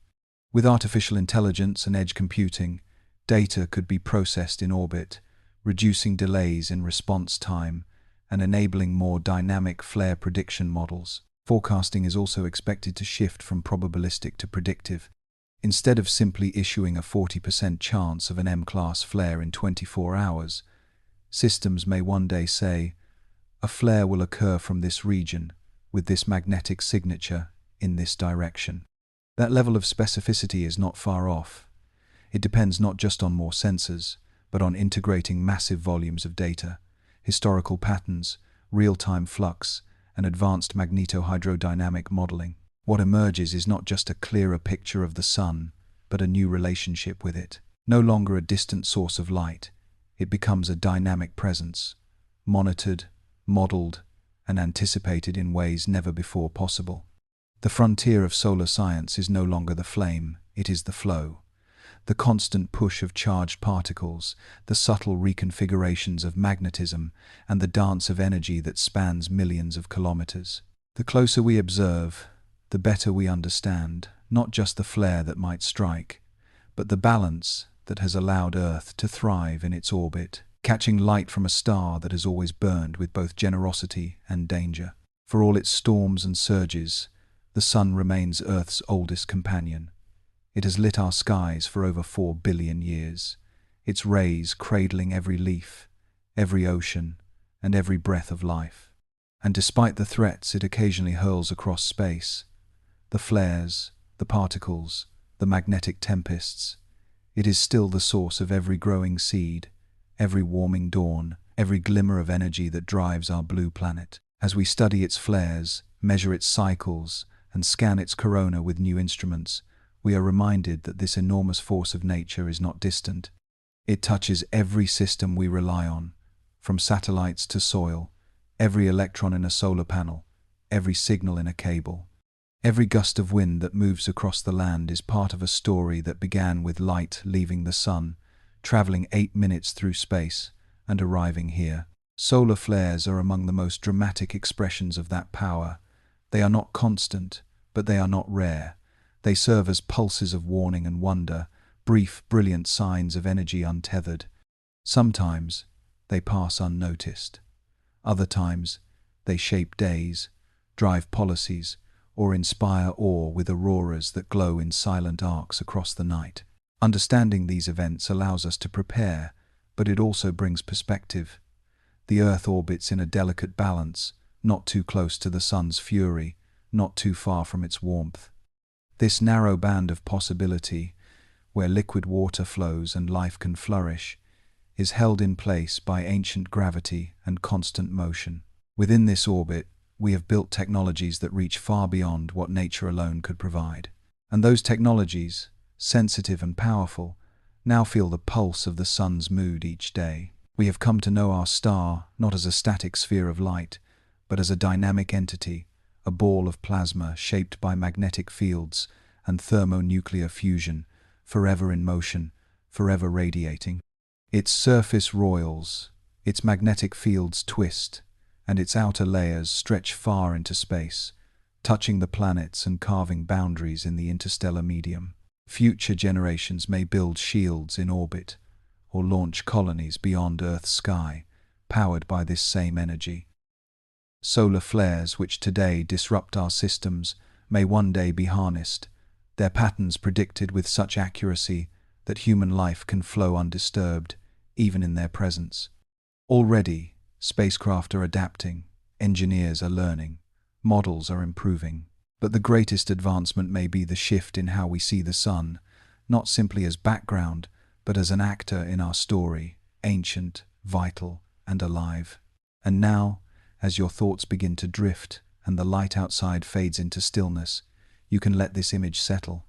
With artificial intelligence and edge computing, data could be processed in orbit, reducing delays in response time and enabling more dynamic flare prediction models. Forecasting is also expected to shift from probabilistic to predictive. Instead of simply issuing a 40% chance of an M-class flare in 24 hours, systems may one day say, a flare will occur from this region, with this magnetic signature, in this direction. That level of specificity is not far off. It depends not just on more sensors, but on integrating massive volumes of data, historical patterns, real-time flux, and advanced magnetohydrodynamic modeling. What emerges is not just a clearer picture of the sun, but a new relationship with it. No longer a distant source of light, it becomes a dynamic presence, monitored, modeled, and anticipated in ways never before possible. The frontier of solar science is no longer the flame, it is the flow. The constant push of charged particles, the subtle reconfigurations of magnetism, and the dance of energy that spans millions of kilometers. The closer we observe, the better we understand, not just the flare that might strike, but the balance that has allowed Earth to thrive in its orbit, catching light from a star that has always burned with both generosity and danger. For all its storms and surges, the sun remains Earth's oldest companion. It has lit our skies for over 4 billion years, its rays cradling every leaf, every ocean, and every breath of life. And despite the threats it occasionally hurls across space, the flares, the particles, the magnetic tempests, it is still the source of every growing seed, every warming dawn, every glimmer of energy that drives our blue planet. As we study its flares, measure its cycles, and scan its corona with new instruments, we are reminded that this enormous force of nature is not distant. It touches every system we rely on, from satellites to soil, every electron in a solar panel, every signal in a cable. Every gust of wind that moves across the land is part of a story that began with light leaving the sun, traveling 8 minutes through space, and arriving here. Solar flares are among the most dramatic expressions of that power. They are not constant, but they are not rare. They serve as pulses of warning and wonder, brief, brilliant signs of energy untethered. Sometimes they pass unnoticed. Other times they shape days, drive policies, or inspire awe with auroras that glow in silent arcs across the night. Understanding these events allows us to prepare, but it also brings perspective. The Earth orbits in a delicate balance, not too close to the sun's fury, not too far from its warmth. This narrow band of possibility, where liquid water flows and life can flourish, is held in place by ancient gravity and constant motion. Within this orbit, we have built technologies that reach far beyond what nature alone could provide. And those technologies, sensitive and powerful, now feel the pulse of the sun's mood each day. We have come to know our star not as a static sphere of light, but as a dynamic entity, a ball of plasma shaped by magnetic fields and thermonuclear fusion, forever in motion, forever radiating. Its surface roils, its magnetic fields twist, and its outer layers stretch far into space, touching the planets and carving boundaries in the interstellar medium. Future generations may build shields in orbit, or launch colonies beyond Earth's sky, powered by this same energy. Solar flares, which today disrupt our systems, may one day be harnessed, their patterns predicted with such accuracy that human life can flow undisturbed, even in their presence. Already, spacecraft are adapting, engineers are learning, models are improving. But the greatest advancement may be the shift in how we see the sun, not simply as background, but as an actor in our story, ancient, vital, and alive. And now, as your thoughts begin to drift and the light outside fades into stillness, you can let this image settle.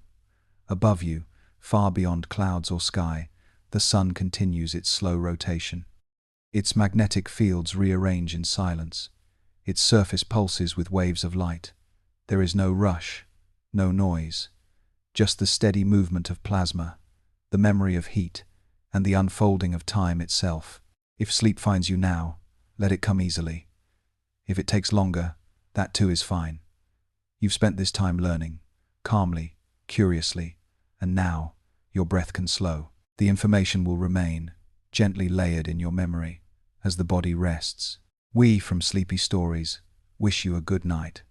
Above you, far beyond clouds or sky, the sun continues its slow rotation. Its magnetic fields rearrange in silence. Its surface pulses with waves of light. There is no rush, no noise, just the steady movement of plasma, the memory of heat, and the unfolding of time itself. If sleep finds you now, let it come easily. If it takes longer, that too is fine. You've spent this time learning, calmly, curiously, and now your breath can slow. The information will remain, gently layered in your memory, as the body rests. We, from Sleepy Stories, wish you a good night.